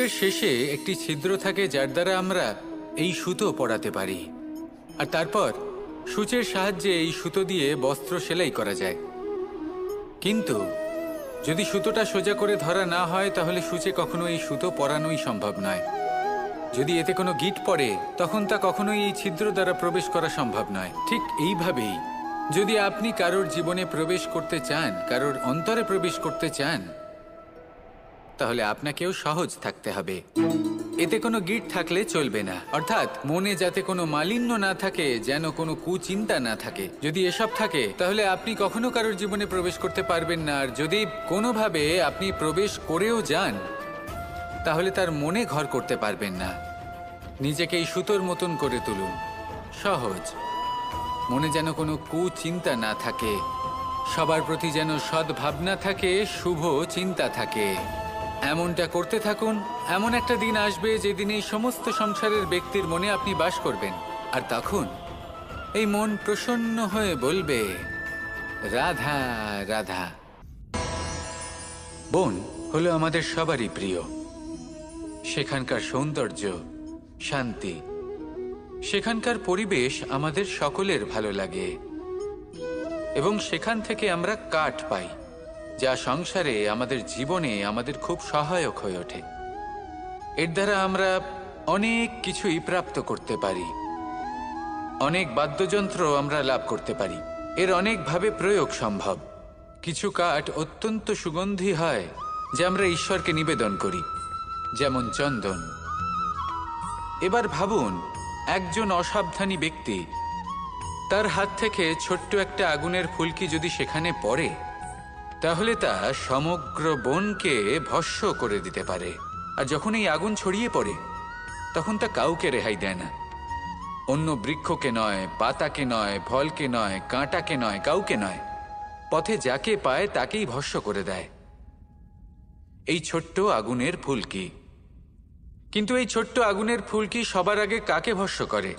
সূচের শেষে একটি ছিদ্র থাকে যার দ্বারা আমরা এই সুতো পরাতে পারি, আর তারপর সূচের সাহায্যে এই সুতো দিয়ে বস্ত্র সেলাই করা যায়। কিন্তু যদি সুতোটা সোজা করে ধরা না হয় তাহলে সূচে কখনো এই সুতো পরানোই সম্ভব নয়। যদি এতে কোনো গিঁট পড়ে তখন তা কখনোই এই ছিদ্র দ্বারা প্রবেশ করা সম্ভব নয়। ঠিক এইভাবেই যদি আপনি কারোর জীবনে প্রবেশ করতে চান, কারোর অন্তরে প্রবেশ করতে চান, তাহলে আপনাকেও সহজ থাকতে হবে। এতে কোনো গিঁট থাকলে চলবে না, অর্থাৎ মনে যাতে কোনো মালিন্য না থাকে, যেন কোনো কুচিন্তা না থাকে। যদি এসব থাকে তাহলে আপনি কখনো কারোর জীবনে প্রবেশ করতে পারবেন না। আর যদি কোনোভাবে আপনি প্রবেশ করেও যান তাহলে তার মনে ঘর করতে পারবেন না। নিজেকে এই সুতোর মতন করে তুলুন, সহজ। মনে যেন কোনো কুচিন্তা না থাকে, সবার প্রতি যেন সদ্ভাবনা থাকে, শুভ চিন্তা থাকে। এমনটা করতে থাকুন। এমন একটা দিন আসবে যেদিন এই সমস্ত সংসারের ব্যক্তির মনে আপনি বাস করবেন, আর তখন এই মন প্রসন্ন হয়ে বলবে, রাধা রাধা। বন হলো আমাদের সবারই প্রিয়। সেখানকার সৌন্দর্য, শান্তি, সেখানকার পরিবেশ আমাদের সকলের ভালো লাগে, এবং সেখান থেকে আমরা কাঠ পাই, যা সংসারে আমাদের জীবনে আমাদের খুব সহায়ক হয়ে ওঠে। এর দ্বারা আমরা অনেক কিছুই প্রাপ্ত করতে পারি, অনেক বাদ্যযন্ত্র আমরা লাভ করতে পারি। এর অনেকভাবে প্রয়োগ সম্ভব। কিছু কাঠ অত্যন্ত সুগন্ধি হয় যা আমরা ঈশ্বরকে নিবেদন করি, যেমন চন্দন। এবার ভাবুন, একজন অসাবধানী ব্যক্তি, তার হাত থেকে ছোট্ট একটা আগুনের ফুলকি যদি সেখানে পড়ে তাহলে তা সমগ্র বনকে ভস্ম করে দিতে পারে। আর যখন এই আগুন ছড়িয়ে পড়ে তখন তা কাউকে রেহাই দেয় না। অন্য বৃক্ষকে নয়, পাতাকে নয়, ফলকে নয়, কাঁটাকে নয়, কাউকে নয়, পথে যাকে পায় তাকেই ভস্ম করে দেয় এই ছোট্ট আগুনের ফুলকি। কিন্তু এই ছোট্ট আগুনের ফুলকি সবার আগে কাকে ভস্ম করে?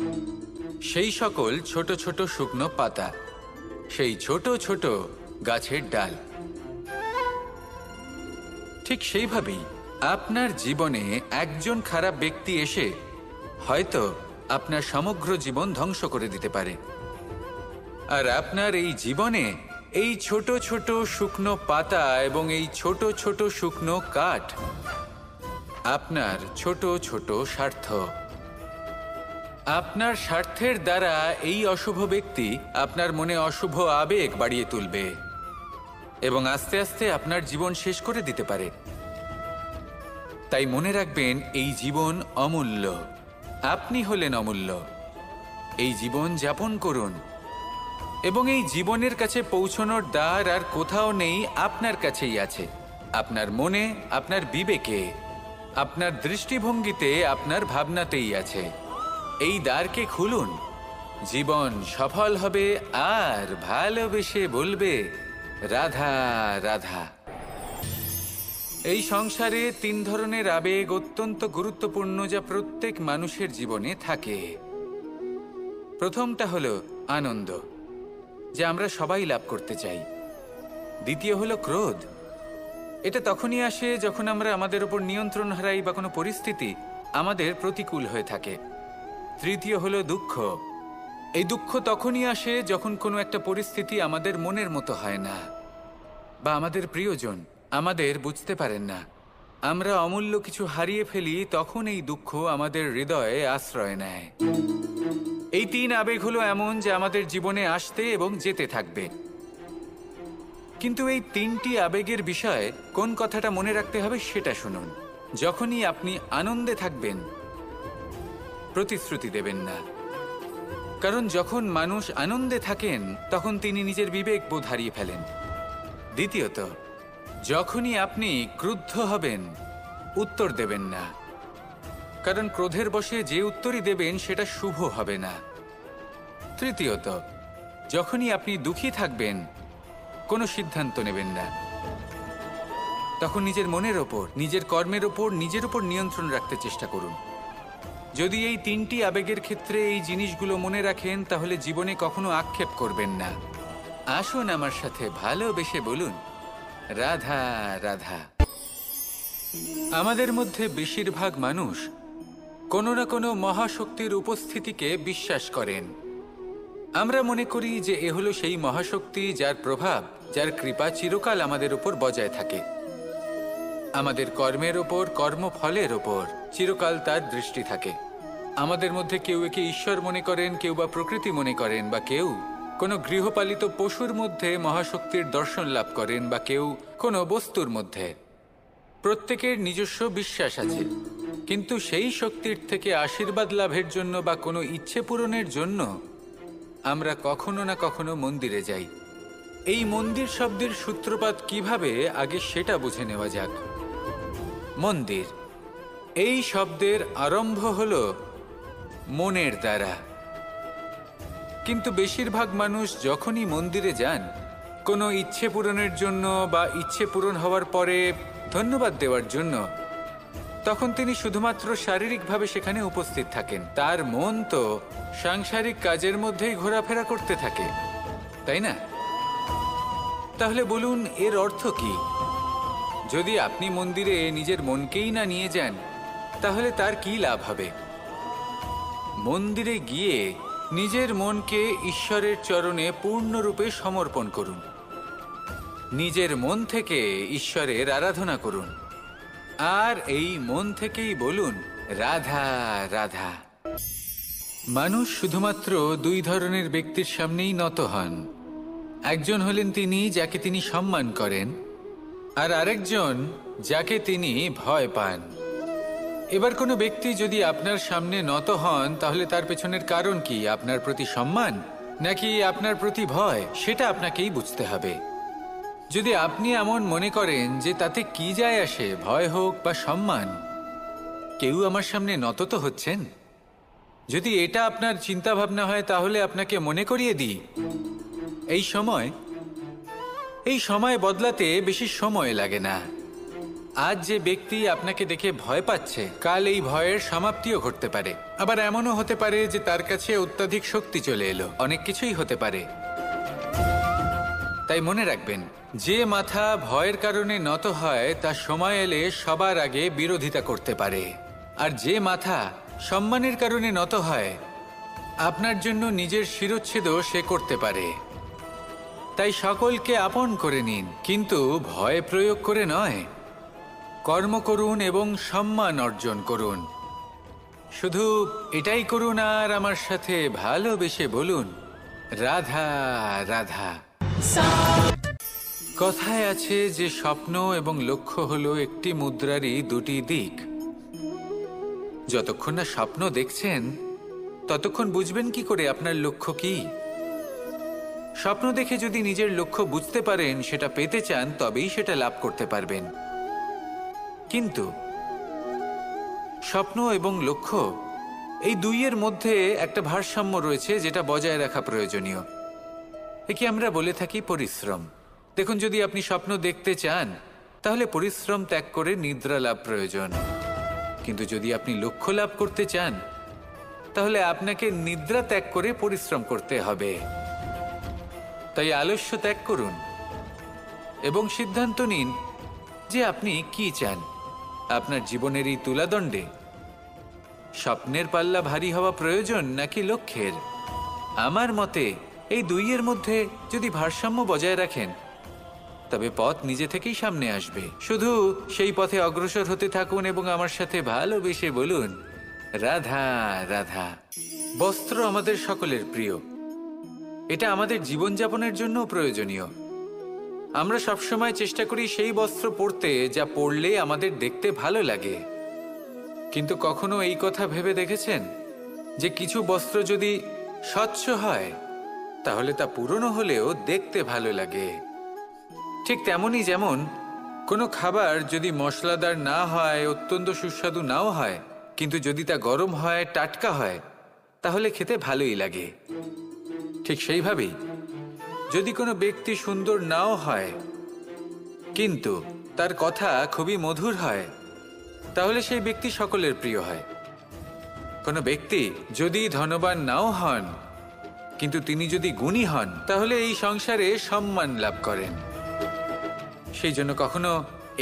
সেই সকল ছোট ছোট শুকনো পাতা, সেই ছোট ছোট গাছের ডাল। ঠিক সেইভাবেই আপনার জীবনে একজন খারাপ ব্যক্তি এসে হয়তো আপনার সমগ্র জীবন ধ্বংস করে দিতে পারে। আর আপনার এই জীবনে এই ছোট ছোট শুকনো পাতা এবং এই ছোট ছোট শুকনো কাঠ আপনার ছোট ছোট স্বার্থ। আপনার স্বার্থের দ্বারা এই অশুভ ব্যক্তি আপনার মনে অশুভ আবেগ বাড়িয়ে তুলবে এবং আস্তে আস্তে আপনার জীবন শেষ করে দিতে পারে। তাই মনে রাখবেন, এই জীবন অমূল্য। আপনি হলেন অমূল্য। এই জীবন যাপন করুন, এবং এই জীবনের কাছে পৌঁছানোর দ্বার আর কোথাও নেই, আপনার কাছেই আছে। আপনার মনে, আপনার বিবেকে, আপনার দৃষ্টিভঙ্গিতে, আপনার ভাবনাতেই আছে। এই দ্বারকে খুলুন, জীবন সফল হবে আর ভালোবেসে বলবে, রাধা রাধা। এই সংসারে 3 ধরনের আবেগ অত্যন্ত গুরুত্বপূর্ণ, যা প্রত্যেক মানুষের জীবনে থাকে। প্রথমটা হলো আনন্দ, যা আমরা সবাই লাভ করতে চাই। দ্বিতীয় হলো ক্রোধ। এটা তখনই আসে যখন আমরা আমাদের উপর নিয়ন্ত্রণ হারাই বা কোনো পরিস্থিতি আমাদের প্রতিকূল হয়ে থাকে। তৃতীয় হলো দুঃখ। এই দুঃখ তখনই আসে যখন কোনো একটা পরিস্থিতি আমাদের মনের মতো হয় না, বা আমাদের প্রিয়জন আমাদের বুঝতে পারেন না। আমরা অমূল্য কিছু হারিয়ে ফেলি, তখন এই দুঃখ আমাদের হৃদয়ে আশ্রয় নেয়। এই 3 আবেগ হলো এমন যে আমাদের জীবনে আসতে এবং যেতে থাকবে। কিন্তু এই 3টি আবেগের বিষয়ে কোন কথাটা মনে রাখতে হবে সেটা শুনুন। যখনই আপনি আনন্দে থাকবেন, প্রতিশ্রুতি দেবেন না, কারণ যখন মানুষ আনন্দে থাকেন তখন তিনি নিজের বিবেক বোধ হারিয়ে ফেলেন। দ্বিতীয়ত, যখনই আপনি ক্রুদ্ধ হবেন, উত্তর দেবেন না, কারণ ক্রোধের বশে যে উত্তরই দেবেন সেটা শুভ হবে না। তৃতীয়ত, যখনই আপনি দুঃখী থাকবেন, কোনো সিদ্ধান্ত নেবেন না, তখন নিজের মনের ওপর, নিজের কর্মের ওপর, নিজের ওপর নিয়ন্ত্রণ রাখতে চেষ্টা করুন। যদি এই 3টি আবেগের ক্ষেত্রে এই জিনিসগুলো মনে রাখেন তাহলে জীবনে কখনো আক্ষেপ করবেন না। আসুন আমার সাথে ভালোবেসে বলুন, রাধা রাধা। আমাদের মধ্যে বেশিরভাগ মানুষ কোনো না কোনো মহাশক্তির উপস্থিতিকে বিশ্বাস করেন। আমরা মনে করি যে এ হলো সেই মহাশক্তি যার প্রভাব, যার কৃপা চিরকাল আমাদের উপর বজায় থাকে। আমাদের কর্মের ওপর, কর্মফলের ওপর চিরকাল তার দৃষ্টি থাকে। আমাদের মধ্যে কেউ একে ঈশ্বর মনে করেন, কেউ বা প্রকৃতি মনে করেন, বা কেউ কোনো গৃহপালিত পশুর মধ্যে মহাশক্তির দর্শন লাভ করেন, বা কেউ কোনো বস্তুর মধ্যে। প্রত্যেকের নিজস্ব বিশ্বাস আছে, কিন্তু সেই শক্তির থেকে আশীর্বাদ লাভের জন্য বা কোনো ইচ্ছে পূরণের জন্য আমরা কখনো না কখনো মন্দিরে যাই। এই মন্দির শব্দের সূত্রপাত কিভাবে, আগে সেটা বুঝে নেওয়া যাক। মন্দির এই শব্দের আরম্ভ হলো মনের দ্বারা, কিন্তু বেশিরভাগ মানুষ যখনই মন্দিরে যান কোনো ইচ্ছে পূরণের জন্য বা ইচ্ছে পূরণ হওয়ার পরে ধন্যবাদ দেওয়ার জন্য, তখন তিনি শুধুমাত্র শারীরিকভাবে সেখানে উপস্থিত থাকেন। তার মন তো সাংসারিক কাজের মধ্যেই ঘোরাফেরা করতে থাকে, তাই না? তাহলে বলুন, এর অর্থ কি? যদি আপনি মন্দিরে নিজের মনকেই না নিয়ে যান, তাহলে তার কি লাভ হবে? মন্দিরে গিয়ে নিজের মনকে ঈশ্বরের চরণে পূর্ণরূপে সমর্পণ করুন। নিজের মন থেকে ঈশ্বরের আরাধনা করুন, আর এই মন থেকেই বলুন রাধা রাধা। মানুষ শুধুমাত্র দুই ধরনের ব্যক্তির সামনেই নত হন। একজন হলেন তিনি যাকে তিনি সম্মান করেন, আর আরেকজন যাকে তিনি ভয় পান। এবার কোনো ব্যক্তি যদি আপনার সামনে নত হন, তাহলে তার পেছনের কারণ কি? আপনার প্রতি সম্মান নাকি আপনার প্রতি ভয়? সেটা আপনাকেই বুঝতে হবে। যদি আপনি এমন মনে করেন যে তাতে কি যায় আসে, ভয় হোক বা সম্মান, কেউ আমার সামনে নত তো হচ্ছেন, যদি এটা আপনার চিন্তা ভাবনা হয়, তাহলে আপনাকে মনে করিয়ে দিই, এই সময় বদলাতে বেশি সময় লাগে না। আজ যে ব্যক্তি আপনাকে দেখে ভয় পাচ্ছে, কাল এই ভয়ের সমাপ্তিও ঘটতে পারে। আবার এমনও হতে পারে যে তার কাছে অত্যাধিক শক্তি চলে এলো। অনেক কিছুই হতে পারে। তাই মনে রাখবেন, যে মাথা ভয়ের কারণে নত হয় তা সময় এলে সবার আগে বিরোধিতা করতে পারে, আর যে মাথা সম্মানের কারণে নত হয় আপনার জন্য নিজের শিরচ্ছেদও সে করতে পারে। তাই সকলকে আপন করে নিন, কিন্তু ভয় প্রয়োগ করে নয়। কর্ম করুন এবং সম্মান অর্জন করুন। শুধু এটাই করুন, আর আমার সাথে ভালোবেসে বলুন রাধা রাধা। কথায় আছে যে স্বপ্ন এবং লক্ষ্য হলো একটি মুদ্রারই দুটি দিক। যতক্ষণ না স্বপ্ন দেখছেন, ততক্ষণ বুঝবেন কি করে আপনার লক্ষ্য কি? স্বপ্ন দেখে যদি নিজের লক্ষ্য বুঝতে পারেন, সেটা পেতে চান, তবেই সেটা লাভ করতে পারবেন। কিন্তু স্বপ্ন এবং লক্ষ্য এই দুইয়ের মধ্যে একটা ভারসাম্য রয়েছে, যেটা বজায় রাখা প্রয়োজনীয়। একে আমরা বলে থাকি পরিশ্রম। দেখুন, যদি আপনি স্বপ্ন দেখতে চান, তাহলে পরিশ্রম ত্যাগ করে নিদ্রা লাভ প্রয়োজন। কিন্তু যদি আপনি লক্ষ্য লাভ করতে চান, তাহলে আপনাকে নিদ্রা ত্যাগ করে পরিশ্রম করতে হবে। তাই আলস্য ত্যাগ করুন এবং সিদ্ধান্ত নিন যে আপনি কি চান। আপনার জীবনের এই তুলাদণ্ডে স্বপ্নের পাল্লা ভারী হওয়া প্রয়োজন নাকি লক্ষ্যের? আমার মতে এই দুইয়ের মধ্যে যদি ভারসাম্য বজায় রাখেন, তবে পথ নিজে থেকেই সামনে আসবে। শুধু সেই পথে অগ্রসর হতে থাকুন এবং আমার সাথে ভালোবেসে বলুন রাধা রাধা। বস্ত্র আমাদের সকলের প্রিয়। এটা আমাদের জীবনযাপনের জন্য প্রয়োজনীয়। আমরা সবসময় চেষ্টা করি সেই বস্ত্র পরতে যা পরলে আমাদের দেখতে ভালো লাগে। কিন্তু কখনো এই কথা ভেবে দেখেছেন যে কিছু বস্ত্র যদি স্বচ্ছ হয়, তাহলে তা পুরনো হলেও দেখতে ভালো লাগে? ঠিক তেমনই, যেমন কোনো খাবার যদি মশলাদার না হয়, অত্যন্ত সুস্বাদু নাও হয়, কিন্তু যদি তা গরম হয়, টাটকা হয়, তাহলে খেতে ভালোই লাগে। ঠিক সেইভাবেই যদি কোনো ব্যক্তি সুন্দর নাও হয়, কিন্তু তার কথা খুবই মধুর হয়, তাহলে সেই ব্যক্তি সকলের প্রিয় হয়। কোনো ব্যক্তি যদি ধনবান নাও হন, কিন্তু তিনি যদি গুণী হন, তাহলে এই সংসারে সম্মান লাভ করেন। সেই জন্য কখনো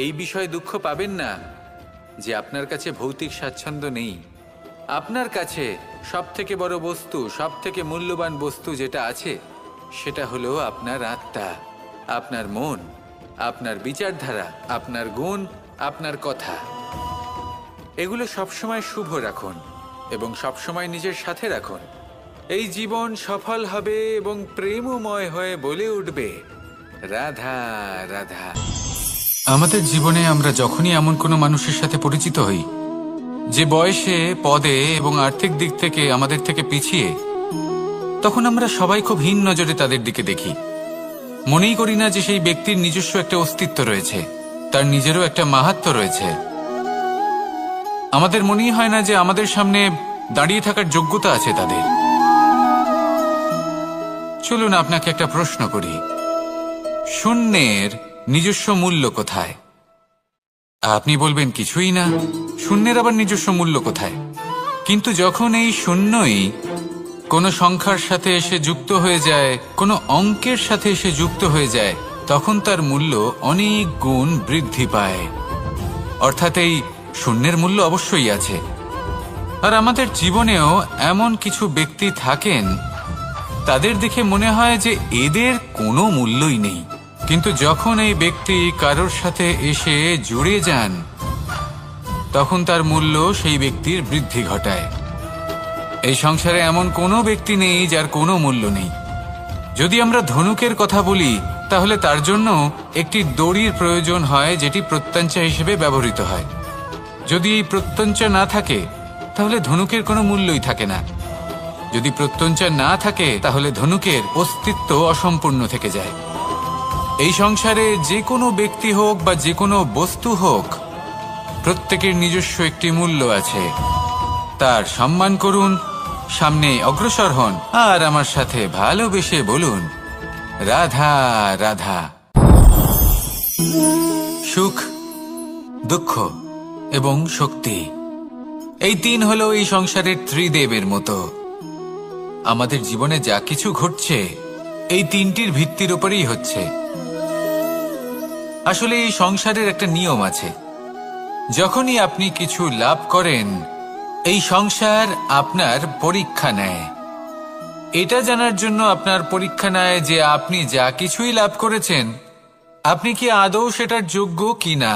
এই বিষয়ে দুঃখ পাবেন না যে আপনার কাছে ভৌতিক স্বাচ্ছন্দ্য নেই। আপনার কাছে সব থেকে বড় বস্তু, সব থেকে মূল্যবান বস্তু যেটা আছে সেটা হলো আপনার আত্মা, আপনার মন, আপনার বিচারধারা, আপনার গুণ, আপনার কথা। এগুলো সবসময় শুভ রাখুন এবং সবসময় নিজের সাথে রাখুন। এই জীবন সফল হবে এবং প্রেমময় হয়ে বলে উঠবে, রাধা রাধা। আমাদের জীবনে আমরা যখনই এমন কোনো মানুষের সাথে পরিচিত হই যে বয়সে, পদে এবং আর্থিক দিক থেকে আমাদের থেকে পিছিয়ে, তখন আমরা সবাই খুব হীন নজরে তাদের দিকে দেখি। মনেই করি না যে সেই ব্যক্তির নিজস্ব একটা অস্তিত্ব রয়েছে, তার নিজেরও একটা মাহাত্ম্য রয়েছে। আমাদের মনেই হয় না যে আমাদের সামনে দাঁড়িয়ে থাকার যোগ্যতা আছে তাদের। চলুন আপনাকে একটা প্রশ্ন করি, শূন্যের নিজস্ব মূল্য কোথায়? আপনি বলবেন কিছুই না। শূন্যের আবার নিজস্ব মূল্য কোথায়? কিন্তু যখন এই শূন্যই কোনো সংখ্যার সাথে এসে যুক্ত হয়ে যায়, কোনো অঙ্কের সাথে এসে যুক্ত হয়ে যায়, তখন তার মূল্য অনেক গুণ বৃদ্ধি পায়। অর্থাৎ এই শূন্যের মূল্য অবশ্যই আছে। আর আমাদের জীবনেও এমন কিছু ব্যক্তি থাকেন, তাদের দেখে মনে হয় যে এদের কোনো মূল্যই নেই। কিন্তু যখন এই ব্যক্তি কারোর সাথে এসে জুড়ে যান, তখন তার মূল্য সেই ব্যক্তির বৃদ্ধি ঘটায়। এই সংসারে এমন কোনো ব্যক্তি নেই যার কোনো মূল্য নেই। যদি আমরা ধনুকের কথা বলি, তাহলে তার জন্য একটি দড়ির প্রয়োজন হয়, যেটি প্রত্যঞ্চা হিসেবে ব্যবহৃত হয়। যদি এই প্রত্যঞ্চা না থাকে, তাহলে ধনুকের কোনো মূল্যই থাকে না। যদি প্রত্যঞ্চা না থাকে, তাহলে ধনুকের অস্তিত্ব অসম্পূর্ণ থেকে যায়। এই সংসারে যে কোনো ব্যক্তি হোক বা যে কোনো বস্তু হোক, প্রত্যেকের নিজস্ব একটি মূল্য আছে। তার সম্মান করুন, সামনে অগ্রসর হন, আর আমার সাথে ভালোবেসে বলুন, রাধা রাধা। সুখ, দুঃখ এবং শক্তি, এই তিন হলো এই সংসারের ত্রিদেবের মতো। আমাদের জীবনে যা কিছু ঘটছে এই তিনটির ভিত্তির উপরেই হচ্ছে। আসলে এই সংসারের একটা নিয়ম আছে, যখনই আপনি কিছু লাভ করেন, এই সংসার আপনার পরীক্ষা নেয়। এটা জানার জন্য আপনার পরীক্ষা নেয় যে আপনি যা কিছুই লাভ করেছেন, আপনি কি আদৌ সেটার যোগ্য কিনা।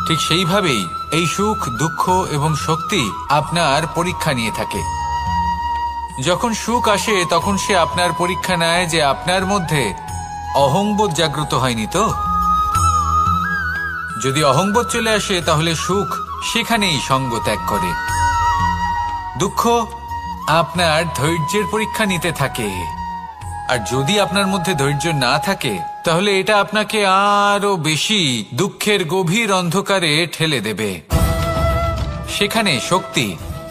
ঠিক সেইভাবেই এই সুখ, দুঃখ এবং শক্তি আপনার পরীক্ষা নিয়ে থাকে। যখন সুখ আসে, তখন সে আপনার পরীক্ষা নেয় যে আপনার মধ্যে অহংবোধ জাগ্রত হয়নি তো। যদি অহংবোধ চলে আসে, তাহলে সুখ সেখানেই সঙ্গ ত্যাগ করে। দুঃখ আপনার ধৈর্যের পরীক্ষা নিতে থাকে, আর যদি আপনার মধ্যে ধৈর্য না থাকে, তাহলে এটা আপনাকে আরো বেশি দুঃখের গভীর অন্ধকারে ঠেলে দেবে। সেখানে শক্তি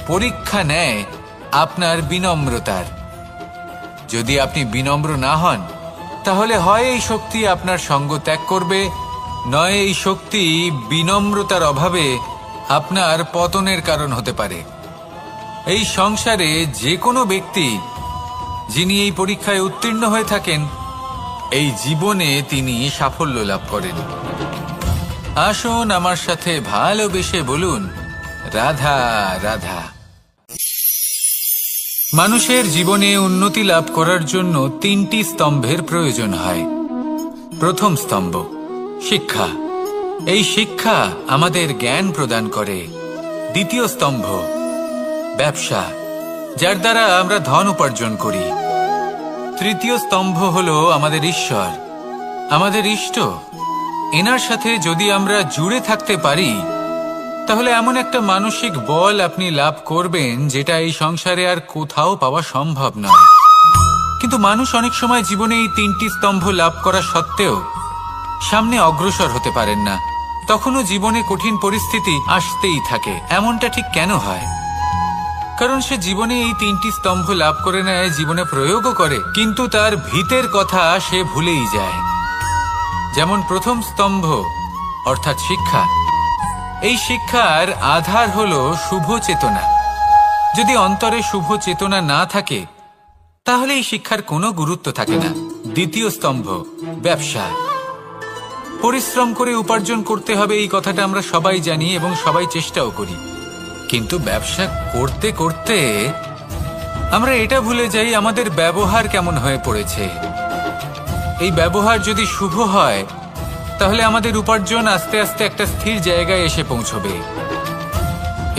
পরীক্ষা নেয় আপনার বিনম্রতার। যদি আপনি বিনম্র না হন, তাহলে হয় এই শক্তি আপনার সঙ্গ ত্যাগ করবে, নয় এই শক্তি বিনম্রতার অভাবে আপনার পতনের কারণ হতে পারে। এই সংসারে যে কোনো ব্যক্তি যিনি এই পরীক্ষায় উত্তীর্ণ হয়ে থাকেন, এই জীবনে তিনি সাফল্য লাভ করেন। আসুন আমার সাথে ভালোবেসে বলুন, রাধা রাধা। মানুষের জীবনে উন্নতি লাভ করার জন্য তিনটি স্তম্ভের প্রয়োজন হয়। প্রথম স্তম্ভ শিক্ষা। এই শিক্ষা আমাদের জ্ঞান প্রদান করে। দ্বিতীয় স্তম্ভ ব্যবসা, যার দ্বারা আমরা ধন উপার্জন করি। তৃতীয় স্তম্ভ হলো আমাদের ঈশ্বর, আমাদের ইষ্ট। এনার সাথে যদি আমরা জুড়ে থাকতে পারি, তাহলে এমন একটা মানসিক বল আপনি লাভ করবেন যেটা এই সংসারে আর কোথাও পাওয়া সম্ভব নয়। কিন্তু মানুষ অনেক সময় জীবনে এই তিনটি স্তম্ভ লাভ করা সত্ত্বেও সামনে অগ্রসর হতে পারেন না। তখনও জীবনে কঠিন পরিস্থিতি আসতেই থাকে। এমনটা ঠিক কেন হয়? কারণ সে জীবনে এই তিনটি স্তম্ভ লাভ করে নেয়, জীবনে প্রয়োগও করে, কিন্তু তার ভিতের কথা সে ভুলেই যায়। যেমন প্রথম স্তম্ভ অর্থাৎ শিক্ষা। এই শিক্ষার আধার হলো শুভ চেতনা। যদি অন্তরে শুভ চেতনা না থাকে, তাহলে এই শিক্ষার কোনো গুরুত্ব থাকে না। দ্বিতীয় স্তম্ভ ব্যবসা। পরিশ্রম করে উপার্জন করতে হবে এই কথাটা আমরা সবাই জানি এবং সবাই চেষ্টাও করি, কিন্তু ব্যবসা করতে করতে আমরা এটা ভুলে যাই আমাদের ব্যবহার কেমন হয়ে পড়েছে। এই ব্যবহার যদি শুভ হয় তাহলে আমাদের উপার্জন আস্তে আস্তে একটা স্থির জায়গায় এসে পৌঁছবে।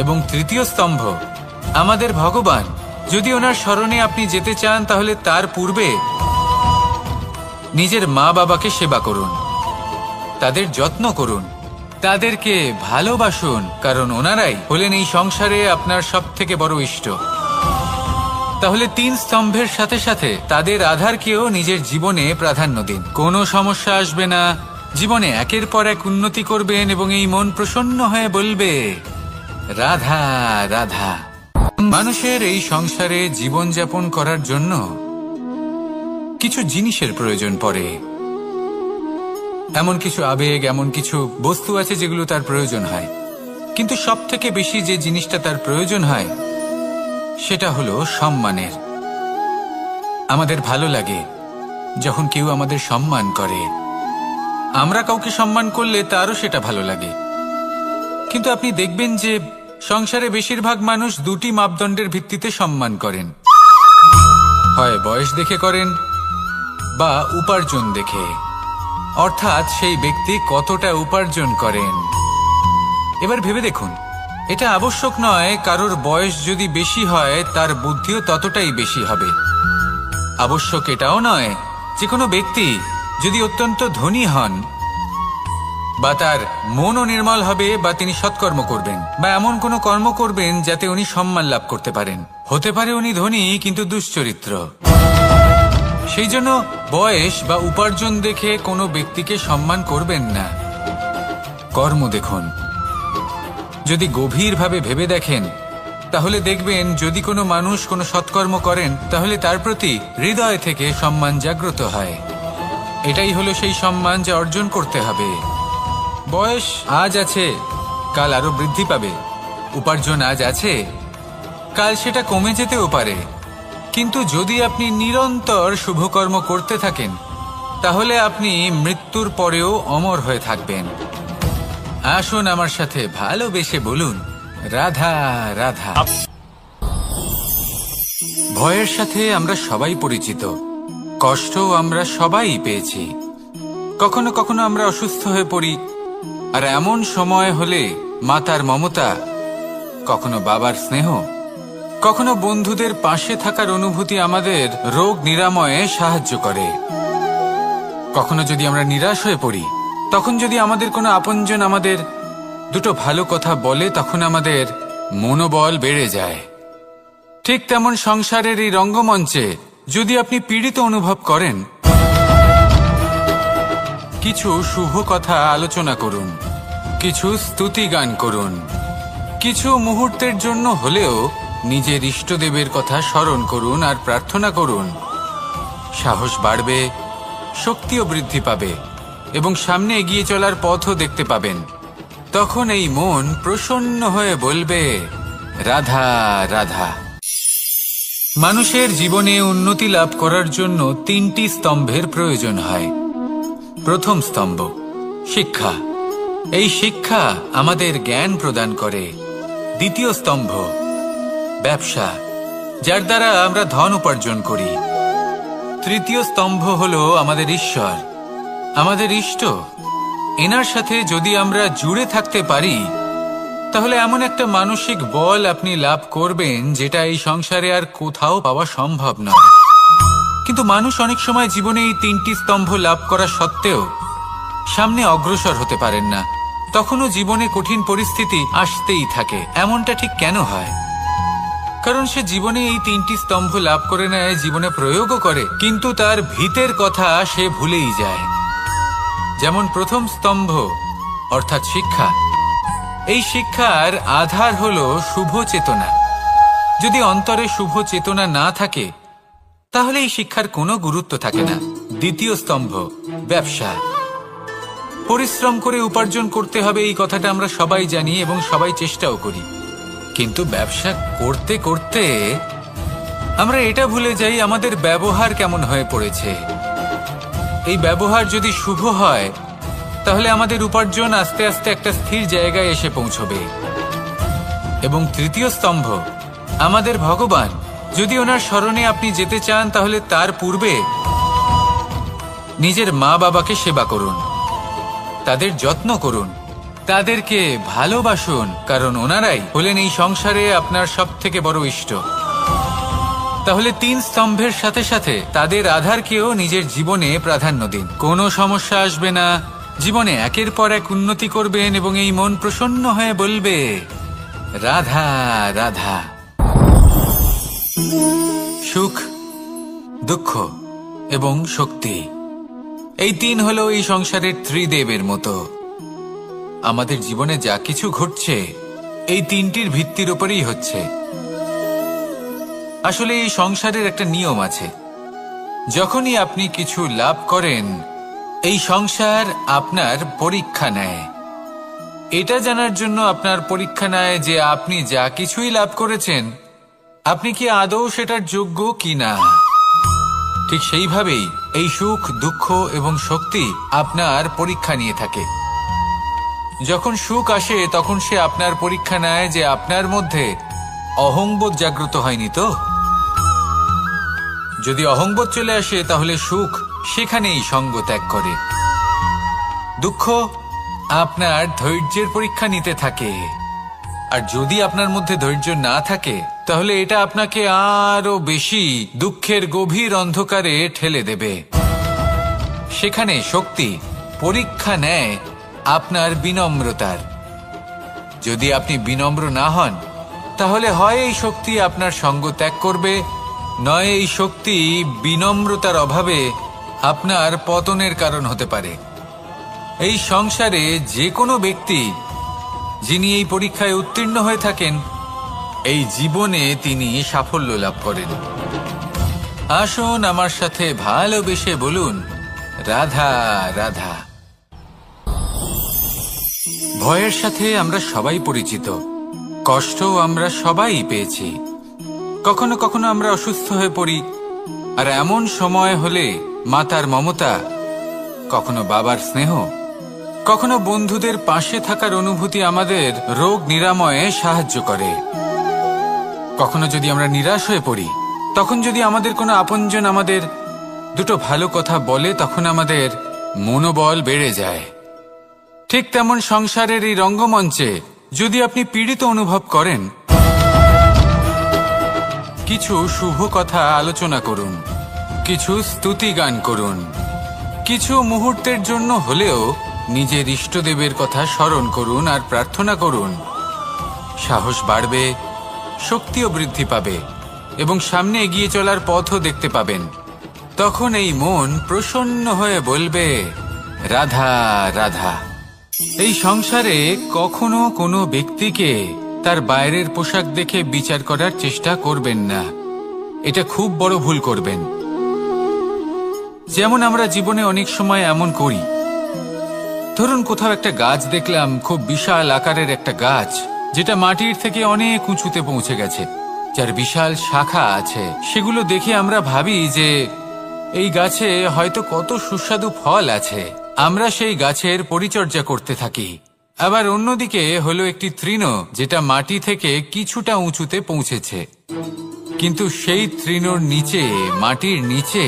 এবং তৃতীয় স্তম্ভ আমাদের ভগবান, যদি ওনার স্মরণে আপনি যেতে চান তাহলে তার পূর্বে নিজের মা বাবাকে সেবা করুন, তাদের যত্ন করুন, তাদেরকে ভালোবাসুন, কারণ ওনারাই হলেন এই সংসারে আপনার সবথেকে বড় ইষ্ট। তাহলে 3 স্তম্ভের সাথে সাথে তাদের আধারকেও নিজের জীবনে প্রাধান্য দিন। কোনো সমস্যা আসবে না, জীবনে একের পর এক উন্নতি করবেন এবং এই মন প্রসন্ন হয়ে বলবে রাধা রাধা। মানুষের এই সংসারে জীবনযাপন করার জন্য কিছু জিনিসের প্রয়োজন পড়ে, এমন কিছু আবেগ, এমন কিছু বস্তু আছে যেগুলো তার প্রয়োজন হয়, কিন্তু সব থেকে বেশি যে জিনিসটা তার প্রয়োজন হয় সেটা হলো সম্মানের। আমাদের ভালো লাগে যখন কেউ আমাদের সম্মান করে, আমরা কাউকে সম্মান করলে তারও সেটা ভালো লাগে। কিন্তু আপনি দেখবেন যে সংসারে বেশিরভাগ মানুষ 2টি মাপদণ্ডের ভিত্তিতে সম্মান করেন, হয় বয়স দেখে করেন বা উপার্জন দেখে, অর্থাৎ সেই ব্যক্তি কতটা উপার্জন করেন। এবার ভেবে দেখুন, এটা আবশ্যক নয় কারোর বয়স যদি বেশি হয় তার বুদ্ধিও ততটাই বেশি হবে। আবশ্যক এটাও নয় যে কোনো ব্যক্তি যদি অত্যন্ত ধনী হন বা তার মনও নির্মল হবে বা তিনি সৎকর্ম করবেন বা এমন কোনো কর্ম করবেন যাতে উনি সম্মান লাভ করতে পারেন। হতে পারে উনি ধনী কিন্তু দুশ্চরিত্র। সেই জন্য বয়স বা উপার্জন দেখে কোনো ব্যক্তিকে সম্মান করবেন না, কর্ম দেখুন। যদি গভীরভাবে ভেবে দেখেন তাহলে দেখবেন যদি কোনো মানুষ কোনো সৎকর্ম করেন তাহলে তার প্রতি হৃদয় থেকে সম্মান জাগ্রত হয়। এটাই হলো সেই সম্মান যা অর্জন করতে হবে। বয়স আজ আছে, কাল আরো বৃদ্ধি পাবে। উপার্জন আজ আছে, কাল সেটা কমে যেতেও পারে। কিন্তু যদি আপনি নিরন্তর শুভকর্ম করতে থাকেন তাহলে আপনি মৃত্যুর পরেও অমর হয়ে থাকবেন। আসুন আমার সাথে ভালোবেসে বলুন রাধা রাধা। ভয়ের সাথে আমরা সবাই পরিচিত, কষ্টও আমরা সবাই পেয়েছি। কখনো কখনো আমরা অসুস্থ হয়ে পড়ি, আর এমন সময় হলে মাতার মমতা, কখনো বাবার স্নেহ, কখনো বন্ধুদের পাশে থাকার অনুভূতি আমাদের রোগ নিরাময়ে সাহায্য করে। কখনো যদি আমরা নিরাশ হয়ে পড়ি, তখন যদি আমাদের কোনো আপনজন আমাদের 2টো ভালো কথা বলে তখন আমাদের মনোবল বেড়ে যায়। ঠিক তেমন সংসারের এই রঙ্গমঞ্চে যদি আপনি পীড়িত অনুভব করেন, কিছু শুভ কথা আলোচনা করুন, কিছু স্তুতি গান করুন, কিছু মুহূর্তের জন্য হলেও নিজের ইষ্টদেবের কথা স্মরণ করুন আর প্রার্থনা করুন। সাহস বাড়বে, শক্তিও বৃদ্ধি পাবে এবং সামনে এগিয়ে চলার পথও দেখতে পাবেন। তখন এই মন প্রসন্ন হয়ে বলবে রাধা রাধা। মানুষের জীবনে উন্নতি লাভ করার জন্য 3টি স্তম্ভের প্রয়োজন হয়। প্রথম স্তম্ভ শিক্ষা। এই শিক্ষা আমাদের জ্ঞান প্রদান করে। দ্বিতীয় স্তম্ভ ব্যবসা, যার দ্বারা আমরা ধন উপার্জন করি। তৃতীয় স্তম্ভ হলো আমাদের ঈশ্বর, আমাদের ইষ্ট। এনার সাথে যদি আমরা জুড়ে থাকতে পারি তাহলে এমন একটা মানসিক বল আপনি লাভ করবেন যেটা এই সংসারে আর কোথাও পাওয়া সম্ভব নয়। কিন্তু মানুষ অনেক সময় জীবনে এই 3টি স্তম্ভ লাভ করা সত্ত্বেও সামনে অগ্রসর হতে পারেন না। তখনও জীবনে কঠিন পরিস্থিতি আসতেই থাকে। এমনটা ঠিক কেন হয়? কারণ সে জীবনে এই 3টি স্তম্ভ লাভ করে নেয়, জীবনে প্রয়োগও করে, কিন্তু তার ভিতের কথা সে ভুলেই যায়। যেমন প্রথম স্তম্ভ অর্থাৎ শিক্ষা। এই শিক্ষার আধার হলো শুভ চেতনা। যদি অন্তরে শুভ চেতনা না থাকে তাহলে এই শিক্ষার কোনো গুরুত্ব থাকে না। দ্বিতীয় স্তম্ভ ব্যবসা। পরিশ্রম করে উপার্জন করতে হবে এই কথাটা আমরা সবাই জানি এবং সবাই চেষ্টাও করি, কিন্তু ব্যবসা করতে করতে আমরা এটা ভুলে যাই আমাদের ব্যবহার কেমন হয়ে পড়েছে। এই ব্যবহার যদি শুভ হয় তাহলে আমাদের উপার্জন আস্তে আস্তে একটা স্থির জায়গায় এসে পৌঁছবে। এবং তৃতীয় স্তম্ভ আমাদের ভগবান। যদি ওনার শরণে আপনি যেতে চান তাহলে তার পূর্বে নিজের মা বাবাকে সেবা করুন, তাদের যত্ন করুন, তাদেরকে ভালোবাসুন, কারণ ওনারাই হলেন এই সংসারে আপনার সবথেকে বড় ইষ্ট। তাহলে 3 স্তম্ভের সাথে সাথে তাদের আধারকেও নিজের জীবনে প্রাধান্য দিন। কোনো সমস্যা আসবে না, জীবনে একের পর এক উন্নতি করবেন এবং এই মন প্রসন্ন হয়ে বলবে রাধা রাধা। সুখ, দুঃখ এবং শক্তি, এই 3 হলো এই সংসারের ত্রিদেবের মতো। আমাদের জীবনে যা কিছু ঘটছে এই 3টির ভিত্তির উপরেই হচ্ছে। আসলে এই সংসারের একটা নিয়ম আছে, যখনই আপনি কিছু লাভ করেন এই সংসার আপনার পরীক্ষা নেয়। এটা জানার জন্য আপনার পরীক্ষা নেয় যে আপনি যা কিছুই লাভ করেছেন আপনি কি আদৌ সেটার যোগ্য কিনা। ঠিক সেইভাবেই এই সুখ, দুঃখ এবং শক্তি আপনার পরীক্ষা নিয়ে থাকে। যখন সুখ আসে তখন সে আপনার পরীক্ষা নেয় যে আপনার মধ্যে অহংবোধ জাগ্রত হয়নি তো। যদি অহংবোধ চলে আসে তাহলে সুখ সেখানেই সঙ্গ ত্যাগ করে। দুঃখ আপনার ধৈর্যের পরীক্ষা নিতে থাকে, আর যদি আপনার মধ্যে ধৈর্য না থাকে তাহলে এটা আপনাকে আরো বেশি দুঃখের গভীর অন্ধকারে ঠেলে দেবে। সেখানে শক্তি পরীক্ষা নেয় আপনার বিনম্রতার। যদি আপনি বিনম্র না হন তাহলে হয় এই শক্তি আপনার সঙ্গ ত্যাগ করবে, নয় এই শক্তি বিনম্রতার অভাবে আপনার পতনের কারণ হতে পারে। এই সংসারে যে কোনো ব্যক্তি যিনি এই পরীক্ষায় উত্তীর্ণ হয়ে থাকেন এই জীবনে তিনি সাফল্য লাভ করেন। আসুন আমার সাথে ভালোবেসে বলুন রাধা রাধা। ভয়ের সাথে আমরা সবাই পরিচিত, কষ্টও আমরা সবাই পেয়েছি। কখনো কখনো আমরা অসুস্থ হয়ে পড়ি, আর এমন সময় হলে মাতার মমতা, কখনো বাবার স্নেহ, কখনো বন্ধুদের পাশে থাকার অনুভূতি আমাদের রোগ নিরাময়ে সাহায্য করে। কখনো যদি আমরা নিরাশ হয়ে পড়ি তখন যদি আমাদের কোনো আপনজন আমাদের দুটো ভালো কথা বলে তখন আমাদের মনোবল বেড়ে যায়। ঠিক তেমন সংসারের এই রঙ্গমঞ্চে যদি আপনি পীড়িত অনুভব করেন, কিছু শুভ কথা আলোচনা করুন, কিছু স্তুতি গান করুন, কিছু মুহূর্তের জন্য হলেও নিজের ইষ্টদেবের কথা স্মরণ করুন আর প্রার্থনা করুন। সাহস বাড়বে, শক্তিও বৃদ্ধি পাবে এবং সামনে এগিয়ে চলার পথও দেখতে পাবেন। তখন এই মন প্রসন্ন হয়ে বলবে রাধা রাধা। এই সংসারে কখনো কোনো ব্যক্তিকে তার বাইরের পোশাক দেখে বিচার করার চেষ্টা করবেন না, এটা খুব বড় ভুল করবেন। যেমন আমরা জীবনে অনেক সময় এমন করি, ধরুন কোথাও একটা গাছ দেখলাম, খুব বিশাল আকারের একটা গাছ যেটা মাটির থেকে অনেক উঁচুতে পৌঁছে গেছে, যার বিশাল শাখা আছে। সেগুলো দেখে আমরা ভাবি যে এই গাছে হয়তো কত সুস্বাদু ফল আছে, আমরা সেই গাছের পরিচর্যা করতে থাকি। আবার অন্যদিকে হলো একটি তৃণ যেটা মাটি থেকে কিছুটা উঁচুতে পৌঁছেছে, কিন্তু সেই তৃণর নিচে, মাটির নিচে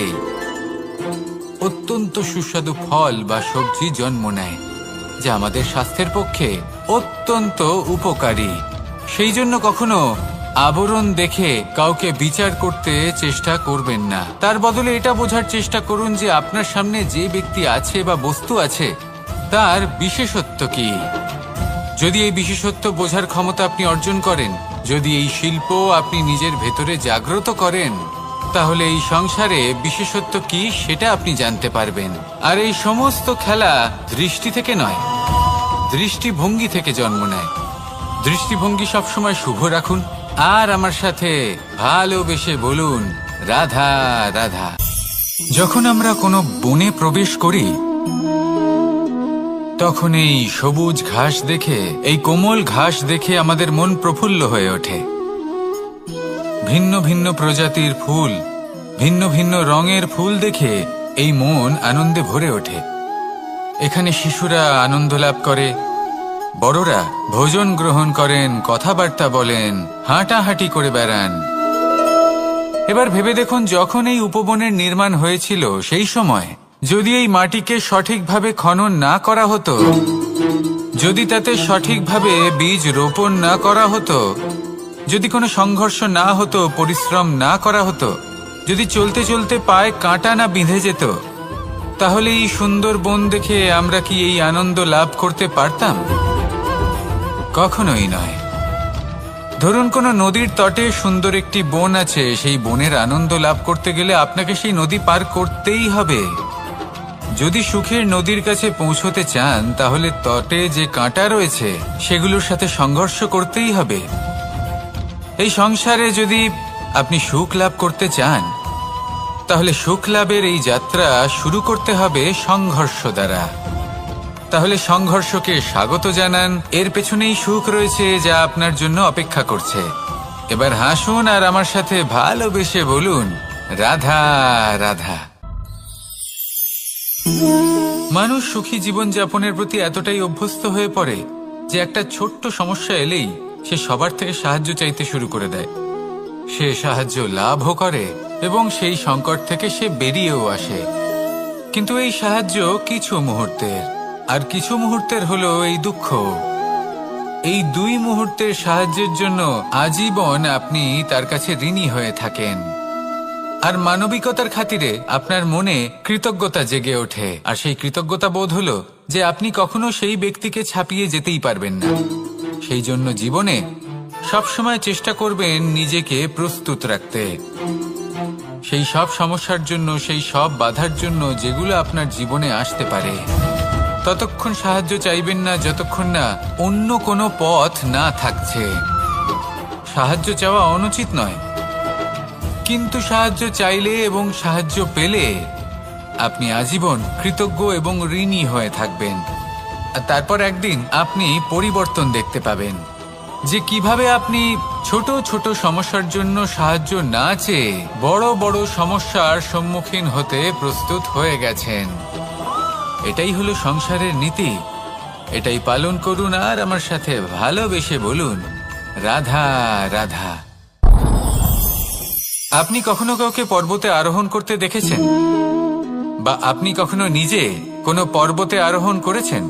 অত্যন্ত সুস্বাদু ফল বা সবজি জন্ম নেয়, যা আমাদের স্বাস্থ্যের পক্ষে অত্যন্ত উপকারী। সেই জন্য কখনো আবরণ দেখে কাউকে বিচার করতে চেষ্টা করবেন না। তার বদলে এটা বোঝার চেষ্টা করুন যে আপনার সামনে যে ব্যক্তি আছে বা বস্তু আছে তার বিশেষত্ব কি। যদি এই বিশেষত্ব বোঝার ক্ষমতা আপনি অর্জন করেন, যদি এই শিল্প আপনি নিজের ভেতরে জাগ্রত করেন, তাহলে এই সংসারে বিশেষত্ব কি সেটা আপনি জানতে পারবেন। আর এই সমস্ত খেলা দৃষ্টি থেকে নয়, দৃষ্টিভঙ্গি থেকে জন্ম নেয়। দৃষ্টিভঙ্গি সবসময় শুভ রাখুন আর আমার সাথে ভালোবেসে বলুন রাধা রাধা। যখন আমরা কোনো বনে প্রবেশ করি তখন এই সবুজ ঘাস দেখে, এই কোমল ঘাস দেখে আমাদের মন প্রফুল্ল হয়ে ওঠে। ভিন্ন ভিন্ন প্রজাতির ফুল, ভিন্ন ভিন্ন রঙের ফুল দেখে এই মন আনন্দে ভরে ওঠে। এখানে শিশুরা আনন্দ লাভ করে, বড়রা ভোজন গ্রহণ করেন, কথাবার্তা বলেন, হাঁটাহাঁটি করে বেড়ান। এবার ভেবে দেখুন, যখন এই উপবনের নির্মাণ হয়েছিল সেই সময় যদি এই মাটিকে সঠিকভাবে খনন না করা হতো, যদি তাতে সঠিকভাবে বীজ রোপণ না করা হতো, যদি কোনো সংঘর্ষ না হতো, পরিশ্রম না করা হতো, যদি চলতে চলতে পায়ে কাঁটা না বিঁধে যেত, তাহলে এই সুন্দর বন দেখে আমরা কি এই আনন্দ লাভ করতে পারতাম? কখনোই নয়। ধরুন কোনো নদীর তটে সুন্দর একটি বন আছে, সেই বনের আনন্দ লাভ করতে গেলে আপনাকে সেই নদী পার করতেই হবে। যদি সুখের নদীর কাছে পৌঁছতে চান, তাহলে তটে যে কাঁটা রয়েছে সেগুলোর সাথে সংঘর্ষ করতেই হবে। এই সংসারে যদি আপনি সুখ লাভ করতে চান, তাহলে সুখ লাভের এই যাত্রা শুরু করতে হবে সংঘর্ষ দ্বারা। তাহলে সংঘর্ষকে স্বাগত জানান, এর পেছনেই সুখ রয়েছে যা আপনার জন্য অপেক্ষা করছে। এবার হাসুন আর আমার সাথে ভালোবেসে বলুন, রাধা রাধা। মানুষ সুখী জীবনযাপনের প্রতি এতটাই অভ্যস্ত হয়ে পড়ে যে একটা ছোট্ট সমস্যা এলেই সে সবার থেকে সাহায্য চাইতে শুরু করে দেয়। সে সাহায্য লাভও করে এবং সেই সংকট থেকে সে বেরিয়েও আসে। কিন্তু এই সাহায্য কিছু মুহূর্তের, আর কিছু মুহূর্তের হলো এই দুঃখ। এই দুই মুহূর্তের সাহায্যের জন্য আজীবন আপনি তার কাছে ঋণী হয়ে থাকেন। আর মানবিকতার খাতিরে আপনার মনে কৃতজ্ঞতা জেগে ওঠে, আর সেই কৃতজ্ঞতা বোধ হলো যে আপনি কখনো সেই ব্যক্তিকে ছাপিয়ে যেতেই পারবেন না। সেই জন্য জীবনে সবসময় চেষ্টা করবেন নিজেকে প্রস্তুত রাখতে সেই সব সমস্যার জন্য, সেই সব বাধার জন্য যেগুলো আপনার জীবনে আসতে পারে। ততক্ষণ সাহায্য চাইবেন না যতক্ষণ না অন্য কোনো পথ না থাকছে। সাহায্য চাওয়া অনুচিত নয়, কিন্তু সাহায্য চাইলে এবং সাহায্য পেলে আপনি আজীবন কৃতজ্ঞ এবং ঋণী হয়ে থাকবেন। আর তারপর একদিন আপনি পরিবর্তন দেখতে পাবেন যে কিভাবে আপনি ছোট ছোট সমস্যার জন্য সাহায্য না চেয়ে বড় বড় সমস্যার সম্মুখীন হতে প্রস্তুত হয়ে গেছেন। এটাই হলো সংসারের নীতি। এটাই পালন করুন আর আমার সাথে ভালোবেসে বলুন, রাধা রাধা। আপনি কখনো কাউকে পর্বতে আরোহণ করতে দেখেছেন? বা আপনি কখনো নিজে কোনো পর্বতে আরোহণ করেছেন?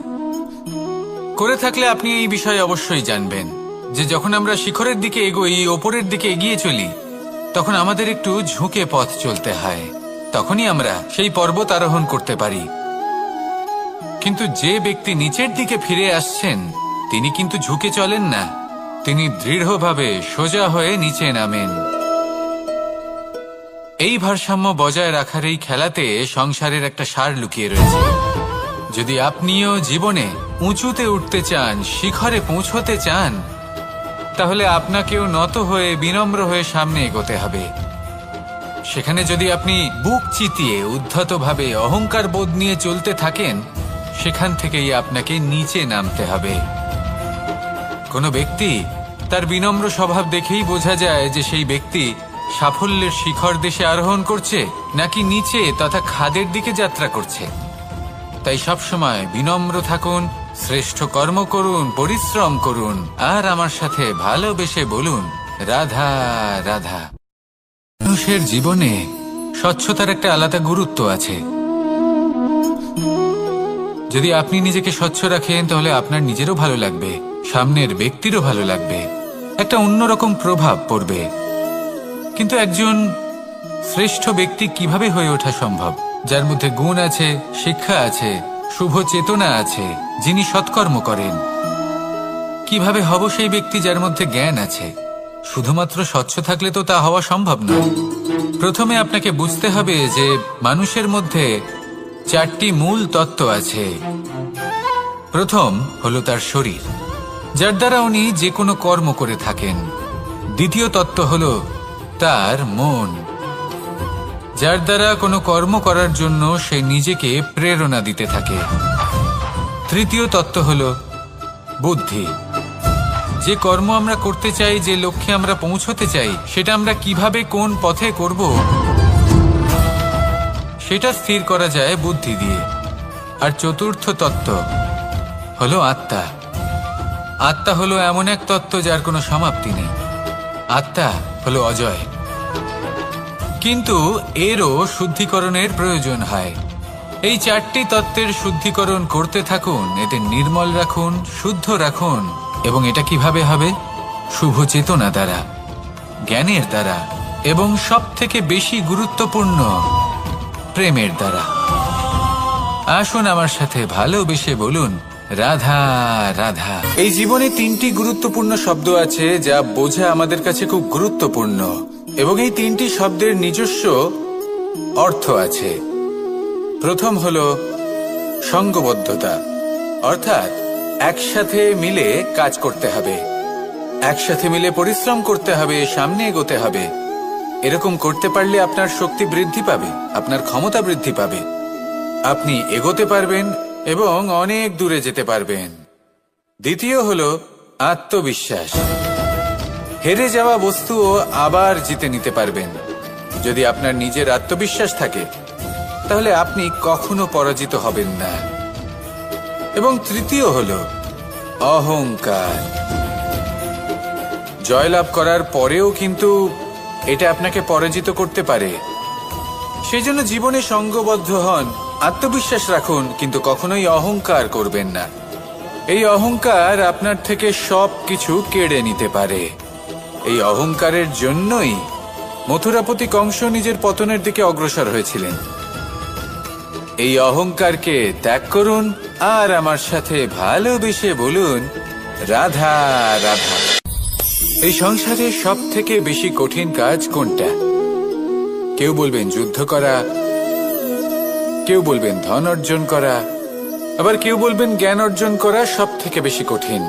করে থাকলে আপনি এই বিষয়ে অবশ্যই জানবেন যে যখন আমরা শিখরের দিকে এগোই, ওপরের দিকে এগিয়ে চলি, তখন আমাদের একটু ঝুঁকে পথ চলতে হয়। তখনই আমরা সেই পর্বত আরোহণ করতে পারি। কিন্তু যে ব্যক্তি নিচের দিকে ফিরে আসছেন, তিনি কিন্তু ঝুঁকে চলেন না, তিনি দৃঢ়ভাবে সোজা হয়ে নিচে নামেন। এই ভারসাম্য বজায় রাখার এই খেলাতে সংসারের একটা সার লুকিয়ে রয়েছে। যদি আপনিও জীবনে উঁচুতে উঠতে চান, শিখরে পৌঁছতে চান, তাহলে আপনাকেও নত হয়ে বিনম্র হয়ে সামনে এগোতে হবে। সেখানে যদি আপনি বুক চিতিয়ে উদ্ধতভাবে অহংকার বোধ নিয়ে চলতে থাকেন, সেখান থেকেই আপনাকে নিচে নামতে হবে। কোনো ব্যক্তি তার বিনম্র স্বভাব দেখেই বোঝা যায় যে সেই ব্যক্তি সাফল্যের শিখর দেশে আরোহণ করছে নাকি নিচে তথা খাদের দিকে যাত্রা করছে। তাই সবসময় বিনম্র থাকুন, শ্রেষ্ঠ কর্ম করুন, পরিশ্রম করুন আর আমার সাথে ভালোবেসে বলুন, রাধা রাধা। মানুষের জীবনে স্বচ্ছতার একটা আলাদা গুরুত্ব আছে। যদি আপনি নিজেকে স্বচ্ছ রাখেন, তাহলে আপনার নিজেরও ভালো লাগবে, সামনের ব্যক্তিরও ভালো লাগবে, একটা অন্যরকম প্রভাব পড়বে। কিন্তু একজন শ্রেষ্ঠ ব্যক্তি কিভাবে হয়ে ওঠা সম্ভব? যার মধ্যে গুণ আছে, শিক্ষা আছে, শুভ চেতনা আছে, যিনি সৎকর্ম করেন। কিভাবে হব সেই ব্যক্তি যার মধ্যে জ্ঞান আছে? শুধুমাত্র স্বচ্ছ থাকলে তো তা হওয়া সম্ভব নয়। প্রথমে আপনাকে বুঝতে হবে যে মানুষের মধ্যে চারটি মূল তত্ত্ব আছে। প্রথম হলো তার শরীর, যার দ্বারা উনি যে কোনো কর্ম করে থাকেন। দ্বিতীয় তত্ত্ব হলো তার মন, যার দ্বারা কোনো কর্ম করার জন্য সে নিজেকে প্রেরণা দিতে থাকে। তৃতীয় তত্ত্ব হলো বুদ্ধি, যে কর্ম আমরা করতে চাই, যে লক্ষ্যে আমরা পৌঁছতে চাই, সেটা আমরা কিভাবে কোন পথে করব সেটা স্থির করা যায় বুদ্ধি দিয়ে। আর চতুর্থ তত্ত্ব হলো আত্মা। আত্মা হলো এমন এক তত্ত্ব যার কোনো সমাপ্তি নেই। আত্মা হলো অজয়। কিন্তু এরও শুদ্ধিকরণের প্রয়োজন হয়। এই চারটি তত্ত্বের শুদ্ধিকরণ করতে থাকুন, এদের নির্মল রাখুন, শুদ্ধ রাখুন। এবং এটা কিভাবে হবে? শুভ চেতনা দ্বারা, জ্ঞানের দ্বারা, এবং সব থেকে বেশি গুরুত্বপূর্ণ প্রেমের দ্বারা। আসুন আমার সাথে ভালোবেসে বলুন, রাধা রাধা। এই জীবনে তিনটি গুরুত্বপূর্ণ শব্দ আছে যা বোঝা আমাদের কাছে খুব গুরুত্বপূর্ণ, এবং এই তিনটি শব্দের নিজস্ব অর্থ আছে। প্রথম হলো সঙ্গবদ্ধতা, অর্থাৎ একসাথে মিলে কাজ করতে হবে, একসাথে মিলে পরিশ্রম করতে হবে, সামনে এগোতে হবে। এরকম করতে পারলে আপনার শক্তি বৃদ্ধি পাবে, আপনার ক্ষমতা বৃদ্ধি পাবে, আপনি এগোতে পারবেন এবং অনেক দূরে যেতে পারবেন। দ্বিতীয় হলো আত্মবিশ্বাস। হেরে যাওয়া বস্তুও আবার জিতে নিতে পারবেন। যদি আপনার নিজের আত্মবিশ্বাস থাকে তাহলে আপনি কখনো পরাজিত হবেন না। এবং তৃতীয় হলো অহংকার। জয়লাভ করার পরেও কিন্তু এটা আপনাকে পরাজিত করতে পারে। সেই জন্য জীবনে সঙ্গবদ্ধ হন, আত্মবিশ্বাস রাখুন, কিন্তু কখনোই অহংকার করবেন না। এই অহংকার আপনার থেকে সব কিছু কেড়ে নিতে পারে। এই অহংকারের জন্যই মথুরাপতি কংস নিজের পতনের দিকে অগ্রসর হয়েছিলেন। এই অহংকারকে ত্যাগ করুন আর আমার সাথে ভালোবেসে বলুন, রাধা রাধা। এই সংসারে সব থেকে বেশি কঠিন কাজ কোনটা? কেউ বলবেন যুদ্ধ করা, কেউ বলবেন ধন অর্জন করা, আবার কেউ বলবেন জ্ঞান অর্জন করা সব থেকে বেশি কঠিন।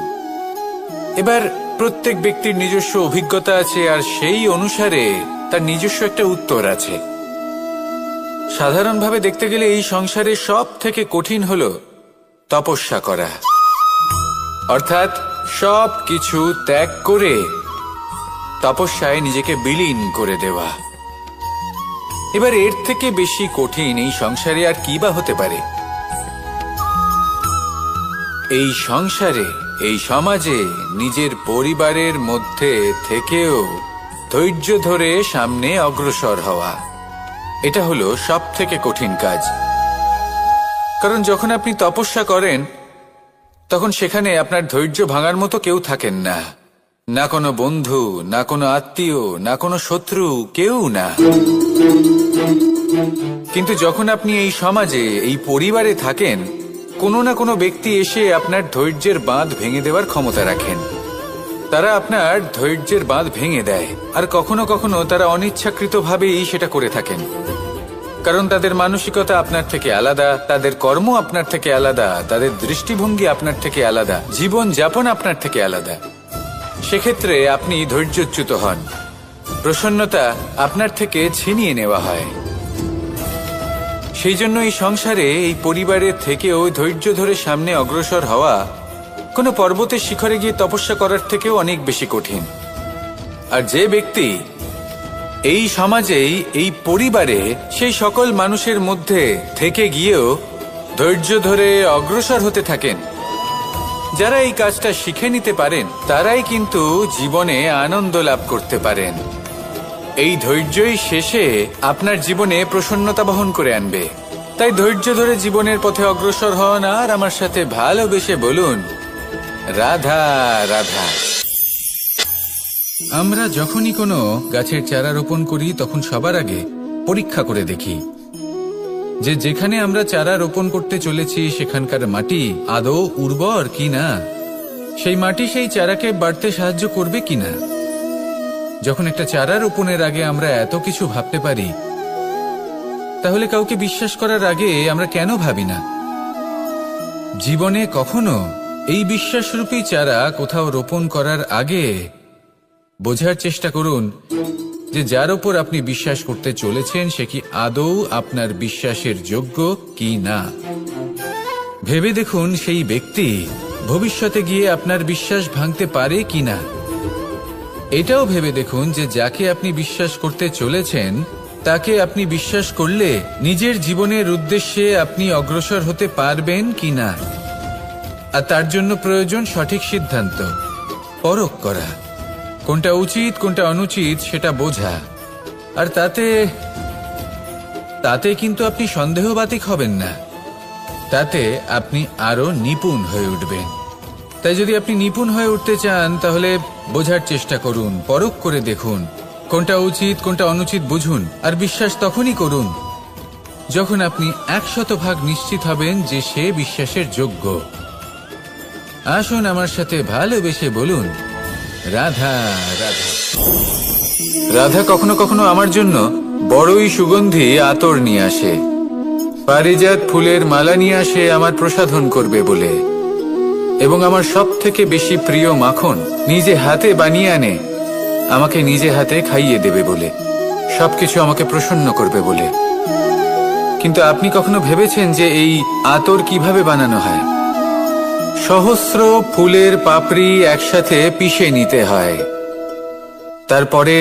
এবার প্রত্যেক ব্যক্তির নিজস্ব অভিজ্ঞতা আছে আর সেই অনুসারে তার নিজস্ব একটা উত্তর আছে। সাধারণভাবে দেখতে গেলে এই সংসারে সব থেকে কঠিন হলো তপস্যা করা, অর্থাৎ সব কিছু ত্যাগ করে তপস্যায় নিজেকে বিলীন করে দেওয়া। এবার এর থেকে বেশি কঠিন এই সংসারে আর কি বা হতে পারে? এই সংসারে, এই সমাজে, নিজের পরিবারের মধ্যে থেকেও ধৈর্য ধরে সামনে অগ্রসর হওয়া, এটা হলো সব থেকে কঠিন কাজ। কারণ যখন আপনি তপস্যা করেন তখন সেখানে আপনার ধৈর্য ভাঙার মতো কেউ থাকেন না, না কোনো বন্ধু, না কোনো আত্মীয়, না কোনো শত্রু, কেউ না। কিন্তু যখন আপনি এই সমাজে, এই পরিবারে থাকেন, কোনো না কোনো ব্যক্তি এসে আপনার ধৈর্যের বাঁধ ভেঙে দেওয়ার ক্ষমতা রাখেন। তারা আপনার ধৈর্যের বাঁধ ভেঙে দেয়, আর কখনো কখনো তারা অনিচ্ছাকৃতভাবেই সেটা করে থাকেন। কারণ তাদের মানসিকতা আপনার থেকে আলাদা, তাদের কর্ম আপনার থেকে আলাদা, তাদের দৃষ্টিভঙ্গি আপনার থেকে আলাদা, জীবন যাপন আপনার থেকে আলাদা। সেক্ষেত্রে আপনি ধৈর্যচ্যুত হন, প্রসন্নতা আপনার থেকে ছিনিয়ে নেওয়া হয়। সেই জন্য এই সংসারে, এই পরিবারের থেকেও ধৈর্য ধরে সামনে অগ্রসর হওয়া কোনো পর্বতের শিখরে গিয়ে তপস্যা করার থেকেও অনেক বেশি কঠিন। আর যে ব্যক্তি এই সমাজেই, এই পরিবারে, সেই সকল মানুষের মধ্যে থেকে গিয়েও ধৈর্য ধরে অগ্রসর হতে থাকেন, যারা এই কাজটা শিখে নিতে পারেন, তারাই কিন্তু জীবনে আনন্দ লাভ করতে পারেন। এই ধৈর্যই শেষে আপনার জীবনে প্রসন্নতা বহন করে আনবে। তাই ধৈর্য ধরে জীবনের পথে অগ্রসর হন আর আমার সাথে ভালোবেসে বলুন, রাধা রাধা। আমরা যখনই কোনো গাছের চারা রোপণ করি তখন সবার আগে পরীক্ষা করে দেখি যে যেখানে আমরা চারা রোপণ করতে চলেছি সেখানকার মাটি আদৌ উর্বর কিনা, সেই মাটি সেই চারাকে বাড়তে সাহায্য করবে কিনা। যখন একটা চারা রোপণের আগে আমরা এত কিছু ভাবতে পারি, তাহলে কাউকে বিশ্বাস করার আগে আমরা কেন ভাবি না? জীবনে কখনো এই বিশ্বাসরূপী চারা কোথাও রোপণ করার আগে বোঝার চেষ্টা করুন যে যার উপর আপনি বিশ্বাস করতে চলেছেন সে কি আদৌ আপনার বিশ্বাসের যোগ্য কি না। ভেবে দেখুন সেই ব্যক্তি ভবিষ্যতে গিয়ে আপনার বিশ্বাস ভাঙতে পারে কিনা। এটাও ভেবে দেখুন যে যাকে আপনি বিশ্বাস করতে চলেছেন তাকে আপনি বিশ্বাস করলে নিজের জীবনের উদ্দেশ্যে আপনি অগ্রসর হতে পারবেন কি না। আর তার জন্য প্রয়োজন সঠিক সিদ্ধান্ত, পরখ করা, কোনটা উচিত কোনটা অনুচিত সেটা বোঝা। আর তাতে কিন্তু আপনি সন্দেহবাতিক হবেন না, তাতে আপনি আরো নিপুণ হয়ে উঠবেন। তাই যদি আপনি নিপুণ হয়ে উঠতে চান তাহলে বোঝার চেষ্টা করুন, পরখ করে দেখুন, কোনটা উচিত কোনটা অনুচিত বুঝুন। আর বিশ্বাস তখনই করুন যখন আপনি 100% নিশ্চিত হবেন যে সে বিশ্বাসের যোগ্য। আসুন আমার সাথে ভালোবেসে বলুন, রাধা রাধা। রাধা কখনো কখনো আমার জন্য বড়ই সুগন্ধি আতর নিয়ে আসে, পারিজাত ফুলের মালা নিয়ে আসে আমার প্রসাধন করবে বলে, এবং আমার সব থেকে বেশি প্রিয় মাখন নিজে হাতে বানিয়ে আনে আমাকে নিজে হাতে খাইয়ে দেবে বলে, সবকিছু আমাকে প্রসন্ন করবে বলে। কিন্তু আপনি কখনো ভেবেছেন যে এই আতর কিভাবে বানানো হয়? সহস্র ফুলের পাপড়ি একসাথে পিষে নিতে হয়, তারপরে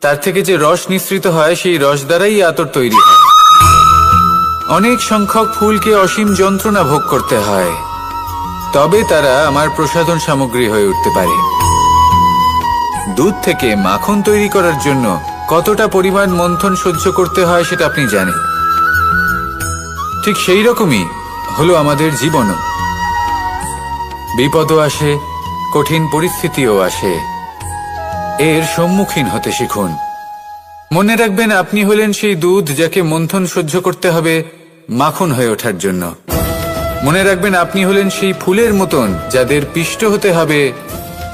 তার থেকে যে রস নিঃসৃত হয় সেই রস দ্বারাই আতর তৈরি হয়। অনেক সংখ্যক ফুলকে অসীম যন্ত্রণা ভোগ করতে হয়, তবে তারা আমার প্রসাধন সামগ্রী হয়ে উঠতে পারে। দুধ থেকে মাখন তৈরি করার জন্য কতটা পরিমাণ মন্থন সহ্য করতে হয় সেটা আপনি জানেন। ঠিক সেই রকমই হলো আমাদের জীবনও। বিপদও আসে, কঠিন পরিস্থিতিও আসে, এর সম্মুখীন হতে শিখুন। মনে রাখবেন আপনি হলেন সেই দুধ যাকে মন্থন সহ্য করতে হবে মাখন হয়ে ওঠার জন্য। মনে রাখবেন আপনি হলেন সেই ফুলের মতন যাদের পিষ্ট হতে হবে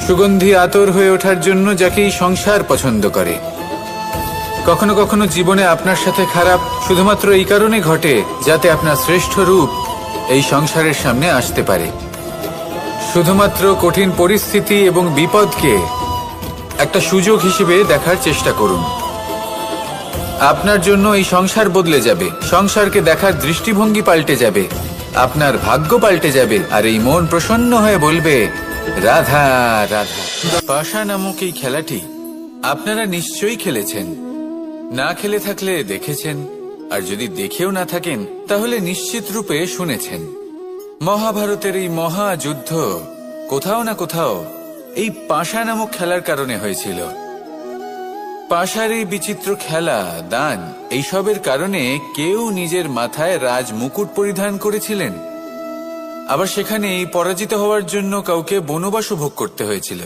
সুগন্ধি আতর হয়ে ওঠার জন্য, যাকেই সংসার পছন্দ করে। কখনো কখনো জীবনে আপনার সাথে খারাপ শুধুমাত্র এই কারণে ঘটে যাতে আপনার শ্রেষ্ঠ রূপ এই সংসারের সামনে আসতে পারে। শুধুমাত্র কঠিন পরিস্থিতি এবং বিপদকে একটা সুযোগ হিসেবে দেখার চেষ্টা করুন। আপনার জন্য এই সংসার বদলে যাবে, সংসারকে দেখার দৃষ্টিভঙ্গি পাল্টে যাবে, আপনার ভাগ্য পাল্টে যাবে, আর এই মন প্রসন্ন হয়ে বলবে, রাধা রাধা। পাশা নামক এই খেলাটি আপনারা নিশ্চয়ই খেলেছেন, না খেলে থাকলে দেখেছেন, আর যদি দেখেও না থাকেন তাহলে নিশ্চিত রূপে শুনেছেন। মহাভারতের এই মহাযুদ্ধ কোথাও না কোথাও এই পাশা নামক খেলার কারণে হয়েছিল। পাশার এই বিচিত্র খেলা, দান, এইসবের কারণে কেউ নিজের মাথায় রাজ মুকুট পরিধান করেছিলেন, আবার সেখানে পরাজিত হওয়ার জন্য কাউকে বনবাস ভোগ করতে হয়েছিল।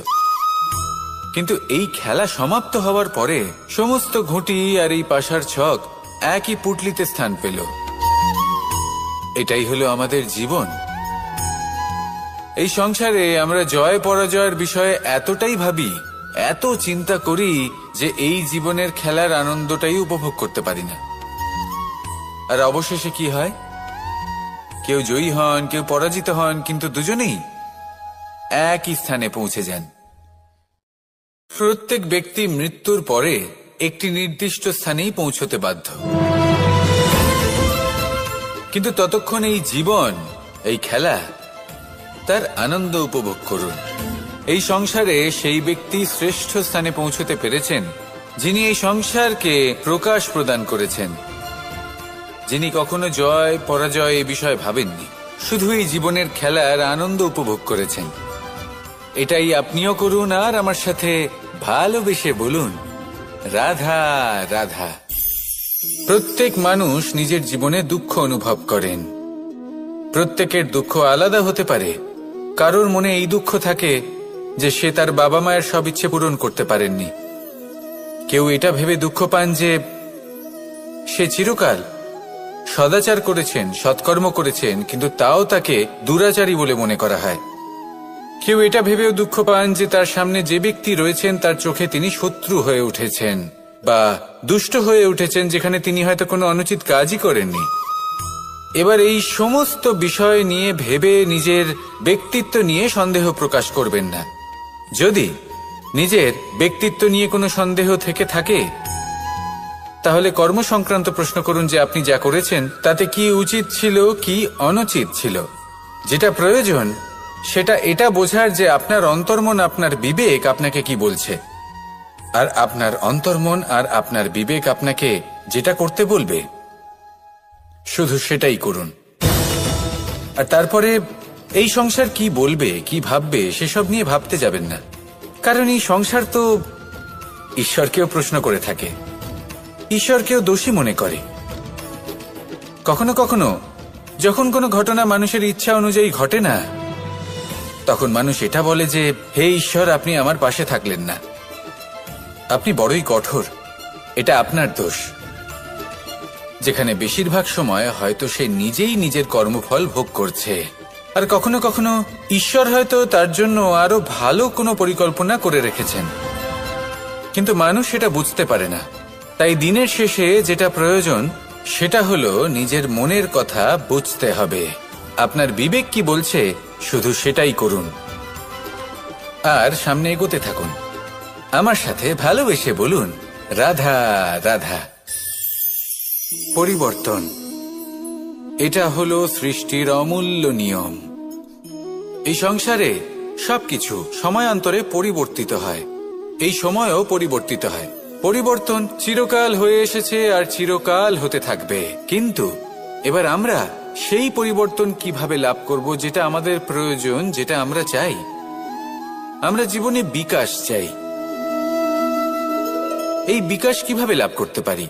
কিন্তু এই খেলা সমাপ্ত হওয়ার পরে সমস্ত ঘুঁটি আর এই পাশার ছক একই পুটলিতে স্থান পেল। এটাই হলো আমাদের জীবন। এই সংসারে আমরা জয় পরাজয়ের বিষয়ে এতটাই ভাবি, এত চিন্তা করি যে এই জীবনের খেলার আনন্দটাই উপভোগ করতে পারি না। আর অবশেষে কি হয়? কেউ জয়ী হন, কেউ পরাজিত হন, কিন্তু দুজনেই একই স্থানে পৌঁছে যান। প্রত্যেক ব্যক্তি মৃত্যুর পরে একটি নির্দিষ্ট স্থানেই পৌঁছতে বাধ্য, কিন্তু ততক্ষণ এই জীবন, এই খেলা, তার আনন্দ উপভোগ করুন। এই সংসারে সেই ব্যক্তি শ্রেষ্ঠ স্থানে পৌঁছতে পেরেছেন যিনি এই সংসারকে প্রকাশ প্রদান করেছেন, যিনি কখনো জয় পরাজয় এ বিষয়ে ভাবেননি, শুধু এই জীবনের খেলার আনন্দ উপভোগ করেছেন। এটাই আপনিও করুন, আর আমার সাথে ভালোবেসে বলুন, রাধা রাধা। প্রত্যেক মানুষ নিজের জীবনে দুঃখ অনুভব করেন। প্রত্যেকের দুঃখ আলাদা হতে পারে। কারোর মনে এই দুঃখ থাকে যে সে তার বাবা মায়ের সব ইচ্ছে পূরণ করতে পারেননি। কেউ এটা ভেবে দুঃখ পান যে সে চিরকাল সদাচার করেছেন, সৎকর্ম করেছেন, কিন্তু তাও তাকে দুরাচারী বলে মনে করা হয়। কেউ এটা ভেবেও দুঃখ পান যে তার সামনে যে ব্যক্তি রয়েছেন তার চোখে তিনি শত্রু হয়ে উঠেছেন বা দুষ্ট হয়ে উঠেছেন, যেখানে তিনি হয়তো কোনো অনুচিত কাজই করেননি। এবার এই সমস্ত বিষয় নিয়ে ভেবে নিজের ব্যক্তিত্ব নিয়ে সন্দেহ প্রকাশ করবেন না। যদি নিজের ব্যক্তিত্ব নিয়ে কোনো সন্দেহ থেকে থাকে তাহলে কর্ম সংক্রান্ত প্রশ্ন করুন যে আপনি যা করেছেন তাতে কি উচিত ছিল, কি অনুচিত ছিল। যেটা প্রয়োজন সেটা এটা বোঝার যে আপনার অন্তর্মন, আপনার বিবেক আপনাকে কি বলছে। আর আপনার অন্তর্মন আর আপনার বিবেক আপনাকে যেটা করতে বলবে শুধু সেটাই করুন। আর তারপরে এই সংসার কি বলবে, কি ভাববে সেসব নিয়ে ভাবতে যাবেন না, কারণ এই সংসার তো ঈশ্বরকেও প্রশ্ন করে থাকে, ঈশ্বরকেও দোষী মনে করে। কখনো কখনো যখন কোনো ঘটনা মানুষের ইচ্ছা অনুযায়ী ঘটে না, তখন মানুষ এটা বলে যে হে ঈশ্বর, আপনি আমার পাশে থাকলেন না, আপনি বড়ই কঠোর, এটা আপনার দোষ। যেখানে বেশিরভাগ সময় হয়তো সে নিজেই নিজের কর্মফল ভোগ করছে, আর কখনো কখনো ঈশ্বর হয়তো তার জন্য আরো ভালো কোনো পরিকল্পনা করে রেখেছেন, কিন্তু মানুষ সেটা বুঝতে পারে না। তাই দিনের শেষে যেটা প্রয়োজন সেটা হলো নিজের মনের কথা বুঝতে হবে। আপনার বিবেক কি বলছে শুধু সেটাই করুন, আর সামনে এগোতে থাকুন। আমার সাথে ভালোবেসে বলুন, রাধা রাধা। পরিবর্তন, এটা হলো সৃষ্টির অমূল্য নিয়ম। এই সংসারে সবকিছু সময়ান্তরে পরিবর্তিত হয়, এই সময়ও পরিবর্তিত হয়। পরিবর্তন চিরকাল হয়ে এসেছে আর চিরকাল হতে থাকবে, কিন্তু এবার আমরা সেই পরিবর্তন কিভাবে লাভ করব যেটা আমাদের প্রয়োজন, যেটা আমরা চাই। আমরা জীবনে বিকাশ চাই। এই বিকাশ কিভাবে লাভ করতে পারি?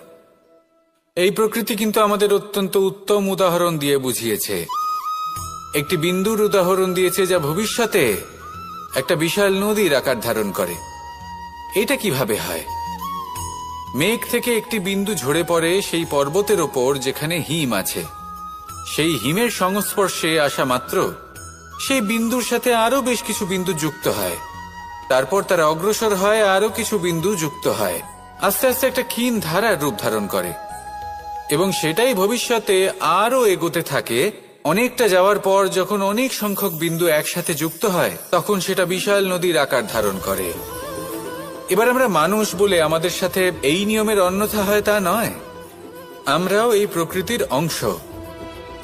এই প্রকৃতি কিন্তু আমাদের অত্যন্ত উত্তম উদাহরণ দিয়ে বুঝিয়েছে। একটি বিন্দুর উদাহরণ দিয়েছে যা ভবিষ্যতে একটা বিশাল নদীর আকার ধারণ করে। এটা কিভাবে হয়? মেঘ থেকে একটি বিন্দু ঝরে পড়ে সেই পর্বতের ওপর যেখানে হিম আছে। সেই হিমের সংস্পর্শে আসা মাত্র সেই বিন্দুর সাথে আরো বেশ কিছু বিন্দু যুক্ত হয়, তারপর তারা অগ্রসর হয়, আরো কিছু বিন্দু যুক্ত হয়, আস্তে আস্তে একটা ক্ষীণ ধারার রূপ ধারণ করে, এবং সেটাই ভবিষ্যতে আরো এগোতে থাকে। অনেকটা যাওয়ার পর যখন অনেক সংখ্যক বিন্দু একসাথে যুক্ত হয়, তখন সেটা বিশাল নদীর আকার ধারণ করে। এবার আমরা মানুষ বলে আমাদের সাথে এই নিয়মের অন্যথা হয় তা নয়। আমরাও এই প্রকৃতির অংশ,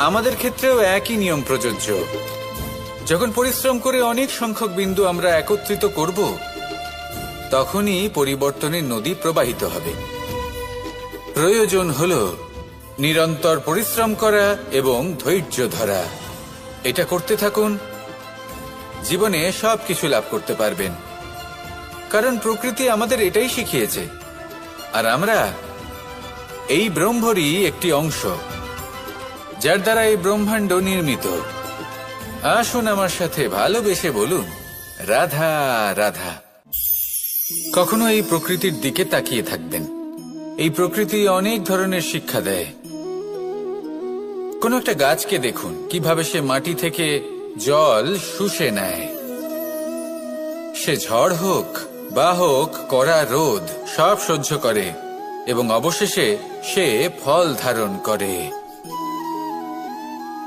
আমাদের ক্ষেত্রেও একই নিয়ম প্রযোজ্য। যখন পরিশ্রম করে অনেক সংখ্যক বিন্দু আমরা একত্রিত করব, তখনই পরিবর্তনের নদী প্রবাহিত হবে। প্রয়োজন হলো নিরন্তর পরিশ্রম করা এবং ধৈর্য ধরা। এটা করতে থাকুন, জীবনে সবকিছু লাভ করতে পারবেন, কারণ প্রকৃতি আমাদের এটাই শিখিয়েছে। আর আমরা এই ব্রহ্মরই একটি অংশ, যার দ্বারা এই ব্রহ্মাণ্ড নির্মিত। আসুন আমার সাথে ভালোবেসে বলুন, রাধা রাধা। কখনো এই প্রকৃতির দিকে তাকিয়ে থাকবেন। এই প্রকৃতি অনেক ধরনের শিক্ষা দেয়। কোন একটা গাছকে দেখুন, কিভাবে সে মাটি থেকে জল শুষে নেয়। সে ঝড় হোক বা হোক কড়া রোদ, সব সহ্য করে এবং অবশেষে সে ফল ধারণ করে।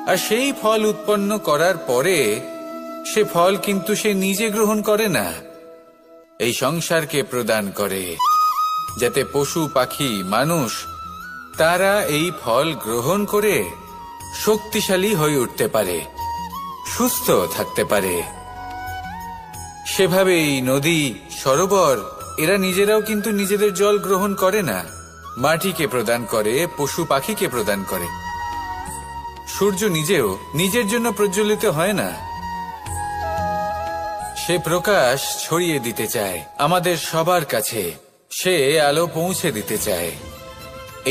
আর সেই ফল উৎপন্ন করার পরে সে ফল কিন্তু সে নিজে গ্রহণ করে না, এই সংসারকে প্রদান করে, যাতে পশু পাখি মানুষ তারা এই ফল গ্রহণ করে শক্তিশালী হয়ে উঠতে পারে, সুস্থ থাকতে পারে। সেভাবেই নদী, সরোবর এরা নিজেরাও কিন্তু নিজেদের জল গ্রহণ করে না, মাটিকে প্রদান করে, পশু পাখিকে প্রদান করে। সূর্য নিজেও নিজের জন্য প্রজ্বলিত হয় না, সে প্রকাশ ছড়িয়ে দিতে চায় আমাদের সবার কাছে, সে আলো পৌঁছে দিতে চায়।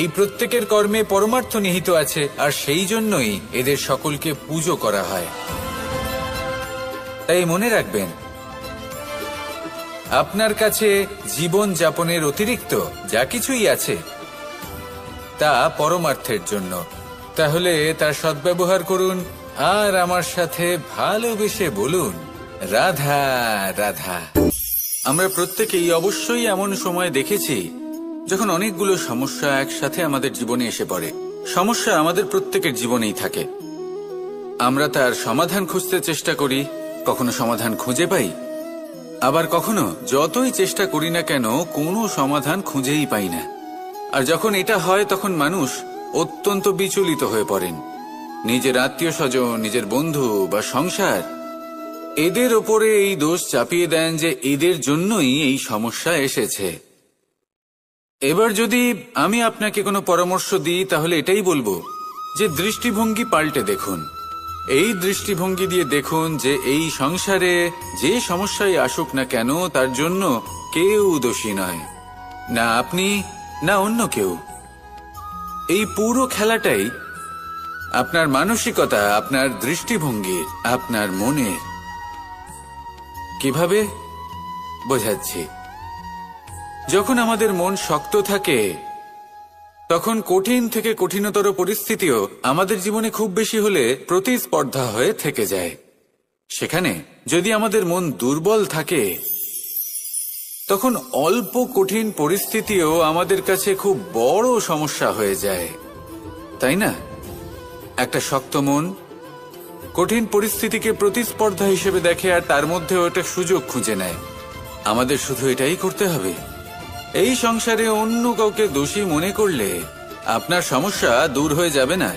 এই প্রত্যেকের কর্মে পরমার্থ নিহিত আছে, আর সেই জন্যই এদের সকলকে পুজো করা হয়। তাই মনে রাখবেন, আপনার কাছে জীবন যাপনের অতিরিক্ত যা কিছুই আছে তা পরমার্থের জন্য। তাহলে তার সদ্ব্যবহার করুন, আর আমার সাথে ভালোবেসে বলুন, রাধা রাধা। আমরা প্রত্যেকেই অবশ্যই এমন সময় দেখেছি যখন অনেকগুলো সমস্যা একসাথে আমাদের জীবনে এসে পড়ে। সমস্যা আমাদের প্রত্যেকের জীবনেই থাকে। আমরা তার সমাধান খুঁজতে চেষ্টা করি, কখনো সমাধান খুঁজে পাই, আবার কখনো যতই চেষ্টা করি না কেন কোনো সমাধান খুঁজেই পাই না। আর যখন এটা হয় তখন মানুষ অত্যন্ত বিচলিত হয়ে পড়েন। নিজের আত্মীয় স্বজন, নিজের বন্ধু বা সংসার, এদের ওপরে এই দোষ চাপিয়ে দেন যে এদের জন্যই এই সমস্যা এসেছে। এবার যদি আমি আপনাকে কোনো পরামর্শ দিই তাহলে এটাই বলবো যে দৃষ্টিভঙ্গি পাল্টে দেখুন। এই দৃষ্টিভঙ্গি দিয়ে দেখুন যে এই সংসারে যে সমস্যায় আসুক না কেন তার জন্য কেউ দোষী নয়, না আপনি না অন্য কেউ। এই পুরো খেলাটাই আপনার মানসিকতা, আপনার দৃষ্টিভঙ্গি, আপনার মনের। কিভাবে বোঝাচ্ছি, যখন আমাদের মন শক্ত থাকে তখন কঠিন থেকে কঠিনতর পরিস্থিতিও আমাদের জীবনে খুব বেশি হলে প্রতিস্পর্ধা হয়ে থেকে যায়। সেখানে যদি আমাদের মন দুর্বল থাকে তখন অল্প কঠিন পরিস্থিতিও আমাদের কাছে খুব বড় সমস্যা হয়ে যায়, তাই না? একটা শক্ত মন কঠিন পরিস্থিতিকে প্রতিস্পর্ধা হিসেবে দেখে আর তার মধ্যে ওটা সুযোগ খুঁজে নেয়। আমাদের শুধু এটাই করতে হবে। এই সংসারে অন্য কাউকে দোষী মনে করলে আপনার সমস্যা দূর হয়ে যাবে না।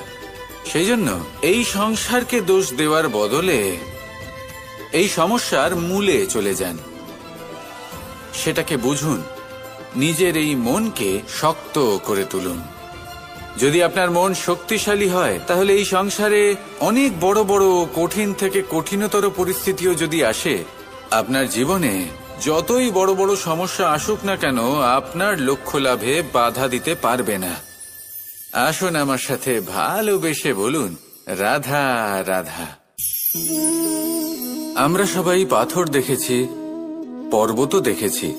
সেই জন্য এই সংসারকে দোষ দেওয়ার বদলে এই সমস্যার মূলে চলে যান, সেটাকে বুঝুন, নিজের এই মনকে শক্ত করে তুলুন। যদি আপনার মন শক্তিশালী হয় তাহলে এই সংসারে অনেক বড় বড় কঠিন থেকে কঠিনতর পরিস্থিতিও যদি আসে, আপনার জীবনে যতই বড় বড় সমস্যা আসুক না কেন আপনার লক্ষ্য লাভে বাধা দিতে পারবে না। আসুন আমার সাথে ভালোবেসে বলুন, রাধা রাধা। আমরা সবাই পাথর দেখেছি, পর্বতও দেখেছি,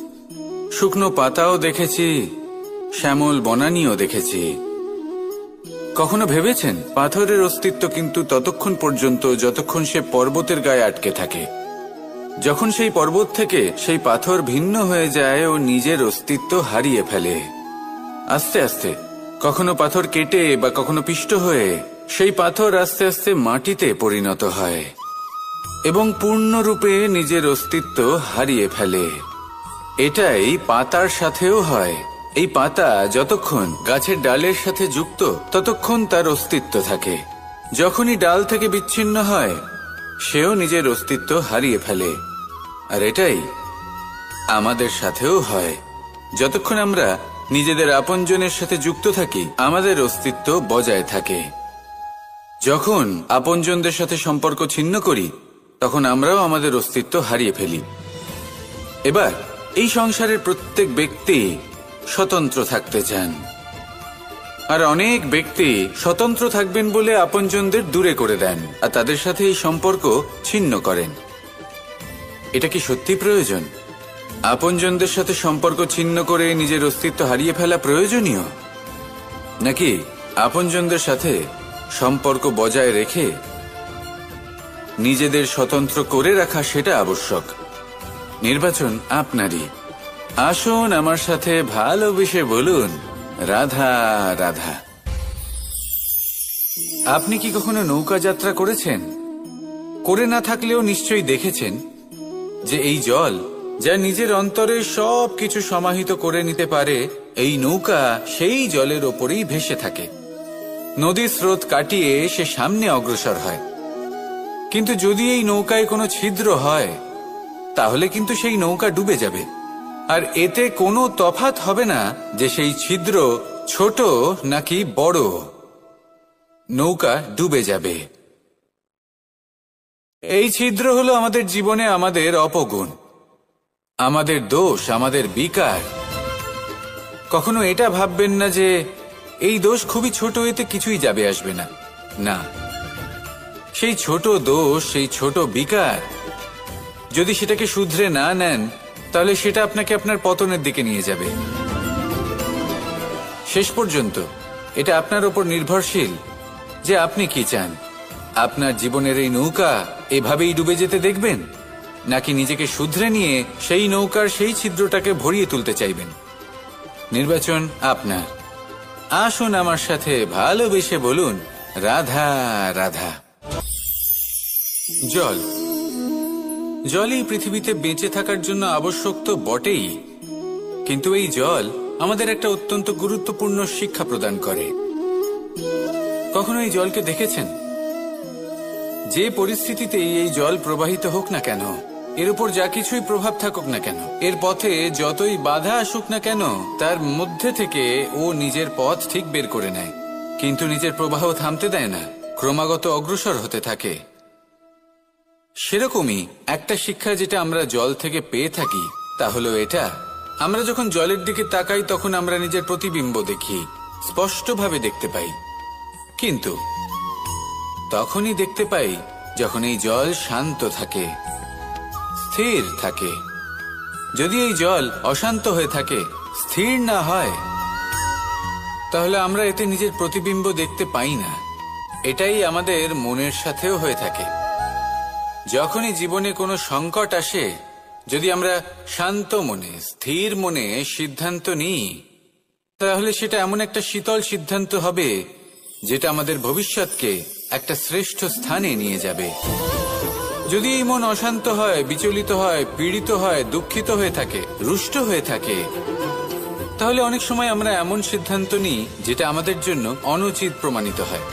শুকনো পাতাও দেখেছি, শ্যামল বনানীও দেখেছি। কখনো ভেবেছেন পাথরের অস্তিত্ব কিন্তু ততক্ষণ পর্যন্ত যতক্ষণ সে পর্বতের গায়ে আটকে থাকে। যখন সেই পর্বত থেকে সেই পাথর ভিন্ন হয়ে যায় ও নিজের অস্তিত্ব হারিয়ে ফেলে। আস্তে আস্তে কখনো পাথর কেটে বা কখনো পিষ্ট হয়ে সেই পাথর আস্তে আস্তে মাটিতে পরিণত হয় এবং পূর্ণরূপে নিজের অস্তিত্ব হারিয়ে ফেলে। এটাই পাতার সাথেও হয়। এই পাতা যতক্ষণ গাছের ডালের সাথে যুক্ত ততক্ষণ তার অস্তিত্ব থাকে। যখনই ডাল থেকে বিচ্ছিন্ন হয় সেও নিজের অস্তিত্ব হারিয়ে ফেলে। আর এটাই আমাদের সাথেও হয়। যতক্ষণ আমরা নিজেদের আপনজনের সাথে যুক্ত থাকি আমাদের অস্তিত্ব বজায় থাকে। যখন আপনজনদের সাথে সম্পর্ক ছিন্ন করি তখন আমরাও আমাদের অস্তিত্ব হারিয়ে ফেলি। এবার এই সংসারের প্রত্যেক ব্যক্তি স্বতন্ত্র থাকতে চান, আর অনেক ব্যক্তি স্বতন্ত্র থাকবেন বলে আপনজনদের দূরে করে দেন আর তাদের সাথে এই সম্পর্ক ছিন্ন করেন। এটা কি সত্যি প্রয়োজন? আপনজনদের সাথে সম্পর্ক ছিন্ন করে নিজের অস্তিত্ব হারিয়ে ফেলা প্রয়োজনীয়, নাকি আপনজনদের সাথে সম্পর্ক বজায় রেখে নিজেদের স্বতন্ত্র করে রাখা সেটা আবশ্যক? নির্বাচন আপনারই। আসুন আমার সাথে ভালোবেসে বলুন, রাধা রাধা। আপনি কি কখনো নৌকা যাত্রা করেছেন? করে না থাকলেও নিশ্চয়ই দেখেছেন যে এই জল যা নিজের অন্তরে সব কিছু সমাহিত করে নিতে পারে, এই নৌকা সেই জলের ওপরেই ভেসে থাকে। নদীর স্রোত কাটিয়ে সে সামনে অগ্রসর হয়। কিন্তু যদি এই নৌকায় কোনো ছিদ্র হয় তাহলে কিন্তু সেই নৌকা ডুবে যাবে। আর এতে কোনো তফাৎ হবে না যে সেই ছিদ্র ছোট নাকি বড়, নৌকা ডুবে যাবে। এই ছিদ্র হলো আমাদের জীবনে আমাদের অপগুণ, আমাদের দোষ, আমাদের বিকার। কখনো এটা ভাববেন না যে এই দোষ খুবই ছোট, এতে কিছুই যাবে আসবে না। না, সেই ছোট দোষ, সেই ছোট বিকার যদি সেটাকে শুধরে না নেন তাহলে সেটা আপনাকে আপনার পতনের দিকে নিয়ে যাবে। শেষ পর্যন্ত এটা আপনার উপর নির্ভরশীল যে আপনি কি চান। আপনার জীবনের এই নৌকা এভাবেই ডুবে যেতে দেখবেন, নাকি নিজেকে শুধরে নিয়ে সেই নৌকার সেই ছিদ্রটাকে ভরিয়ে তুলতে চাইবেন? নির্বাচন আপনার। আসুন আমার সাথে ভালোবেসে বলুন, রাধা রাধা। জল, জলই পৃথিবীতে বেঁচে থাকার জন্য আবশ্যক তো বটেই, কিন্তু এই জল আমাদের একটা অত্যন্ত গুরুত্বপূর্ণ শিক্ষা প্রদান করে। কখনো এই জলকে দেখেছেন? যে পরিস্থিতিতেই এই জল প্রবাহিত হোক না কেন এর উপর যা কিছুই প্রভাব থাকুক না কেন, এর পথে যতই বাধা আসুক না কেন, তার মধ্যে থেকে ও নিজের পথ ঠিক বের করে নেয়, কিন্তু নিজের প্রবাহ থামতে দেয় না, ক্রমাগত অগ্রসর হতে থাকে। সেরকমই একটা শিক্ষা যেটা আমরা জল থেকে পেয়ে থাকি তা হলো এটা, আমরা যখন জলের দিকে তাকাই তখন আমরা নিজের প্রতিবিম্ব দেখি, স্পষ্টভাবে দেখতে পাই, কিন্তু তখনই দেখতে পাই যখন এই জল শান্ত থাকে, স্থির থাকে। যদি এই জল অশান্ত হয়ে থাকে, স্থির না হয়, তাহলে আমরা এতে নিজের প্রতিবিম্ব দেখতে পাই না। এটাই আমাদের মনের সাথেও হয়ে থাকে। যখনই জীবনে কোনো সংকট আসে, যদি আমরা শান্ত মনে, স্থির মনে সিদ্ধান্ত নিই, তাহলে সেটা এমন একটা শীতল সিদ্ধান্ত হবে যেটা আমাদের ভবিষ্যৎকে একটা শ্রেষ্ঠ স্থানে নিয়ে যাবে। যদি এই মন অশান্ত হয়, বিচলিত হয়, পীড়িত হয়, দুঃখিত হয়ে থাকে, রুষ্ট হয়ে থাকে, তাহলে অনেক সময় আমরা এমন সিদ্ধান্ত নিই যেটা আমাদের জন্য অনুচিত প্রমাণিত হয়।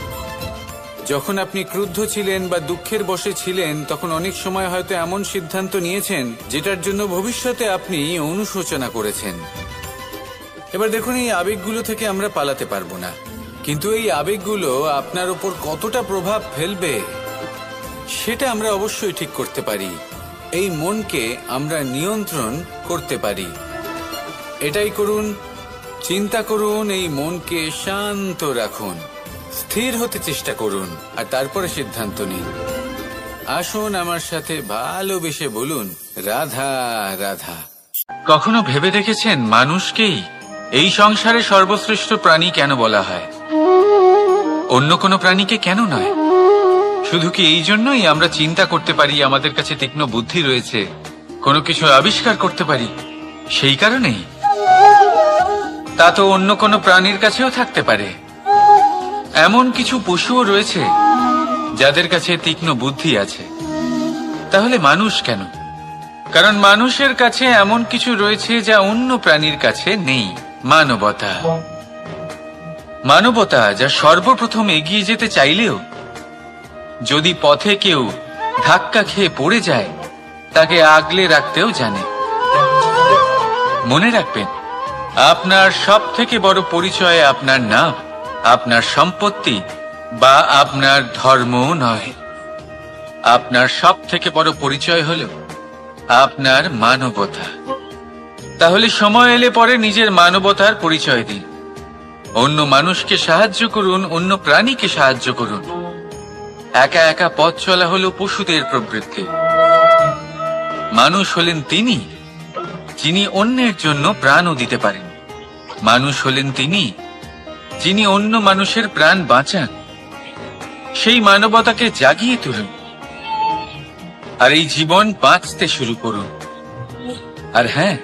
যখন আপনি ক্রুদ্ধ ছিলেন বা দুঃখের বশে ছিলেন, তখন অনেক সময় হয়তো এমন সিদ্ধান্ত নিয়েছেন যেটার জন্য ভবিষ্যতে আপনি অনুশোচনা করেছেন। এবার দেখুন, এই আবেগগুলো থেকে আমরা পালাতে পারবো না, কিন্তু এই আবেগগুলো আপনার উপর কতটা প্রভাব ফেলবে সেটা আমরা অবশ্যই ঠিক করতে পারি। এই মনকে আমরা নিয়ন্ত্রণ করতে পারি। এটাই করুন, চিন্তা করুন, এই মনকে শান্ত রাখুন, স্থির হতে চেষ্টা করুন, আর তারপরে সিদ্ধান্ত নিন। আসুন আমার সাথে ভালোবেসে বলুন, রাধা রাধা। কখনো ভেবে দেখেছেন মানুষকেই এই সংসারে সর্বশ্রেষ্ঠ প্রাণী কেন বলা হয়? অন্য কোনো প্রাণীকে কেন নয়? শুধু কি এই জন্যই আমরা চিন্তা করতে পারি, আমাদের কাছে তীক্ষ্ণ বুদ্ধি রয়েছে, কোনো কিছু আবিষ্কার করতে পারি, সেই কারণেই? তা তো অন্য কোনো প্রাণীর কাছেও থাকতে পারে। এমন কিছু পশুও রয়েছে যাদের কাছে তীক্ষ্ণ বুদ্ধি আছে। তাহলে মানুষ কেন? কারণ মানুষের কাছে এমন কিছু রয়েছে যা অন্য প্রাণীর কাছে নেই, মানবতা। মানবতা যা সর্বপ্রথম এগিয়ে যেতে চাইলেও যদি পথে কেউ ধাক্কা খেয়ে পড়ে যায়, তাকে আগলে রাখতেও জানে। মনে রাখবেন, আপনার সব থেকে বড় পরিচয় আপনার নাম, আপনার সম্পত্তি বা আপনার ধর্মও নয়। আপনার সব থেকে বড় পরিচয় হলো আপনার মানবতা। তাহলে সময় এলে পরে নিজের মানবতার পরিচয় দিন। অন্য মানুষকে সাহায্য করুন, অন্য প্রাণীকে সাহায্য করুন। একা একা পথ চলা হলো পশুদের প্রবৃত্তি। মানুষ হলেন তিনি যিনি অন্যের জন্য প্রাণও দিতে পারেন। মানুষ হলেন তিনি যিনি অন্য মানুষের প্রাণ বাঁচান। সেই মানবতাকে জাগিয়ে তুলুন আর এই জীবন বাঁচতে শুরু করুন। আর হ্যাঁ,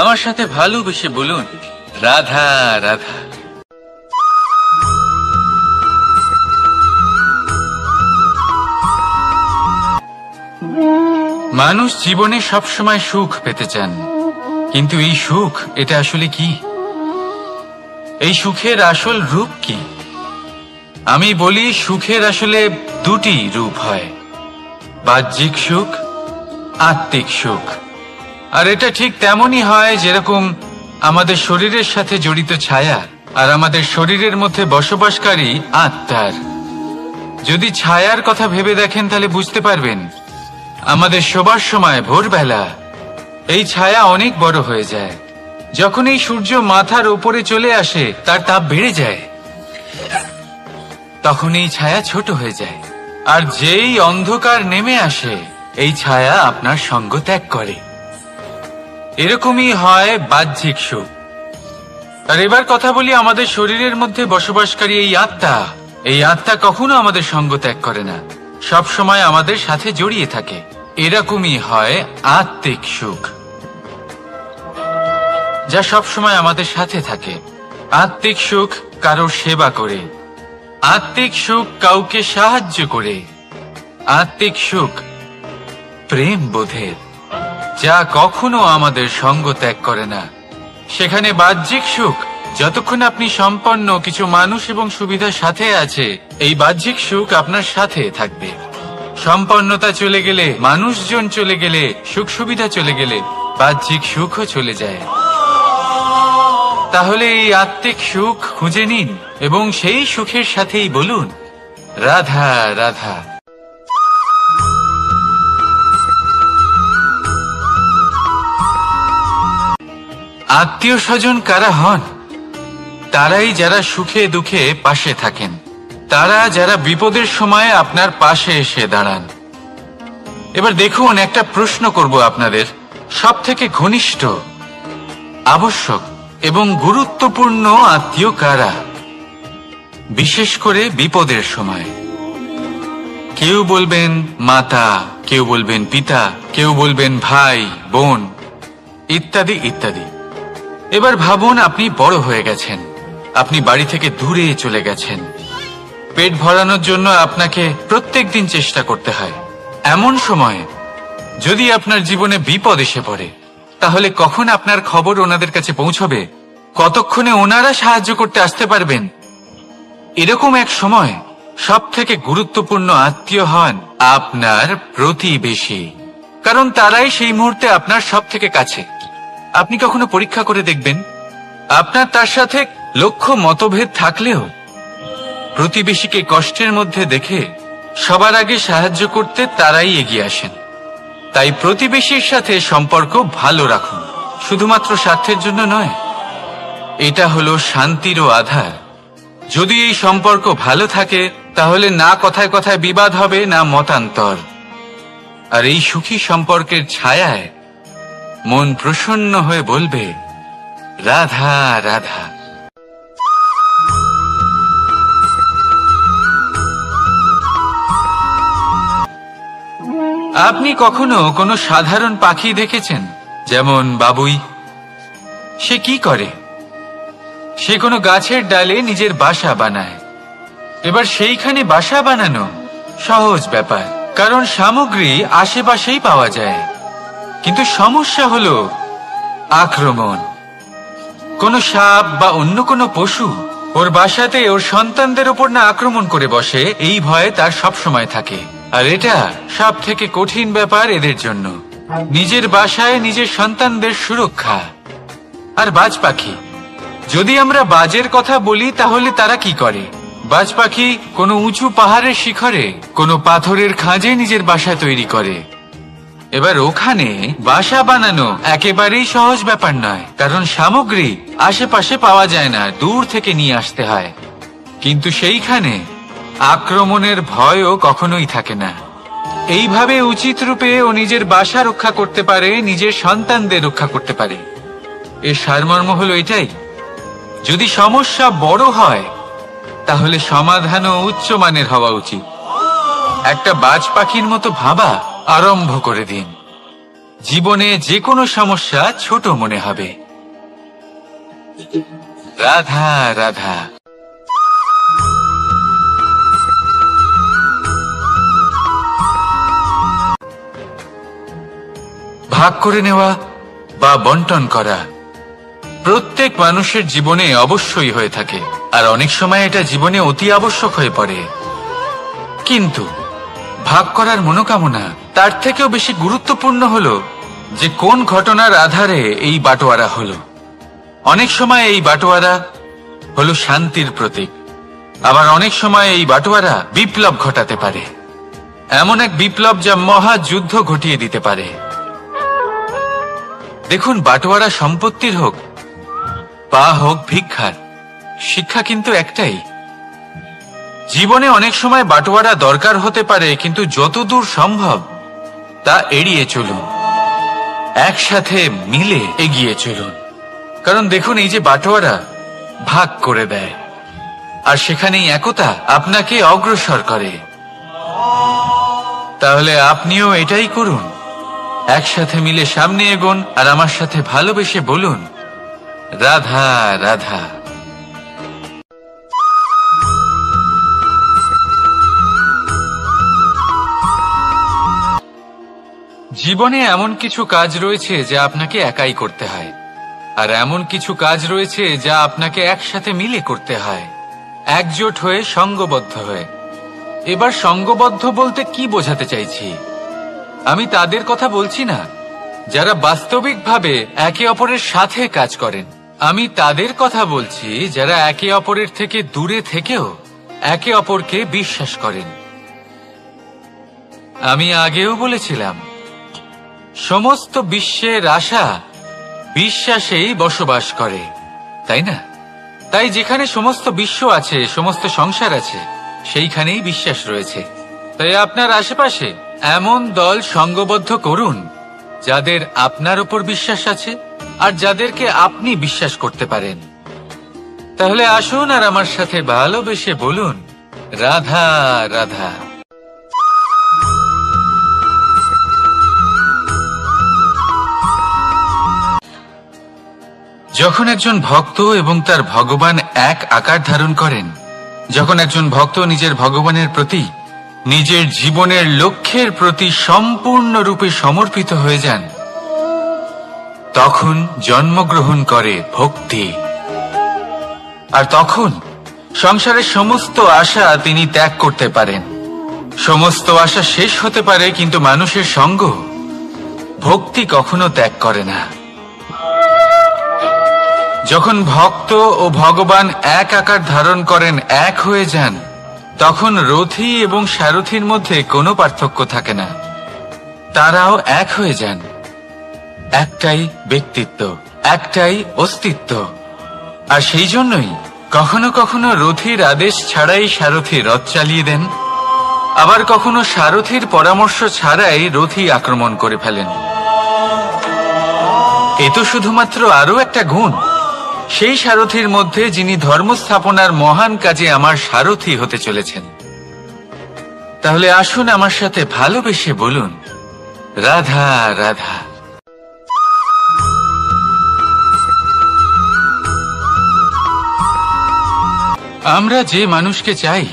আমার সাথে ভালোবেসে বলুন, রাধা রাধা। মানুষ জীবনে সবসময় সুখ পেতে চান, কিন্তু এই সুখ, এটা আসলে কি? এই সুখের আসল রূপ কি? আমি বলি, সুখের আসলে দুটি রূপ হয়, বাহ্যিক সুখ, আত্মিক সুখ। আর এটা ঠিক তেমনই হয় যেরকম আমাদের শরীরের সাথে জড়িত ছায়া আর আমাদের শরীরের মধ্যে বসবাসকারী আত্মার। যদি ছায়ার কথা ভেবে দেখেন তাহলে বুঝতে পারবেন, আমাদের শোবার সময় ভোরবেলা এই ছায়া অনেক বড় হয়ে যায়। যখন এই সূর্য মাথার উপরে চলে আসে, তার তাপ বেড়ে যায়, তখন এই ছায়া ছোট হয়ে যায়। আর যেই অন্ধকার নেমে আসে, এই ছায়া আপনার সঙ্গ ত্যাগ করে। এরকমই হয় বাহ্যিক সুখ। আর এবার কথা বলি আমাদের শরীরের মধ্যে বসবাসকারী এই আত্মা। এই আত্মা কখনো আমাদের সঙ্গ ত্যাগ করে না, সব সময় আমাদের সাথে জড়িয়ে থাকে। এরকমই হয় আত্মিক সুখ, যা সব সময় আমাদের সাথে থাকে। আত্মিক সুখ কারোর সেবা করে, আত্মিক সুখ কাউকে সাহায্য করে, আত্মিক সুখ প্রেম বোধের, যা কখনো আমাদের সঙ্গ ত্যাগ করে না। সেখানে বাহ্যিক সুখ, যতক্ষণ আপনি সম্পন্ন কিছু মানুষ এবং সুবিধার সাথে আছে, এই বাহ্যিক সুখ আপনার সাথে থাকবে। সম্পন্নতা চলে গেলে, মানুষজন চলে গেলে, সুখ সুবিধা চলে গেলে বাহ্যিক সুখও চলে যায়। তাহলে এই আত্মিক সুখ খুঁজে নিন এবং সেই সুখের সাথেই বলুন, রাধা রাধা। আত্মীয় স্বজন কারা হন? তারাই যারা সুখে দুঃখে পাশে থাকেন, তারা যারা বিপদের সময় আপনার পাশে এসে দাঁড়ান। এবার দেখুন, একটা প্রশ্ন করব আপনাদের, সব থেকে ঘনিষ্ঠ, আবশ্যক এবং গুরুত্বপূর্ণ আত্মীয় কারা, বিশেষ করে বিপদের সময়? কেউ বলবেন মাতা, কেউ বলবেন পিতা, কেউ বলবেন ভাই বোন, ইত্যাদি ইত্যাদি। এবার ভাবুন, আপনি বড় হয়ে গেছেন, আপনি বাড়ি থেকে দূরে চলে গেছেন, পেট ভরানোর জন্য আপনাকে প্রত্যেক দিন চেষ্টা করতে হয়। এমন সময় যদি আপনার জীবনে বিপদ এসে পড়ে, তাহলে কখন আপনার খবর ওনাদের কাছে পৌঁছবে? কতক্ষণে ওনারা সাহায্য করতে আসতে পারবেন? এরকম এক সময় সব থেকে গুরুত্বপূর্ণ আত্মীয় হন আপনার প্রতিবেশী, কারণ তারাই সেই মুহূর্তে আপনার সব থেকে কাছে। আপনি কখনো পরীক্ষা করে দেখবেন, আপনার তার সাথে লক্ষ্য মতভেদ থাকলেও প্রতিবেশীকে কষ্টের মধ্যে দেখে সবার আগে সাহায্য করতে তারাই এগিয়ে আসেন। তাই প্রতিবেশীর সাথে সম্পর্ক ভালো রাখুন, শুধুমাত্র স্বার্থের জন্য নয়। এটা হলো শান্তিরও আধার। যদি এই সম্পর্ক ভালো থাকে, তাহলে না কথায় কথায় বিবাদ হবে, না মতান্তর। আর এই সুখী সম্পর্কের ছায়ায় মন প্রসন্ন হয়ে বলবে, রাধা রাধা। আপনি কখনো কোনো সাধারণ পাখি দেখেছেন? যেমন বাবুই। সে কি করে? সে কোনো গাছের ডালে নিজের বাসা বানায়। এবার সেইখানে বাসা বানানো সহজ ব্যাপার, কারণ সামগ্রী আশেপাশেই পাওয়া যায়। কিন্তু সমস্যা হলো আক্রমণ। কোনো সাপ বা অন্য কোনো পশু ওর বাসাতে ওর সন্তানদের উপর না আক্রমণ করে বসে, এই ভয়ে তার সব সময় থাকে। আর এটা সব থেকে কঠিন ব্যাপার এদের জন্য, নিজের বাসায় নিজের সন্তানদের সুরক্ষা। আর বাজ পাখি, যদি আমরা বাজের কথা বলি, তাহলে তারা কি করে? বাজ পাখি কোনো উঁচু পাহাড়ের শিখরে, কোনো পাথরের খাঁজে নিজের বাসা তৈরি করে। এবার ওখানে বাসা বানানো একেবারেই সহজ ব্যাপার নয়, কারণ সামগ্রী আশেপাশে পাওয়া যায় না, দূর থেকে নিয়ে আসতে হয়। কিন্তু সেইখানে আক্রমণের ভয়ও কখনোই থাকে না। এইভাবে উচিত রূপে ও নিজের বাসা রক্ষা করতে পারে, নিজের সন্তানদের রক্ষা করতে পারে। এর সারমর্ম হলো এটাই, যদি সমস্যা বড় হয়, তাহলে সমাধানও উচ্চমানের হওয়া উচিত। একটা বাজ পাখির মতো ভাবা আরম্ভ করে দিন। জীবনে যে কোনো সমস্যা ছোট মনে হবে। রাধা রাধা। ভাগ করে নেওয়া বা বন্টন করা প্রত্যেক মানুষের জীবনে অবশ্যই হয়ে থাকে, আর অনেক সময় এটা জীবনে অতি আবশ্যক হয়ে পড়ে। কিন্তু ভাগ করার মনোকামনা তার থেকেও বেশি গুরুত্বপূর্ণ হলো যে কোন ঘটনার আধারে এই বাটোয়ারা হলো। অনেক সময় এই বাটোয়ারা হলো শান্তির প্রতীক, আবার অনেক সময় এই বাটোয়ারা বিপ্লব ঘটাতে পারে, এমন এক বিপ্লব যা মহাযুদ্ধ ঘটিয়ে দিতে পারে। দেখুন, বাটোয়ারা সম্পত্তির হোক বা হোক ভিক্ষার, শিক্ষা কিন্তু একটাই। জীবনে অনেক সময় বাটোয়ারা দরকার হতে পারে, কিন্তু যতদূর সম্ভব তা এড়িয়ে চলুন, একসাথে মিলে এগিয়ে চলুন। কারণ দেখুন, এই যে বাটোয়ারা ভাগ করে দেয়, আর সেখানেই একতা আপনাকে অগ্রসর করে। তাহলে আপনিও এটাই করুন, একসাথে মিলে সামনে এগোন, আর আমার সাথে ভালোবেসে বলুন, রাধা রাধা। জীবনে এমন কিছু কাজ রয়েছে যা আপনাকে একাই করতে হয়, আর এমন কিছু কাজ রয়েছে যা আপনাকে একসাথে মিলে করতে হয়, একজোট হয়ে, সঙ্গবদ্ধ হয়ে। এবার সঙ্গবদ্ধ বলতে কি বোঝাতে চাইছি? আমি তাদের কথা বলছি না যারা বাস্তবিকভাবে একে অপরের সাথে কাজ করেন। আমি তাদের কথা বলছি যারা একে অপরের থেকে দূরে থেকেও একে অপরকে বিশ্বাস করেন। আমি আগেও বলেছিলাম, সমস্ত বিশ্বের আশা বিশ্বাসেই বসবাস করে, তাই না? তাই যেখানে সমস্ত বিশ্ব আছে, সমস্ত সংসার আছে, সেইখানেই বিশ্বাস রয়েছে। তাই আপনার আশেপাশে এমন দল সঙ্গবদ্ধ করুন যাদের আপনার উপর বিশ্বাস আছে আর যাদেরকে আপনি বিশ্বাস করতে পারেন। তাহলে আসুন আর আমার সাথে ভালোবেসে বলুন, রাধা রাধা। যখন একজন ভক্ত এবং তার ভগবান এক আকার ধারণ করেন, যখন একজন ভক্ত নিজের ভগবানের প্রতি, নিজের জীবনের লক্ষ্যের প্রতি সম্পূর্ণরূপে সমর্পিত হয়ে যান, তখন জন্মগ্রহণ করে ভক্তি। আর তখন সংসারের সমস্ত আশা তিনি ত্যাগ করতে পারেন। সমস্ত আশা শেষ হতে পারে, কিন্তু মানুষের সঙ্গ ভক্তি কখনো ত্যাগ করে না। যখন ভক্ত ও ভগবান এক আকার ধারণ করেন, এক হয়ে যান, তখন রথী এবং সারথীর মধ্যে কোনো পার্থক্য থাকে না। তারাও এক হয়ে যান। একটাই ব্যক্তিত্ব, একটাই অস্তিত্ব। আর সেই জন্যই কখনো কখনো রথীর আদেশ ছাড়াই সারথী রথ চালিয়ে দেন, আবার কখনো সারথীর পরামর্শ ছাড়াই রথী আক্রমণ করে ফেলেন। এ তো শুধুমাত্র আরও একটা গুণ সেই সারথীর মধ্যে, যিনি ধর্ম স্থাপনার মহান কাজে আমার সারথী হতে চলেছেন। তাহলে আসুন আমার সাথে ভালোবেসে বলুন, রাধা রাধা। আমরা যে মানুষকে চাই,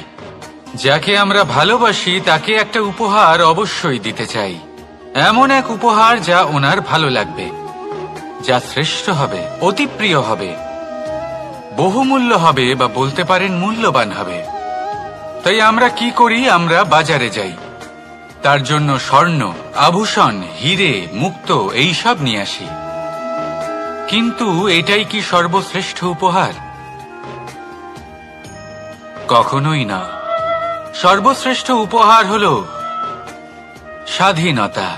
যাকে আমরা ভালোবাসি, তাকে একটা উপহার অবশ্যই দিতে চাই। এমন এক উপহার যা ওনার ভালো লাগবে, যা শ্রেষ্ঠ হবে, অতি প্রিয় হবে, বহুমূল্য হবে, বা বলতে পারেন মূল্যবান হবে। তাই আমরা কি করি? আমরা বাজারে যাই, তার জন্য স্বর্ণ, আভূষণ, হিরে, মুক্ত এইসব নিয়ে আসি। কিন্তু এটাই কি সর্বশ্রেষ্ঠ উপহার? কখনোই না। সর্বশ্রেষ্ঠ উপহার হলো স্বাধীনতা,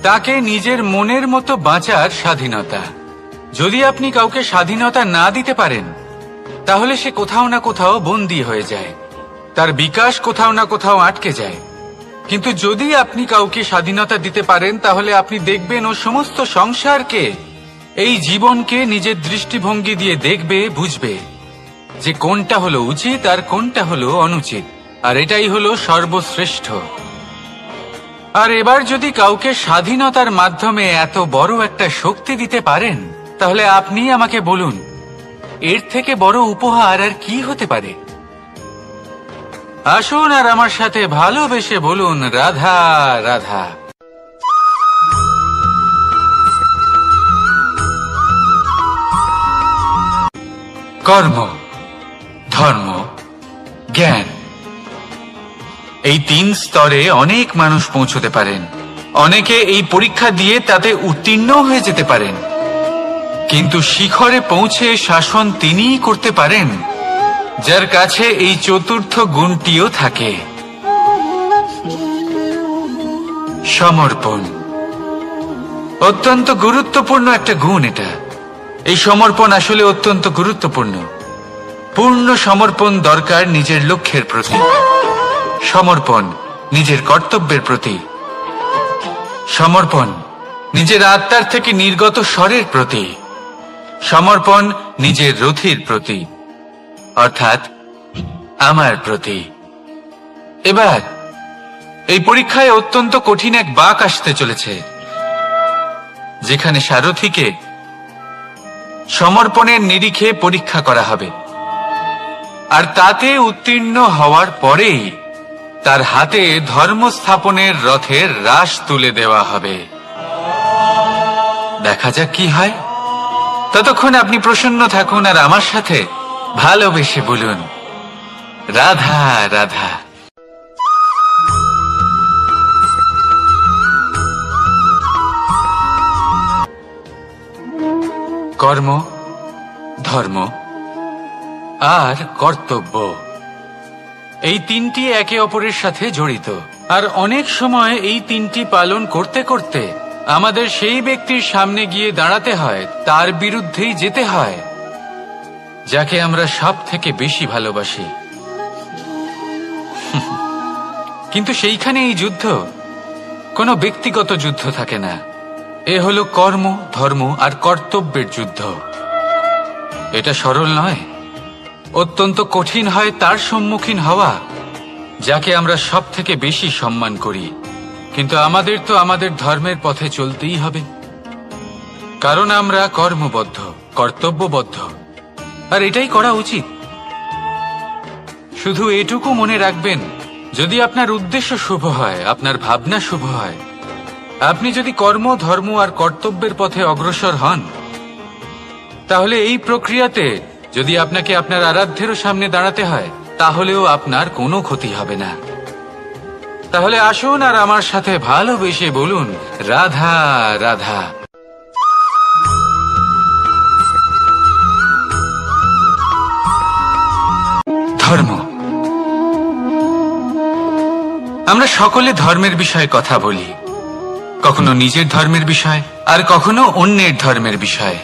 তাকে নিজের মনের মতো বাঁচার স্বাধীনতা। যদি আপনি কাউকে স্বাধীনতা না দিতে পারেন, তাহলে সে কোথাও না কোথাও বন্দী হয়ে যায়, তার বিকাশ কোথাও না কোথাও আটকে যায়। কিন্তু যদি আপনি কাউকে স্বাধীনতা দিতে পারেন, তাহলে আপনি দেখবেন ও সমস্ত সংসারকে, এই জীবনকে নিজের দৃষ্টিভঙ্গি দিয়ে দেখবে, বুঝবে যে কোনটা হলো উচিত আর কোনটা হলো অনুচিত। আর এটাই হলো সর্বশ্রেষ্ঠ। আর এবার যদি কাউকে স্বাধীনতার মাধ্যমে এত বড় একটা শক্তি দিতে পারেন, তাহলে আপনি আমাকে বলুন, এর থেকে বড় উপহার আর কি হতে পারে? আসুন আর আমার সাথে ভালোবেসে বলুন, রাধা রাধা। কর্ম, ধর্ম, জ্ঞান, এই 3 স্তরে অনেক মানুষ পৌঁছতে পারেন। অনেকে এই পরীক্ষা দিয়ে তাতে উত্তীর্ণ হয়ে যেতে পারেন, কিন্তু শিখরে পৌঁছে শাসন তিনিই করতে পারেন যার কাছে এই চতুর্থ গুণটিও থাকে, সমর্পণ। অত্যন্ত গুরুত্বপূর্ণ একটা গুণ এটা। এই সমর্পণ আসলে অত্যন্ত গুরুত্বপূর্ণ। পূর্ণ সমর্পণ দরকার নিজের লক্ষ্যের প্রতি, সমর্পণ নিজের কর্তব্যের প্রতি, সমর্পণ নিজের আত্মার থেকে নির্গত স্বরের প্রতি, সমর্পণ নিজের রথীর প্রতি, অর্থাৎ আমার প্রতি। এবার এই পরীক্ষায় অত্যন্ত কঠিন এক বাঁক আসতে চলেছে, যেখানে সারথীকে সমর্পণের নিরিখে পরীক্ষা করা হবে। আর তাতে উত্তীর্ণ হওয়ার পরেই তার হাতে ধর্ম স্থাপনের রথের রাশ তুলে দেওয়া হবে। দেখা যাক কি হয়। ততক্ষণ আপনি প্রসন্ন থাকুন আর আমার সাথে ভালোবেসে বলুন, রাধা রাধা। কর্ম, ধর্ম আর কর্তব্য, এই তিনটি একে অপরের সাথে জড়িত। আর অনেক সময় এই তিনটি পালন করতে করতে আমাদের সেই ব্যক্তির সামনে গিয়ে দাঁড়াতে হয়, তার বিরুদ্ধেই যেতে হয়, যাকে আমরা সব থেকে বেশি ভালোবাসি। কিন্তু সেইখানে এই যুদ্ধ কোনো ব্যক্তিগত যুদ্ধ থাকে না। এ হলো কর্ম, ধর্ম আর কর্তব্যের যুদ্ধ। এটা সরল নয়, অত্যন্ত কঠিন হয় তার সম্মুখীন হওয়া যাকে আমরা সব থেকে বেশি সম্মান করি। কিন্তু আমাদের তো আমাদের ধর্মের পথে চলতেই হবে, কারণ আমরা কর্মবদ্ধ, কর্তব্যবদ্ধ, আর এটাই করা উচিত। শুধু এটুকু মনে রাখবেন, যদি আপনার উদ্দেশ্য শুভ হয়, আপনার ভাবনা শুভ হয়, আপনি যদি কর্ম, ধর্ম আর কর্তব্যের পথে অগ্রসর হন, তাহলে এই প্রক্রিয়াতে যদি আপনাকে আপনার আরাধ্যেরও সামনে দাঁড়াতে হয়, তাহলেও আপনার কোনো ক্ষতি হবে না। তাহলে আসুন আর আমার সাথে ভালোবেসে বলুন, রাধা রাধা। ধর্ম। আমরা সকলে ধর্মের বিষয়ে কথা বলি, কখনো নিজের ধর্মের বিষয় আর কখনো অন্যের ধর্মের বিষয়।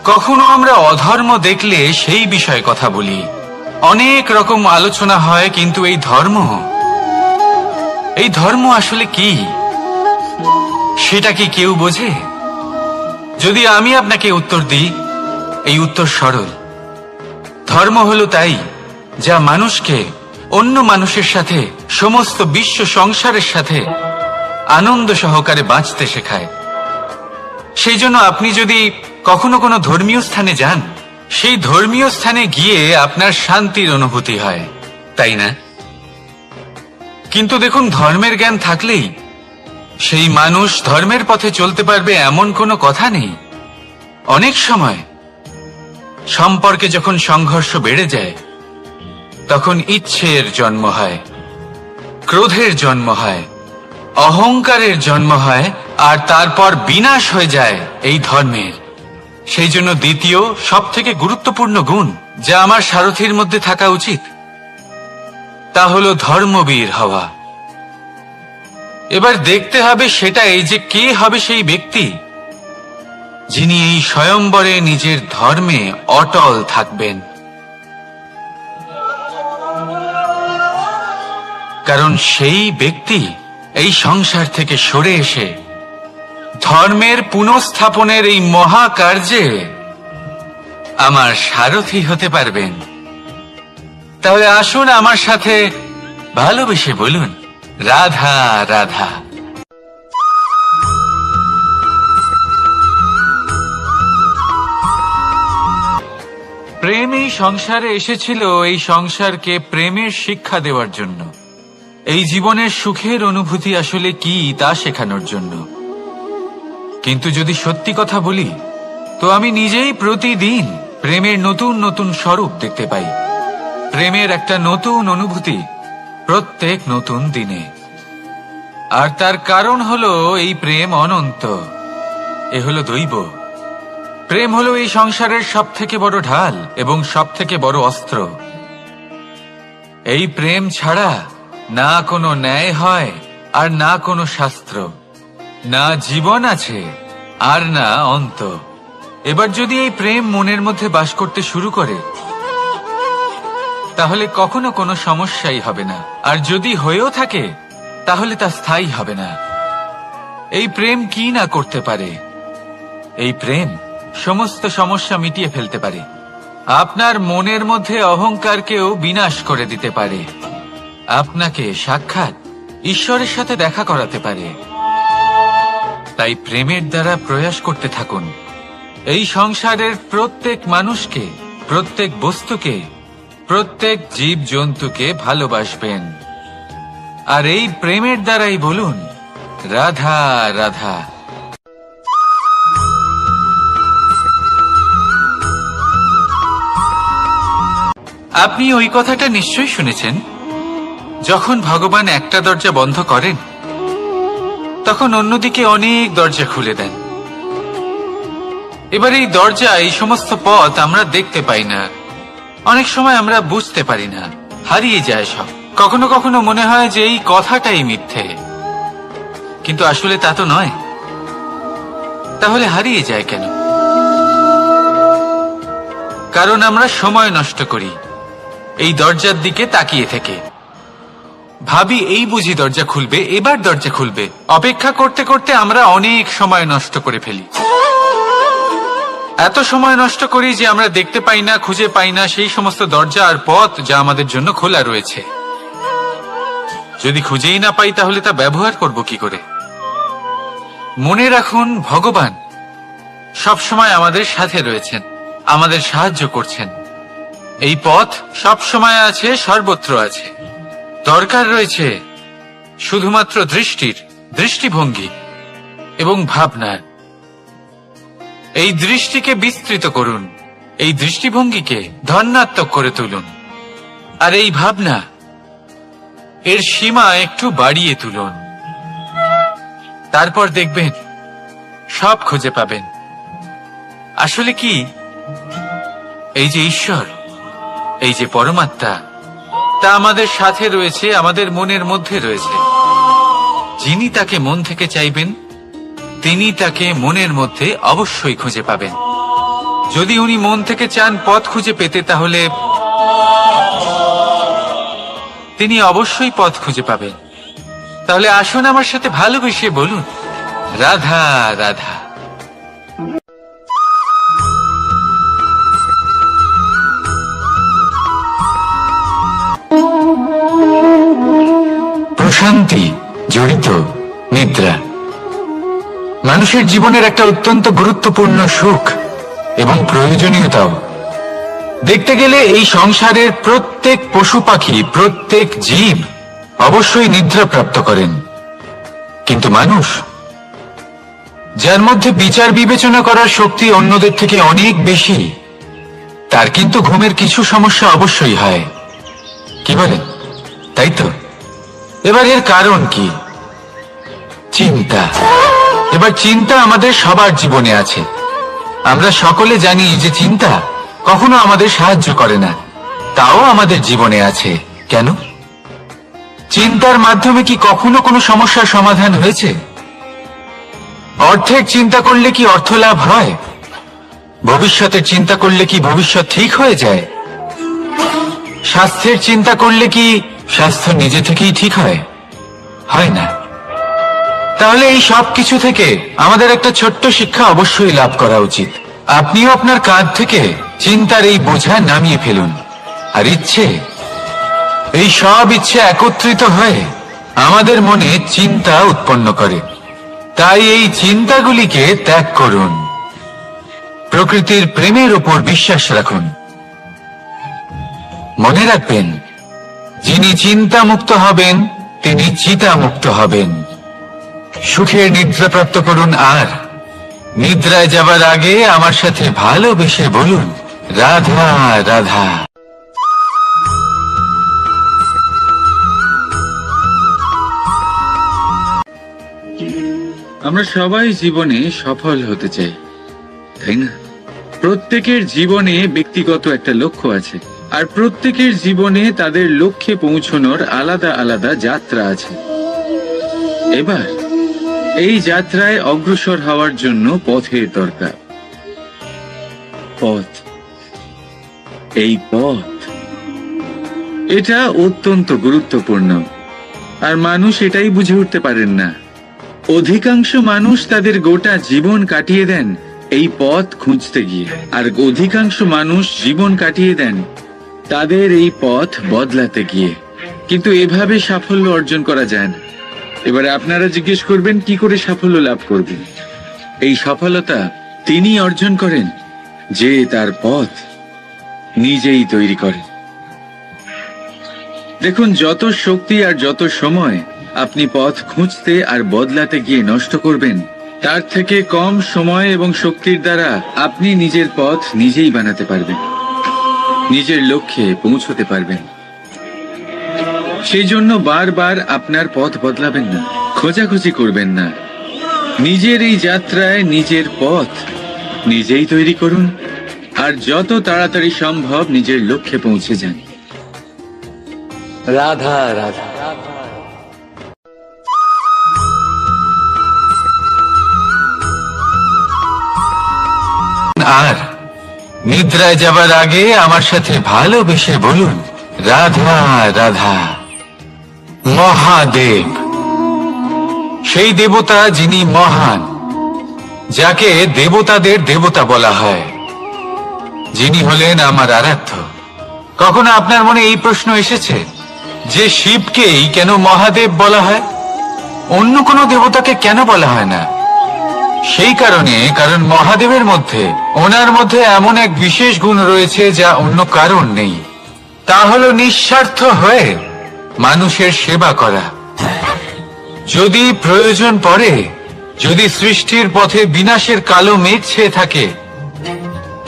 কখনো আমরা অধর্ম দেখলে সেই বিষয়ে কথা বলি, অনেক রকম আলোচনা হয়। কিন্তু এই ধর্ম আসলে কি, সেটা কি কেউ বোঝে? যদি আমি আপনাকে উত্তর দিই, এই উত্তর সরল। ধর্ম হলো তাই যা মানুষকে অন্য মানুষের সাথে, সমস্ত বিশ্ব সংসারের সাথে আনন্দ সহকারে বাঁচতে শেখায়। সেই জন্য আপনি যদি কখনো কোনো ধর্মীয় স্থানে যান, সেই ধর্মীয় স্থানে গিয়ে আপনার শান্তির অনুভূতি হয়, তাই না? কিন্তু দেখুন, ধর্মের জ্ঞান থাকলেই সেই মানুষ ধর্মের পথে চলতে পারবে এমন কোনো কথা নেই। অনেক সময় সম্পর্কে যখন সংঘর্ষ বেড়ে যায়, তখন ইচ্ছের জন্ম হয়, ক্রোধের জন্ম হয়, অহংকারের জন্ম হয়, আর তারপর বিনাশ হয়ে যায় এই ধর্মের। সেই জন্য দ্বিতীয় সব থেকে গুরুত্বপূর্ণ গুণ যা আমার সারথীর মধ্যে থাকা উচিত, তা হলো ধর্মবীর হওয়া। এবার দেখতে হবে সেটা এই যে কে হবে সেই ব্যক্তি যিনি এই স্বয়ম্বরে নিজের ধর্মে অটল থাকবেন। কারণ সেই ব্যক্তি এই সংসার থেকে সরে এসে ধর্মের পুনঃস্থাপনের এই মহাকার্যে আমার সারথি হতে পারবেন। তাহলে আসুন আমার সাথে ভালোবেসে বলুন, রাধা রাধা। প্রেম এই সংসারে এসেছিল এই সংসারকে প্রেমের শিক্ষা দেওয়ার জন্য, এই জীবনের সুখের অনুভূতি আসলে কি তা শেখানোর জন্য। কিন্তু যদি সত্যি কথা বলি, তো আমি নিজেই প্রতিদিন প্রেমের নতুন নতুন স্বরূপ দেখতে পাই, প্রেমের একটা নতুন অনুভূতি প্রত্যেক নতুন দিনে। আর তার কারণ হলো এই প্রেম অনন্ত, এ হলো দৈব। প্রেম হলো এই সংসারের সব থেকে বড় ঢাল এবং সব থেকে বড় অস্ত্র। এই প্রেম ছাড়া না কোনো ন্যায় হয় আর না কোনো শাস্ত্র, না জীবন আছে আর না অন্ত। এবার যদি এই প্রেম মনের মধ্যে বাস করতে শুরু করে, তাহলে কখনো কোনো সমস্যাই হবে না। আর যদি হয়েও থাকে, তাহলে তা স্থায়ী হবে না। এই প্রেম কি না করতে পারে? এই প্রেম সমস্ত সমস্যা মিটিয়ে ফেলতে পারে, আপনার মনের মধ্যে অহংকারকেও বিনাশ করে দিতে পারে, আপনাকে সাক্ষাৎ ঈশ্বরের সাথে দেখা করাতে পারে। তাই প্রেমের দ্বারা প্রয়াস করতে থাকুন, এই সংসারের প্রত্যেক মানুষকে, প্রত্যেক বস্তুকে, প্রত্যেক জীব জন্তুকে ভালোবাসবেন। আর এই প্রেমের দ্বারাই বলুন, রাধা রাধা। আপনি ওই কথাটা নিশ্চয়ই শুনেছেন, যখন ভগবান একটা দরজা বন্ধ করেন, তখন অন্যদিকে অনেক দরজা খুলে দেন। এবার এই দরজা, এই সমস্ত পথ আমরা দেখতে পাই না, অনেক সময় আমরা বুঝতে পারি না, হারিয়ে যায় সব। কখনো কখনো মনে হয় যে এই কথাটাই মিথ্যে, কিন্তু আসলে তা তো নয়। তাহলে হারিয়ে যায় কেন? কারণ আমরা সময় নষ্ট করি এই দরজার দিকে তাকিয়ে থেকে। ভাবি এই বুঝি দরজা খুলবে, এবার দরজা খুলবে। অপেক্ষা করতে করতে আমরা অনেক সময় নষ্ট করে ফেলি। এত সময় নষ্ট করি যে আমরা দেখতে পাই না, খুঁজে পাই না সেই সমস্ত দরজা আর পথ যা আমাদের জন্য খোলা রয়েছে। যদি খুঁজেই না পাই তাহলে তা ব্যবহার করব কি করে? মনে রাখুন, ভগবান সব সময় আমাদের সাথে রয়েছেন, আমাদের সাহায্য করছেন। এই পথ সব সময় আছে, সর্বত্র আছে। দরকার রয়েছে শুধুমাত্র দৃষ্টির, দৃষ্টিভঙ্গি এবং ভাবনার। এই দৃষ্টিকে বিস্তৃত করুন, এই দৃষ্টিভঙ্গিকে ধন্যাত্মক করে তুলুন, আর এই ভাবনা এর সীমা একটু বাড়িয়ে তুলুন। তারপর দেখবেন সব খুঁজে পাবেন। আসলে কি, এই যে ঈশ্বর, এই যে পরমাত্মা, তা আমাদের সাথে রয়েছে, আমাদের মনের মধ্যে রয়েছে। যিনি তাকে মন থেকে চাইবেন তিনি তাকে মনের মধ্যে অবশ্যই খুঁজে পাবেন। যদি উনি মন থেকে চান পথ খুঁজে পেতে, তাহলে তিনি অবশ্যই পথ খুঁজে পাবেন। তাহলে আসুন আমার সাথে ভালোবেসে বলুন, রাধা রাধা। প্রশান্তি জড়িত নিদ্রা মানুষের জীবনের একটা অত্যন্ত গুরুত্বপূর্ণ সুখ এবং প্রয়োজনীয়তাও। দেখতে গেলে এই সংসারের প্রত্যেক পশু পাখি, প্রত্যেক জীব অবশ্যই নিদ্রা প্রাপ্ত করেন, কিন্তু মানুষ, যার মধ্যে বিচার বিবেচনা করার শক্তি অন্যদের থেকে অনেক বেশি, তার কিন্তু ঘুমের কিছু সমস্যা অবশ্যই হয়। কি বলেন? তাই তো। এবার এর কারণ কি? চিন্তা। এবার চিন্তা আমাদের সবার জীবনে আছে। আমরা সকলে জানি যে চিন্তা কখনো আমাদের সাহায্য করে না, তাও আমাদের জীবনে আছে। কেন? চিন্তার মাধ্যমে কি কখনো কোনো সমস্যার সমাধান হয়েছে? অর্থের চিন্তা করলে কি অর্থ লাভ হয়? ভবিষ্যতের চিন্তা করলে কি ভবিষ্যৎ ঠিক হয়ে যায়? স্বাস্থ্যের চিন্তা করলে কি স্বাস্থ্য নিজে থেকেই ঠিক হয়? হয় না। তাহলে এই সব কিছু থেকে আমাদের একটা ছোট্ট শিক্ষা অবশ্যই লাভ করা উচিত। আপনিও আপনার কাঁধ থেকে চিন্তার এই বোঝা নামিয়ে ফেলুন, আর ইচ্ছে, এই সব ইচ্ছে একত্রিত হয়ে আমাদের মনে চিন্তা উৎপন্ন করে। তাই এই চিন্তাগুলিকে ত্যাগ করুন, প্রকৃতির প্রেমের উপর বিশ্বাস রাখুন। মনে রাখবেন, যিনি চিন্তা মুক্ত হবেন তিনি চিতা মুক্ত হবেন। সুখের নিদ্রা প্রাপ্ত করুন, আর নিদ্রায় যাবার আগে আমার সাথে ভালোবেসে বলুন, রাধা রাধা। আমরা সবাই জীবনে সফল হতে চাই, তাই না? প্রত্যেকের জীবনে ব্যক্তিগত একটা লক্ষ্য আছে, আর প্রত্যেকের জীবনে তাদের লক্ষ্যে পৌঁছানোর আলাদা আলাদা যাত্রা আছে। এবার এই যাত্রায় অগ্রসর হওয়ার জন্য পথের দরকার। পথ, এই পথ, এটা অত্যন্ত গুরুত্বপূর্ণ, আর মানুষ এটাই বুঝে উঠতে পারেন না। অধিকাংশ মানুষ তাদের গোটা জীবন কাটিয়ে দেন এই পথ খুঁজতে গিয়ে, আর অধিকাংশ মানুষ জীবন কাটিয়ে দেন তাদের এই পথ বদলাতে গিয়ে। কিন্তু এভাবে সাফল্য অর্জন করা যায় না। এবারে আপনারা জিজ্ঞেস করবেন, কি করে সাফল্য লাভ করবেন? এই সফলতা তিনি অর্জন করেন যে তার পথ নিজেই তৈরি করেন। দেখুন, যত শক্তি আর যত সময় আপনি পথ খুঁজতে আর বদলাতে গিয়ে নষ্ট করবেন, তার থেকে কম সময় এবং শক্তির দ্বারা আপনি নিজের পথ নিজেই বানাতে পারবেন, নিজের লক্ষ্যে পৌঁছতে পারবেন। সেই জন্য বারবার আপনার পথ বদলাবেন না, খোঁজাখুঁজি করবেন না। নিজের এই যাত্রায় নিজের পথ নিজেই তৈরি করুন আর যত তাড়াতাড়ি সম্ভব নিজের লক্ষ্যে পৌঁছে যান। রাধা রাধা। আর নিদ্রায় যাবার আগে আমার সাথে ভালোবেসে বলুন, রাধা রাধা। মহাদেব, সেই দেবতা যিনি মহান, যাকে দেবতাদের দেবতা বলা হয়, যিনি হলেন আমার আরাধ্য। কখনো আপনার মনে এই প্রশ্ন এসেছে যে শিবকেই কেন মহাদেব বলা হয়, অন্য কোনো দেবতাকে কেন বলা হয় না? সেই কারণ মহাদেবের মধ্যে, ওনার মধ্যে এমন এক বিশেষ গুণ রয়েছে যা অন্য কারণ নেই। তা হলো নিঃস্বার্থ হয়ে মানুষের সেবা করা। যদি প্রয়োজন পড়ে, যদি সৃষ্টির পথে বিনাশের কালো মেঘ ছেয়ে থাকে,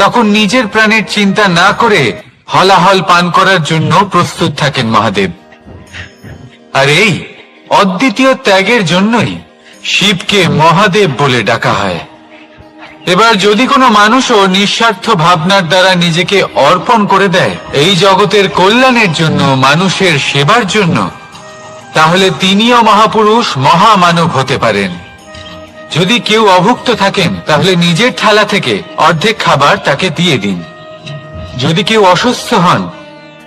তখন নিজের প্রাণের চিন্তা না করে হলাহল পান করার জন্য প্রস্তুত থাকেন মহাদেব। আর এই অদ্বিতীয় ত্যাগের জন্যই শিবকে মহাদেব বলে ডাকা হয়। এবার যদি কোনো মানুষও নিঃস্বার্থ ভাবনার দ্বারা নিজেকে অর্পণ করে দেয় এই জগতের কল্যাণের জন্য, মানুষের সেবার জন্য, তাহলে তিনিও মহাপুরুষ, মহামানব হতে পারেন। যদি কেউ অভুক্ত থাকেন, তাহলে নিজের থালা থেকে অর্ধেক খাবার তাকে দিয়ে দিন। যদি কেউ অসুস্থ হন,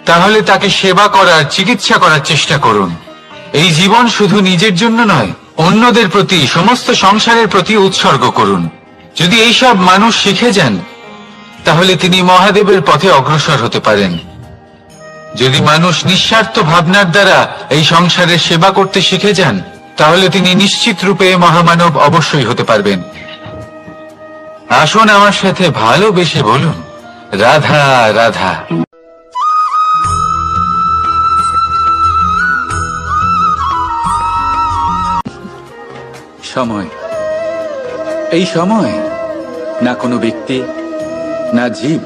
তাহলে তাকে সেবা করার, চিকিৎসা করার চেষ্টা করুন। এই জীবন শুধু নিজের জন্য নয়, অন্যদের প্রতি, সমস্ত সংসারের প্রতি উৎসর্গ করুন। যদি এইসব মানুষ শিখে যান, তাহলে তিনি মহাদেবের পথে অগ্রসর হতে পারেন। যদি মানুষ নিঃস্বার্থ ভাবনার দ্বারা এই সংসারের সেবা করতে শিখে যান, তাহলে তিনি নিশ্চিত রূপে মহামানব অবশ্যই হতে পারবেন। আসুন আমার সাথে ভালোবেসে বলুন, রাধা রাধা। সময়, এই সময় না কোনো ব্যক্তি, না জীব,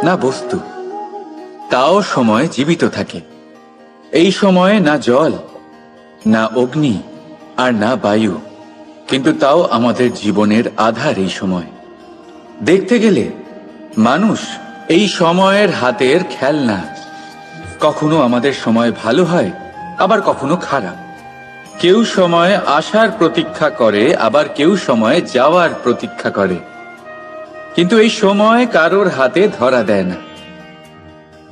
না বস্তু, তাও সময় জীবিত থাকে। এই সময়ে না জল, না অগ্নি, আর না বায়ু, কিন্তু তাও আমাদের জীবনের আধার। এই সময় দেখতে গেলে মানুষ এই সময়ের হাতের খেলনা। কখনো আমাদের সময় ভালো হয়, আবার কখনো খারাপ। কেউ সময় আসার প্রতীক্ষা করে, আবার কেউ সময় যাওয়ার প্রতীক্ষা করে, কিন্তু এই সময় কারোর হাতে ধরা দেয় না।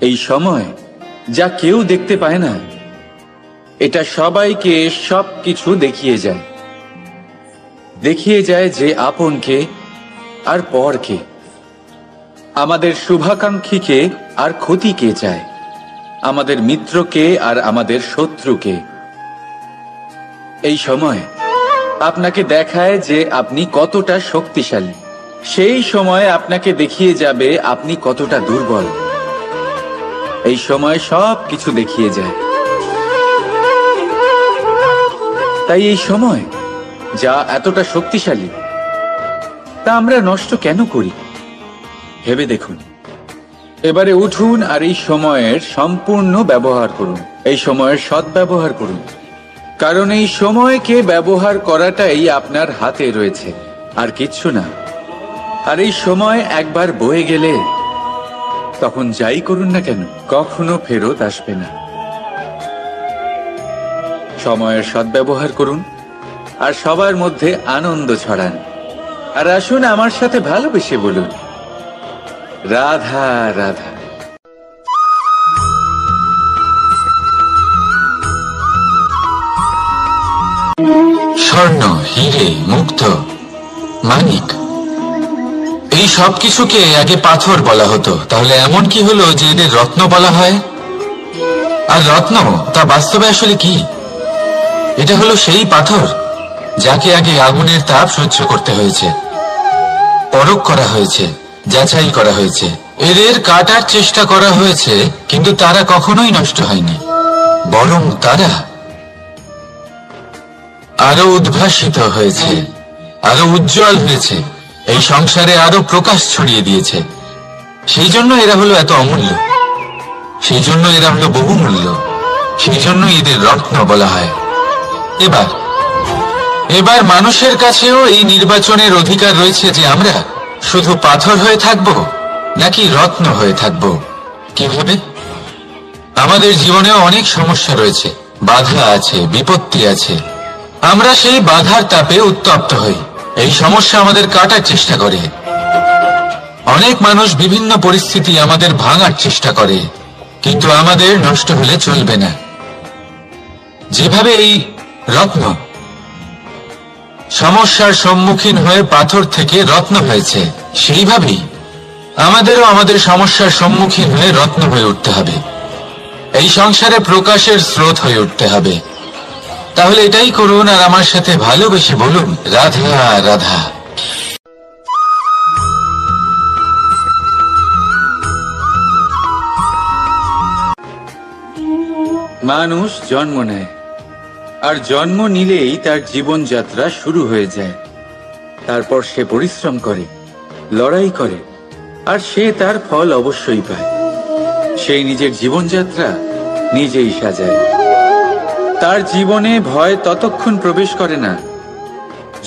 এই সময় যা কেউ দেখতে পায় না, এটা সবাইকে সবকিছু দেখিয়ে যায়। দেখিয়ে যায় যে আপনকে আর পরকে, আমাদের শুভাকাঙ্ক্ষীকে আর ক্ষতিকে চায়, আমাদের মিত্রকে আর আমাদের শত্রুকে। এই সময় আপনাকে দেখায় যে আপনি কতটা শক্তিশালী, সেই সময় আপনাকে দেখিয়ে যাবে আপনি কতটা দুর্বল। এই সময় সব কিছু দেখিয়ে যায়। তাই এই সময় যা এতটা শক্তিশালী, তা আমরা নষ্ট কেন করি? ভেবে দেখুন। এবারে উঠুন আর এই সময়ের সম্পূর্ণ ব্যবহার করুন, এই সময়ের সদ্ব্যবহার করুন। কারণ এই সময়কে ব্যবহার করাটাই আপনার হাতে রয়েছে, আর কিচ্ছু না। আর এই সময় একবার বয়ে গেলে, তখন যাই করুন না কেন, কখনো ফেরত আসবে না। সময়ের সদ্ব্যবহার করুন আর সবার মধ্যে আনন্দ ছড়ান। আর আসুন আমার সাথে ভালোবেসে বলুন, রাধা রাধা। স্বর্ণ, হিরে, মুক্ত, মানিক, এই সব কিছুকে আগে পাথর বলা হতো। তাহলে এমন কি হলো যে এদের রত্ন বলা হয়? আর রত্ন তা বাস্তবে আসলে কি? এটা হলো সেই পাথর যাকে আগে আগুনের তাপ সহ্য করতে হয়েছে, পরখ করা হয়েছে, যাচাই করা হয়েছে, এদের কাটার চেষ্টা করা হয়েছে, কিন্তু তারা কখনোই নষ্ট হয়নি, বরং তারা আরো উদ্ভাসিত হয়েছে, আরো উজ্জ্বল হয়েছে, এই সংসারে আরো প্রকাশ ছড়িয়ে দিয়েছে। সেই জন্য এরা হলো এত অমূল্য, সেই জন্য এরা হলো বহুমূল্য, সেই জন্য এদের রত্ন বলা হয়। এবার মানুষের কাছেও এই নির্বাচনের অধিকার রয়েছে যে আমরা শুধু পাথর হয়ে থাকবো নাকি রত্ন হয়ে থাকবো? কিভাবে? আমাদের জীবনেও অনেক সমস্যা রয়েছে, বাধা আছে, বিপত্তি আছে। আমরা সেই বাধার তাপে উত্তপ্ত হই। এই সমস্যা আমাদের কাটার চেষ্টা করে। অনেক মানুষ বিভিন্ন পরিস্থিতি আমাদের ভাঙার চেষ্টা করে, কিন্তু আমাদের নষ্ট হলে চলবে না। যেভাবে এই রত্ন সমস্যার সম্মুখীন হয়ে পাথর থেকে রত্ন হয়েছে, সেইভাবেই আমাদেরও আমাদের সমস্যার সম্মুখীন হয়ে রত্ন হয়ে উঠতে হবে। এই সংসারে প্রকাশের স্রোত হয়ে উঠতে হবে। তাহলে এটাই করুন আর আমার সাথে ভালোবেসে বলুন, রাধা রাধা। মানুষ জন্ম নেয়, আর জন্ম নিলেই তার জীবনযাত্রা শুরু হয়ে যায়। তারপর সে পরিশ্রম করে, লড়াই করে, আর সে তার ফল অবশ্যই পায়। সেই নিজের জীবনযাত্রা নিজেই সাজায়। তার জীবনে ভয় ততক্ষণ প্রবেশ করে না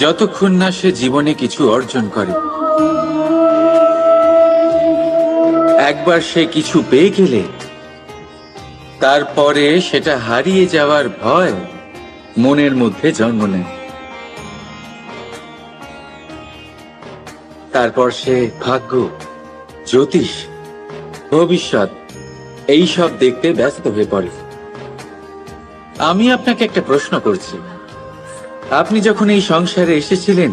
যতক্ষণ না সে জীবনে কিছু অর্জন করে। একবার সে কিছু পেয়ে গেলে তারপরে সেটা হারিয়ে যাওয়ার ভয় মনের মধ্যে জন্ম নেয়। তারপর সে ভাগ্য, জ্যোতিষ, ভবিষ্যৎ এইসব দেখতে ব্যস্ত হয়ে পড়ে। আমি আপনাকে একটা প্রশ্ন করছি, আপনি যখন এই সংসারে এসেছিলেন,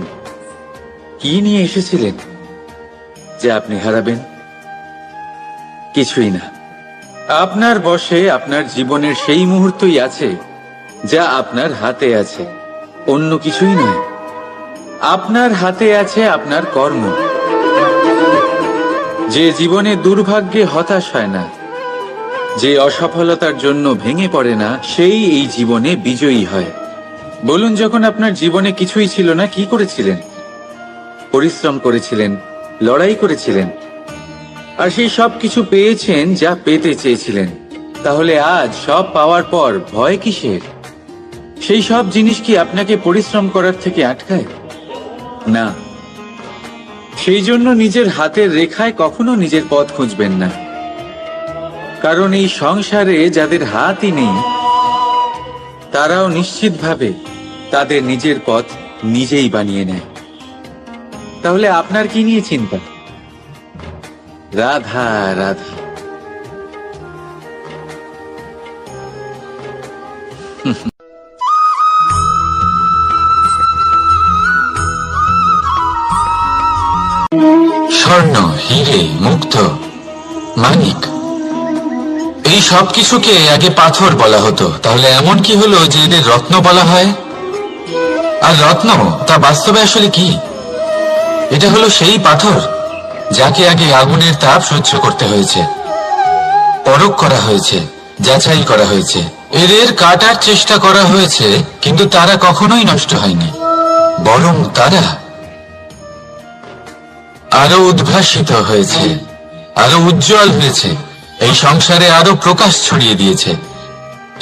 কি নিয়ে এসেছিলেন যে আপনি হারাবেন? কিছুই না। আপনার বশে আপনার জীবনের সেই মুহূর্তই আছে যা আপনার হাতে আছে, অন্য কিছুই নয়। আপনার হাতে আছে আপনার কর্ম। যে জীবনে দুর্ভাগ্যে হতাশ হয় না, যে অসফলতার জন্য ভেঙে পড়ে না, সেই এই জীবনে বিজয়ী হয়। বলুন, যখন আপনার জীবনে কিছুই ছিল না, কি করেছিলেন? পরিশ্রম করেছিলেন, লড়াই করেছিলেন, আর সেই সব কিছু পেয়েছেন যা পেতে চেয়েছিলেন। তাহলে আজ সব পাওয়ার পর ভয় কিসের? সেই সব জিনিস কি আপনাকে পরিশ্রম করার থেকে আটকায়? না। সেই জন্য নিজের হাতের রেখায় কখনো নিজের পথ খুঁজবেন না, কারণ এই সংসারে যাদের হাতই নেই তারাও নিশ্চিতভাবে তাদের নিজের পথ নিজেই বানিয়ে নেয়। তাহলে আপনার কি নিয়ে চিন্তা? রাধা রাধা। স্বর্ণ, হিরে, মুক্ত, মানিক, এই সব কিছুকে আগে পাথর বলা হতো। তাহলে এমন কি হলো যে এদের রত্ন বলা হয়? আর রত্ন তা বাস্তবে আসলে কি? এটা হলো সেই পাথর যাকে আগে আগুনের তাপ সহ্য করতে হয়েছে, পরখ করা হয়েছে, যাচাই করা হয়েছে, এদের কাটার চেষ্টা করা হয়েছে, কিন্তু তারা কখনোই নষ্ট হয়নি, বরং তারা আরো উদ্ভাসিত হয়েছে, আরো উজ্জ্বল হয়েছে, এই সংসারে আরো প্রকাশ ছড়িয়ে দিয়েছে।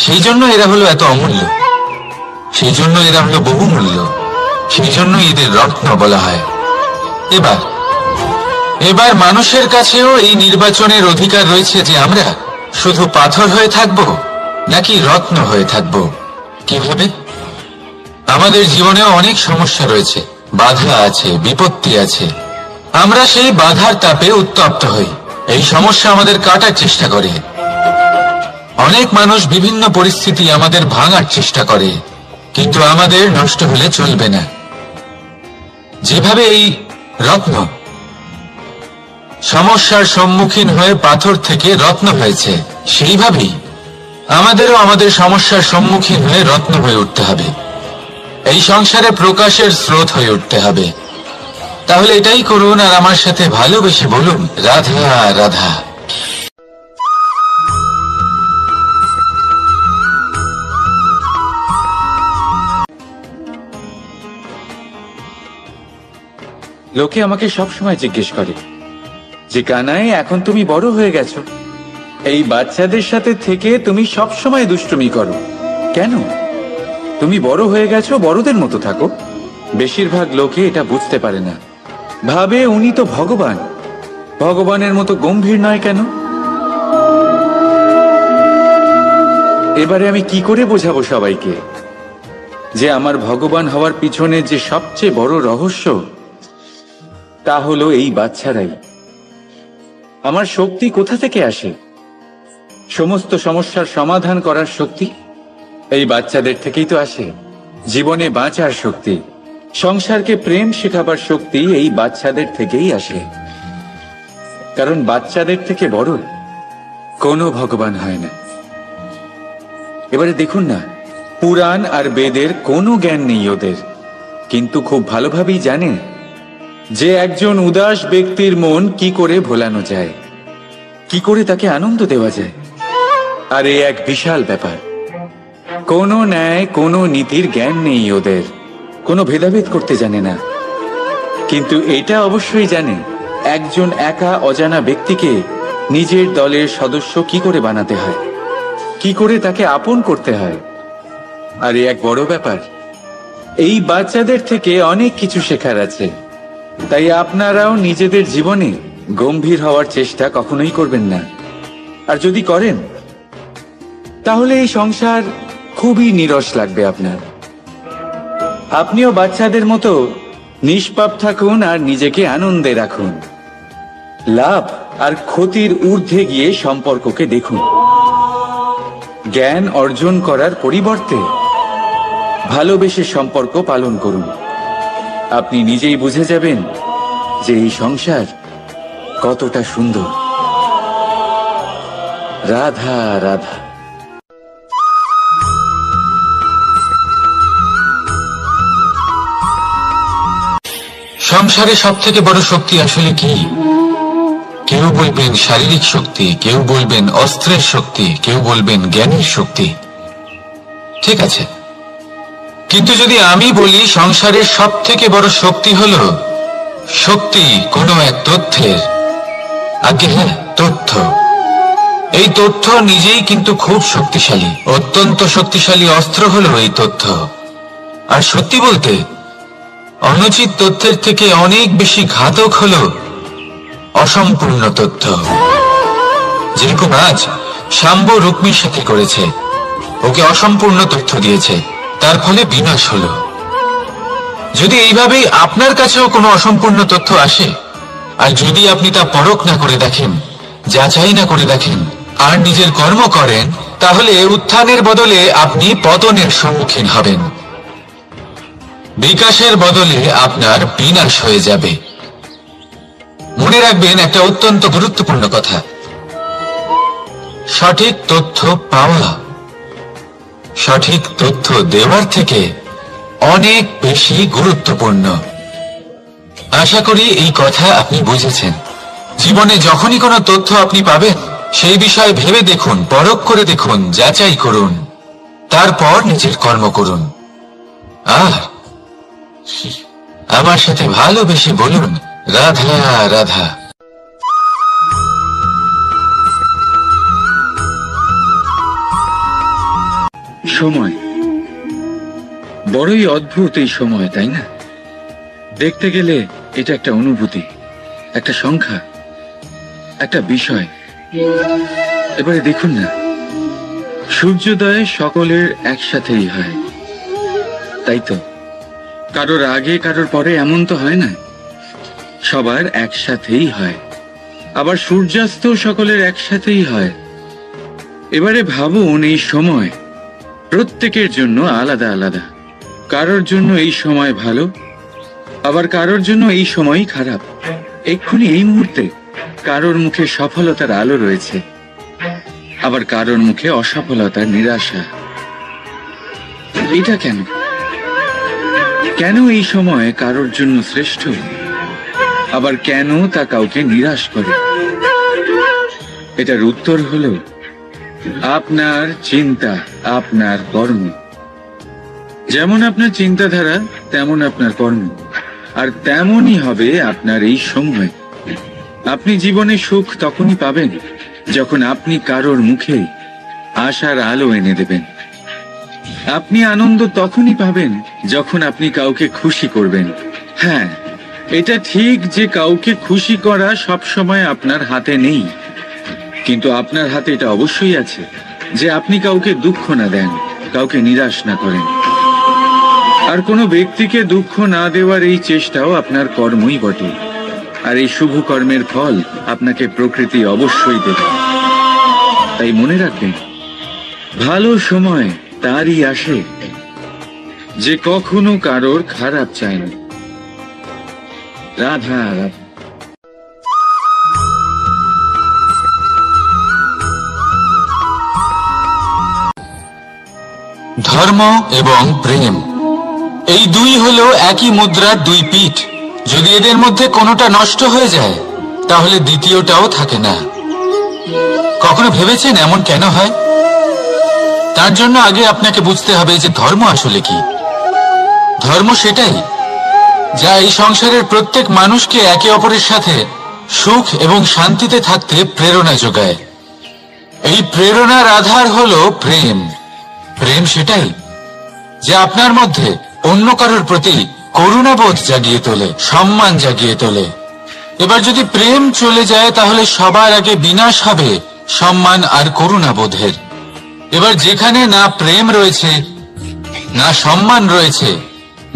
সেই জন্য এরা হলো এত অমূল্য, সেই জন্য এরা হলো বহুমূল্য, সেই জন্য এদের রত্ন বলা হয়। এবার মানুষের কাছেও এই নির্বাচনের অধিকার রয়েছে যে আমরা শুধু পাথর হয়ে থাকব নাকি রত্ন হয়ে থাকব। কিভাবে? আমাদের জীবনেও অনেক সমস্যা রয়েছে, বাধা আছে, বিপত্তি আছে। আমরা সেই বাধার তাপে উত্তপ্ত হই। এই সমস্যা আমাদের কাটার চেষ্টা করে। অনেক মানুষ বিভিন্ন পরিস্থিতি আমাদের ভাঙার চেষ্টা করে, কিন্তু আমাদের নষ্ট হলে চলবে না। যেভাবে এই রত্ন সমস্যার সম্মুখীন হয়ে পাথর থেকে রত্ন হয়েছে, সেইভাবেই আমাদেরও আমাদের সমস্যার সম্মুখীন হয়ে রত্ন হয়ে উঠতে হবে। এই সংসারে প্রকাশের স্রোত হয়ে উঠতে হবে। তাহলে এটাই করুন আর আমার সাথে ভালোবেসে বলুন, রাধা রাধা। লোকে আমাকে সবসময় জিজ্ঞেস করে যে কানাই, এখন তুমি বড় হয়ে গেছো, এই বাচ্চাদের সাথে থেকে তুমি সবসময় দুষ্টুমি করো কেন? তুমি বড় হয়ে গেছো, বড়দের মতো থাকো। বেশিরভাগ লোকে এটা বুঝতে পারে না ভাবে উনি তো ভগবান, ভগবানের মতো গম্ভীর নয় কেন? এবারে আমি কি করে বোঝাবো সবাইকে যে আমার ভগবান হওয়ার পিছনে যে সবচেয়ে বড় রহস্য তা হলো এই বাচ্চারাই। আমার শক্তি কোথা থেকে আসে? সমস্ত সমস্যার সমাধান করার শক্তি এই বাচ্চাদের থেকেই তো আসে। জীবনে বাঁচার শক্তি, সংসারকে প্রেম শেখাবার শক্তি এই বাচ্চাদের থেকেই আসে। কারণ বাচ্চাদের থেকে বড় কোনো ভগবান হয় না। এবারে দেখুন না, পুরাণ আর বেদের কোনো জ্ঞান নেই ওদের, কিন্তু খুব ভালোভাবেই জানে যে একজন উদাস ব্যক্তির মন কি করে ভোলানো যায়, কি করে তাকে আনন্দ দেওয়া যায়। আর এ এক বিশাল ব্যাপার। কোনো ন্যায়, কোনো নীতির জ্ঞান নেই ওদের, কোনো ভেদাভেদ করতে জানে না। কিন্তু এটা অবশ্যই জানে একজন একা অজানা ব্যক্তিকে নিজের দলের সদস্য কি করে বানাতে হয়, কি করে তাকে আপন করতে হয়। আর এ এক বড় ব্যাপার। এই বাচ্চাদের থেকে অনেক কিছু শেখার আছে। তাই আপনারাও নিজেদের জীবনে গম্ভীর হওয়ার চেষ্টা কখনোই করবেন না। আর যদি করেন তাহলে এই সংসার খুবই নীরস লাগবে আপনার। আপনিও বাচ্চাদের মতো নিষ্পাপ থাকুন আর নিজেকে আনন্দে রাখুন। লাভ আর ক্ষতির ঊর্ধ্বে গিয়ে সম্পর্ককে দেখুন। জ্ঞান অর্জন করার পরিবর্তে ভালোবেসে সম্পর্ক পালন করুন। আপনি নিজেই বুঝে যাবেন যে এই সংসার কতটা সুন্দর। রাধা রাধা। সংসারে সব থেকে বড় শক্তি আসলে কি? কেউ বলবেন শারীরিক শক্তি, কেউ বলবেন অস্ত্রের শক্তি, কেউ বলবেন জ্ঞানের শক্তি। ঠিক আছে, কিন্তু যদি আমি বলি সংসারের সব থেকে বড় শক্তি হলো শক্তি কোনো এক তথ্যের, আগে হ্যাঁ, তথ্য। এই তথ্য নিজেই কিন্তু খুব শক্তিশালী, অত্যন্ত শক্তিশালী অস্ত্র হলো এই তথ্য। আর সত্যি বলতে অনুচিত তথ্যের থেকে অনেক বেশি ঘাতক হলো অসম্পূর্ণ তথ্য। যেরকম আজ শাম্ব রুক্মির সাথে করেছে, ওকে অসম্পূর্ণ তথ্য দিয়েছে, তার ফলে বিনাশ হলো। যদি এইভাবেই আপনার কাছেও কোনো অসম্পূর্ণ তথ্য আসে, আর যদি আপনি তা পরখ না করে দেখেন, যাচাই না করে দেখেন, আর নিজের কর্ম করেন, তাহলে উত্থানের বদলে আপনি পতনের সম্মুখীন হবেন। বিকাশের বদলে আপনার বিনাশ হয়ে যাবে। মনে রাখবেন একটা অত্যন্ত গুরুত্বপূর্ণ কথা, সঠিক তথ্য পাওয়া সঠিক তথ্য দেওয়ার থেকে অনেক বেশি গুরুত্বপূর্ণ। আশা করি এই কথা আপনি বুঝেছেন। জীবনে যখনই কোনো তথ্য আপনি পাবেন, সেই বিষয়ে ভেবে দেখুন, পরখ করে দেখুন, যাচাই করুন, তারপর নিজের কর্ম করুন। আর আমার সাথে ভালোবেসে বলুন, রাধা রাধা। সময় বড়ই অদ্ভুত। এই সময়, তাই না? দেখতে গেলে এটা একটা অনুভূতি, একটা সংখ্যা, একটা বিষয়। এবারে দেখুন না, সূর্যোদয় সকলের একসাথেই হয়, তাই তো? কারোর আগে কারোর পরে এমন তো হয় না, সবার একসাথেই হয়। আবার সূর্যাস্ত সকলের একসাথেই হয়। এবারে ভাবুন, এই সময় প্রত্যেকের জন্য আলাদা আলাদা। কারোর জন্য এই সময় ভালো, আবার কারোর জন্য এই সময়ই খারাপ। এক্ষুনি এই মুহূর্তে কারোর মুখে সফলতার আলো রয়েছে, আবার কারোর মুখে অসফলতার নিরাশা। এটা কেন? কেন এই সময় কারোর জন্য শ্রেষ্ঠ, আবার কেন তা কাউকে নিরাশ করে? এটার উত্তর হলো আপনার চিন্তা, আপনার কর্ম। যেমন আপনার চিন্তাধারা, তেমন আপনার কর্ম, আর তেমনই হবে আপনার এই সময়। আপনি জীবনে সুখ তখনই পাবেন যখন আপনি কারোর মুখে আশার আলো এনে দেবেন। আপনি আনন্দ তখনই পাবেন যখন আপনি কাউকে খুশি করবেন। হ্যাঁ, এটা ঠিক যে কাউকে খুশি করা সবসময় আপনার হাতে নেই, কিন্তু আপনার হাতে এটা অবশ্যই আছে যে আপনি কাউকে দুঃখ না দেন, কাউকে নিরাশ না করেন। আর কোনো ব্যক্তিকে দুঃখ না দেওয়ার এই চেষ্টাও আপনার কর্মই বটে। আর এই শুভ কর্মের ফল আপনাকে প্রকৃতি অবশ্যই দেবে। তাই মনে রাখবেন, ভালো সময় তারই আসে যে কখনো কারোর খারাপ চায় না। রাধা রাধা। ধর্ম এবং প্রেম এই দুই হলো একই মুদ্রার দুই পিঠ। যদি এদের মধ্যে কোনোটা নষ্ট হয়ে যায় তাহলে দ্বিতীয়টাও থাকে না। কখনো ভেবেছেন এমন কেন হয়? তার জন্য আগে আপনাকে বুঝতে হবে যে ধর্ম আসলে কি। ধর্ম সেটাই যা এই সংসারের প্রত্যেক মানুষকে একে অপরের সাথে সুখ এবং শান্তিতে থাকতে প্রেরণা যোগায়। এই প্রেরণার আধার হলো প্রেম। প্রেম সেটাই যা আপনার মধ্যে অন্য কারোর প্রতি করুণাবোধ জাগিয়ে তোলে, সম্মান জাগিয়ে তোলে। এবার যদি প্রেম চলে যায় তাহলে সবার আগে বিনাশ হবে সম্মান আর করুণাবোধের। এবার যেখানে না প্রেম রয়েছে, না সম্মান রয়েছে,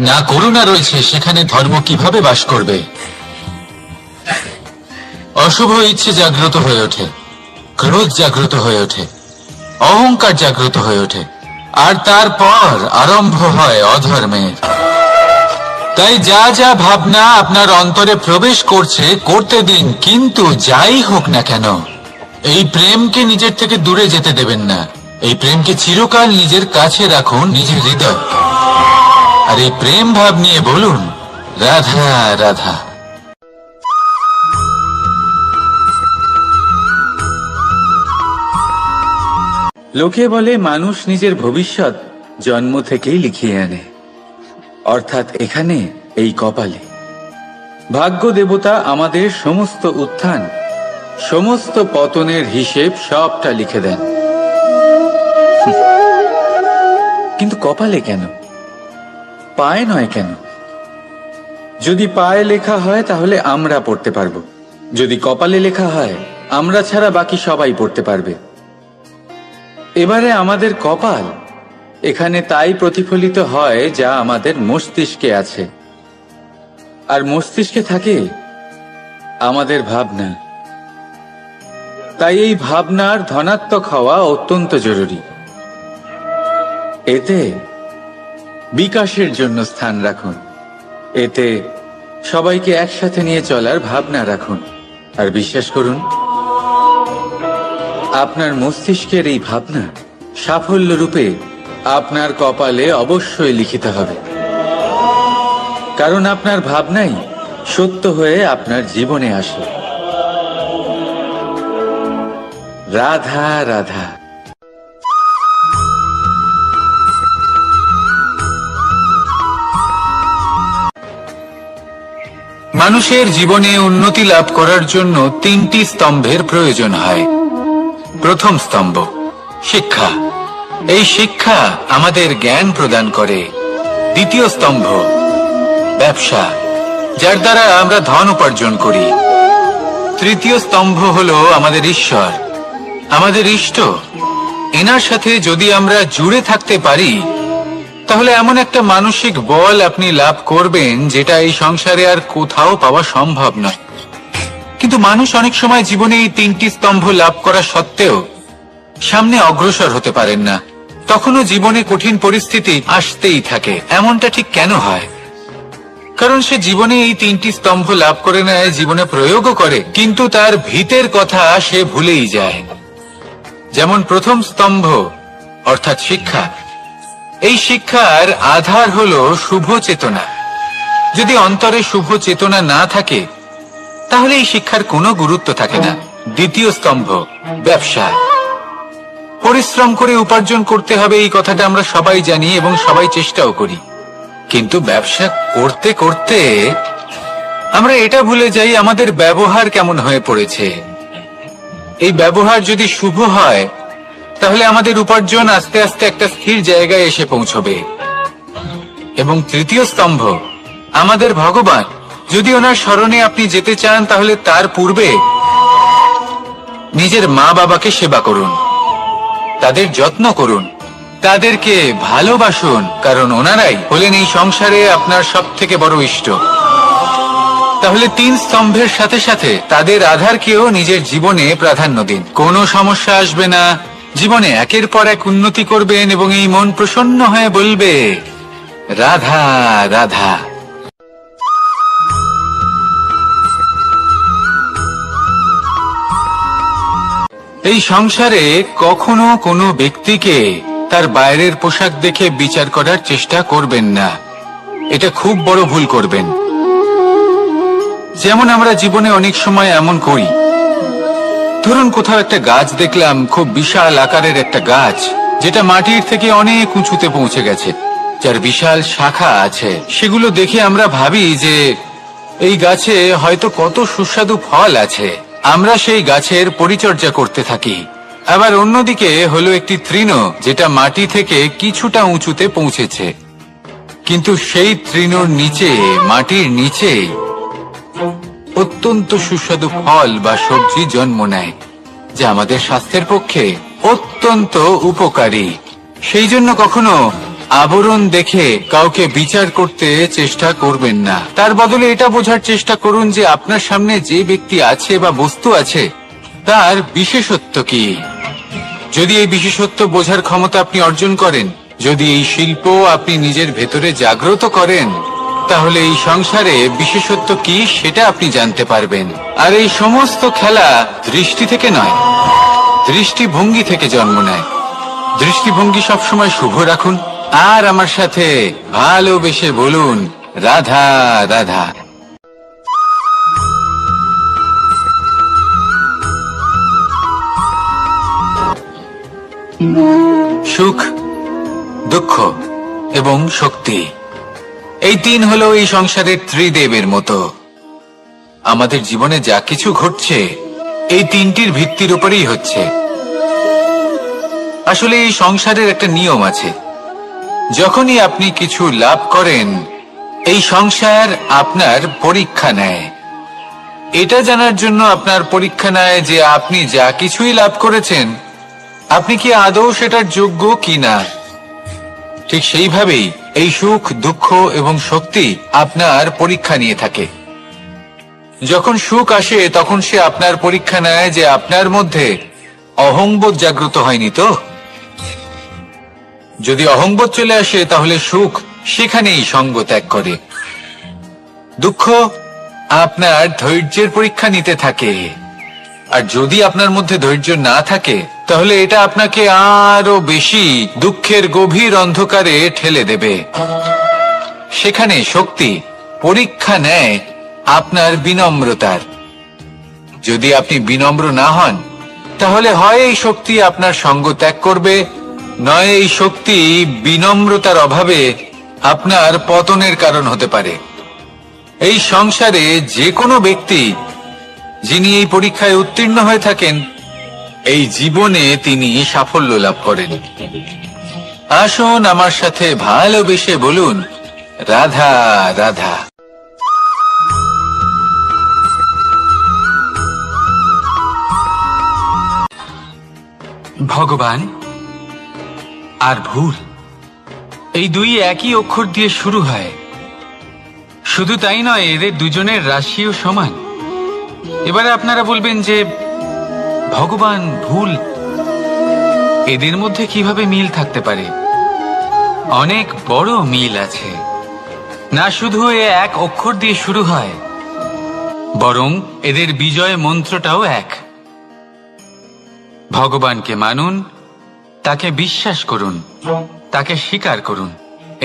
না করুণা রয়েছে, সেখানে ধর্ম কিভাবে বাস করবে? অশুভ ইচ্ছে জাগ্রত হয়ে ওঠে, ক্রোধ জাগ্রত হয়ে ওঠে, অহংকার জাগ্রত হয়ে ওঠে, আর তারপর আরম্ভ হয় অধর্মের। তাই যা যা ভাবনা আপনার অন্তরে প্রবেশ করছে করতে দিন, কিন্তু যাই হোক না কেন এই প্রেমকে নিজের থেকে দূরে যেতে দেবেন না। এই প্রেমকে চিরকাল নিজের কাছে রাখুন, নিজের হৃদয়। আর এই প্রেম ভাব নিয়ে বলুন, রাধা রাধা। লোকে বলে মানুষ নিজের ভবিষ্যৎ জন্ম থেকেই লিখিয়ে আনে, অর্থাৎ এখানে এই কপালে। ভাগ্য দেবতা আমাদের সমস্ত উত্থান, সমস্ত পতনের হিসেব সবটা লিখে দেন। কিন্তু কপালে কেন, পায়ে নয় কেন? যদি পায়ে লেখা হয় তাহলে আমরা পড়তে পারবো, যদি কপালে লেখা হয় আমরা ছাড়া বাকি সবাই পড়তে পারবে। এবারে আমাদের কপাল এখানে তাই প্রতিফলিত হয় যা আমাদের মস্তিষ্কে আছে, আর মস্তিষ্কে থাকে আমাদের ভাবনা। তাই এই ভাবনার ধনাত্মক হওয়া অত্যন্ত জরুরি। এতে বিকাশের জন্য স্থান রাখুন, এতে সবাইকে একসাথে নিয়ে চলার ভাবনা রাখুন। আর বিশ্বাস করুন, আপনার মস্তিষ্কের এই ভাবনা সাফল্য রূপে আপনার কপালে অবশ্যই লিখিত হবে, কারণ আপনার ভাবনাই সত্য হয়ে আপনার জীবনে আসে। রাধা রাধা। মানুষের জীবনে উন্নতি লাভ করার জন্য তিনটি স্তম্ভের প্রয়োজন হয়। প্রথম স্তম্ভ শিক্ষা। এই শিক্ষা আমাদের জ্ঞান প্রদান করে। দ্বিতীয় স্তম্ভ ব্যবসা, যার দ্বারা আমরা ধন উপার্জন করি। তৃতীয় স্তম্ভ হলো আমাদের ঈশ্বর, আমাদের ইষ্ট। এনার সাথে যদি আমরা জুড়ে থাকতে পারি তাহলে এমন একটা মানসিক বল আপনি লাভ করবেন যেটা এই সংসারে আর কোথাও পাওয়া সম্ভব নয়। কিন্তু মানুষ অনেক সময় জীবনে এই তিনটি স্তম্ভ লাভ করা সত্ত্বেও সামনে অগ্রসর হতে পারেন না। তখনও জীবনে কঠিন পরিস্থিতি আসতেই থাকে। এমনটা ঠিক কেন হয়? কারণ সে জীবনে এই তিনটি স্তম্ভ লাভ করে নেয়, জীবনে প্রয়োগও করে, কিন্তু তার ভিতের কথা সে ভুলেই যায়। যেমন প্রথম স্তম্ভ অর্থাৎ শিক্ষা। এই শিক্ষার আধার হলো শুভ চেতনা। যদি অন্তরে শুভ চেতনা না থাকে তাহলে এই শিক্ষার কোনো গুরুত্ব থাকে না। দ্বিতীয় স্তম্ভ ব্যবসা। পরিশ্রম করে উপার্জন করতে হবে, এই কথাটা আমরা সবাই জানি এবং সবাই চেষ্টাও করি। কিন্তু ব্যবসা করতে করতে আমরা এটা ভুলে যাই আমাদের ব্যবহার কেমন হয়ে পড়েছে। এই ব্যবহার যদি শুভ হয় তাহলে আমাদের উপার্জন আস্তে আস্তে একটা স্থির জায়গায় এসে পৌঁছবে। এবং তৃতীয় স্তম্ভ আমাদের ভগবান, যদি ওনার স্মরণে আপনি যেতে চান তাহলে তার পূর্বে নিজের মা বাবাকে সেবা করুন, তাদের যত্ন করুন, তাদেরকে ভালোবাসুন, কারণ ওনারাই হলেন এই সংসারে আপনার সবথেকে বড় ইষ্ট। তাহলে 3 স্তম্ভের সাথে সাথে তাদের আধারকেও নিজের জীবনে প্রাধান্য দিন। কোনো সমস্যা আসবে না, জীবনে একের পর এক উন্নতি করবেন এবং এই মন প্রসন্ন হয়ে বলবে রাধা রাধা। এই সংসারে কখনো কোনো ব্যক্তিকে তার বাইরের পোশাক দেখে বিচার করার চেষ্টা করবেন না, এটা খুব বড় ভুল করবেন। যেমন আমরা জীবনে অনেক সময় এমন করি, ধরুন কোথাও একটা গাছ দেখলাম, খুব বিশাল আকারের একটা গাছ, যেটা মাটির থেকে অনেক উঁচুতে পৌঁছে গেছে, যার বিশাল শাখা আছে। সেগুলো দেখে আমরা ভাবি যে এই গাছে হয়তো কত সুস্বাদু ফল আছে, আমরা সেই গাছের পরিচর্যা করতে থাকি। আবার অন্যদিকে হলো একটি তৃণ, যেটা মাটি থেকে কিছুটা উঁচুতে পৌঁছেছে, কিন্তু সেই তৃণর নিচে, মাটির নিচে অত্যন্ত সুস্বাদু ফল বা সবজি জন্ম নেয়, যা আমাদের স্বাস্থ্যের পক্ষে অত্যন্ত উপকারী। সেই জন্য কখনো আবরণ দেখে কাউকে বিচার করতে চেষ্টা করবেন না, তার বদলে এটা বোঝার চেষ্টা করুন যে আপনার সামনে যে ব্যক্তি আছে বা বস্তু আছে তার বিশেষত্ব কি। যদি এই বিশেষত্ব বোঝার ক্ষমতা আপনি অর্জন করেন, যদি এই শিল্প আপনি নিজের ভেতরে জাগ্রত করেন, তাহলে এই সংসারে বিশেষত্ব কি সেটা আপনি জানতে পারবেন। আর এই সমস্ত খেলা দৃষ্টি থেকে নয়, দৃষ্টিভঙ্গি থেকে জন্ম নেয়। দৃষ্টিভঙ্গি সবসময় শুভ রাখুন, আর আমার সাথে ভালোবেসে বলুন রাধা রাধা। সুখ, দুঃখ এবং শক্তি, এই 3 হলো এই সংসারের ত্রিদেবের মতো। আমাদের জীবনে যা কিছু ঘটছে এই 3টির ভিত্তির উপরেই হচ্ছে। আসলে এই সংসারের একটা নিয়ম আছে, যখনই আপনি কিছু লাভ করেন এই সংসার আপনার পরীক্ষা নেয়। এটা জানার জন্য আপনার পরীক্ষা নেয় যে আপনি যা কিছুই লাভ করেছেন আপনি কি আদৌ সেটার যোগ্য কিনা। ঠিক সেইভাবেই এই সুখ, দুঃখ এবং শক্তি আপনার পরীক্ষা নিয়ে থাকে। যখন সুখ আসে তখন সে আপনার পরীক্ষা নেয় যে আপনার মধ্যে অহংবোধ জাগ্রত হয়নি তো। যদি অহংবোধ চলে আসে তাহলে সুখ সেখানেই সঙ্গ ত্যাগ করে। দুঃখ আপনার ধৈর্যের পরীক্ষা নিতে থাকে, আর যদি আপনার মধ্যে ধৈর্য না থাকে তাহলে এটা আপনাকে আরো বেশি দুঃখের গভীর অন্ধকারে ঠেলে দেবে। সেখানে শক্তি পরীক্ষা নেয় আপনার বিনম্রতার। যদি আপনি বিনম্র না হন তাহলে হয় এই শক্তি আপনার সঙ্গ ত্যাগ করবে, নয় এই শক্তি বিনম্রতার অভাবে আপনার পতনের কারণ হতে পারে। এই সংসারে যে কোনো ব্যক্তি যিনি এই পরীক্ষায় উত্তীর্ণ হয়ে থাকেন এই জীবনে তিনি সাফল্য লাভ করেন। আসুন আমার সাথে ভালোবেসে বলুন রাধা রাধা। ভগবান আর ভুল, এই 2 একই অক্ষর দিয়ে শুরু হয়। শুধু তাই নয়, এদের দুজনের রাশিও সমান। এবারে আপনারা বলবেন যে ভগবান, ভুল, এদের মধ্যে কিভাবে মিল থাকতে পারে? অনেক বড় মিল আছে। না শুধু এ এক অক্ষর দিয়ে শুরু হয়, বরং এদের বিজয় মন্ত্রটাও এক। ভগবানকে মানুন, তাকে বিশ্বাস করুন, তাকে স্বীকার করুন।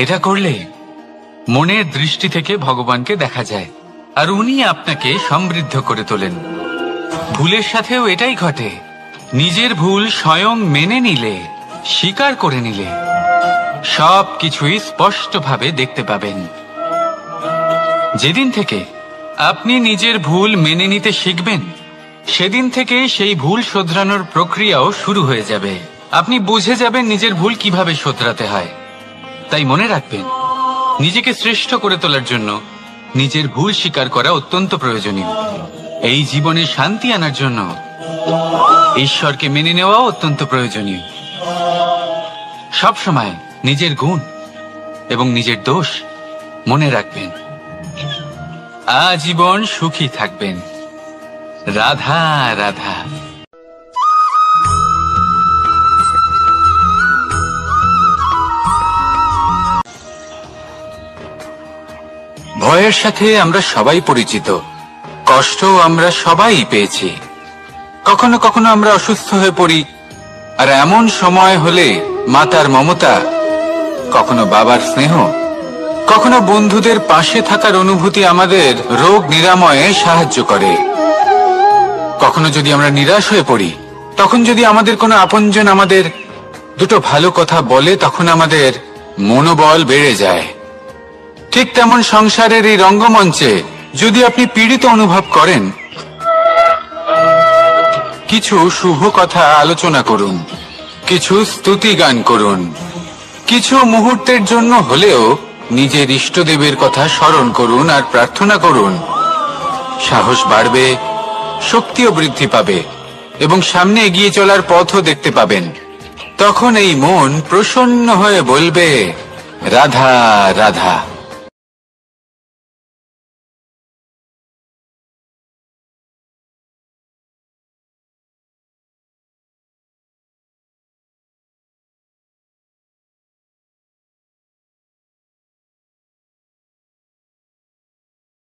এটা করলে মনের দৃষ্টি থেকে ভগবানকে দেখা যায়, আর উনি আপনাকে সমৃদ্ধ করে তোলেন। ভুলের সাথেও এটাই ঘটে। নিজের ভুল স্বয়ং মেনে নিলে, স্বীকার করে নিলে সব কিছুই স্পষ্টভাবে দেখতে পাবেন। যেদিন থেকে আপনি নিজের ভুল মেনে নিতে শিখবেন, সেদিন থেকে সেই ভুল শোধরানোর প্রক্রিয়াও শুরু হয়ে যাবে। আপনি বুঝে যাবেন নিজের ভুল কিভাবে শোধরাতে হয়। তাই মনে রাখবেন, নিজেকে শ্রেষ্ঠ করে তোলার জন্য নিজের ভুল স্বীকার করা অত্যন্ত প্রয়োজনীয়। এই জীবনে শান্তি আনার জন্য ঈশ্বরকে মেনে নেওয়া অত্যন্ত প্রয়োজনীয়। সব সময় নিজের গুণ এবং নিজের দোষ মনে রাখবেন। আজীবন সুখী থাকবেন। রাধা রাধা। ভয়ের সাথে আমরা সবাই পরিচিত, কষ্ট আমরা সবাই পেয়েছি। কখনো কখনো আমরা অসুস্থ হয়ে পড়ি, আর এমন সময় হলে মাতার মমতা, কখনো বাবার স্নেহ, কখনো বন্ধুদের পাশে থাকার অনুভূতি আমাদের রোগ নিরাময়ে সাহায্য করে। কখনো যদি আমরা নিরাশ হয়ে পড়ি, তখন যদি আমাদের কোনো আপনজন আমাদের দুটো ভালো কথা বলে, তখন আমাদের মনোবল বেড়ে যায়। ঠিক তেমন সংসারের এই রঙ্গমঞ্চে যদি আপনি পীড়িত অনুভব করেন, কিছু শুভ কথা আলোচনা করুন, কিছু স্তুতি গান করুন, কিছু মুহূর্তের জন্য হলেও নিজের ইষ্টদেবের কথা স্মরণ করুন আর প্রার্থনা করুন। সাহস বাড়বে, শক্তিও বৃদ্ধি পাবে এবং সামনে এগিয়ে চলার পথও দেখতে পাবেন। তখন এই মন প্রসন্ন হয়ে বলবে, রাধা রাধা।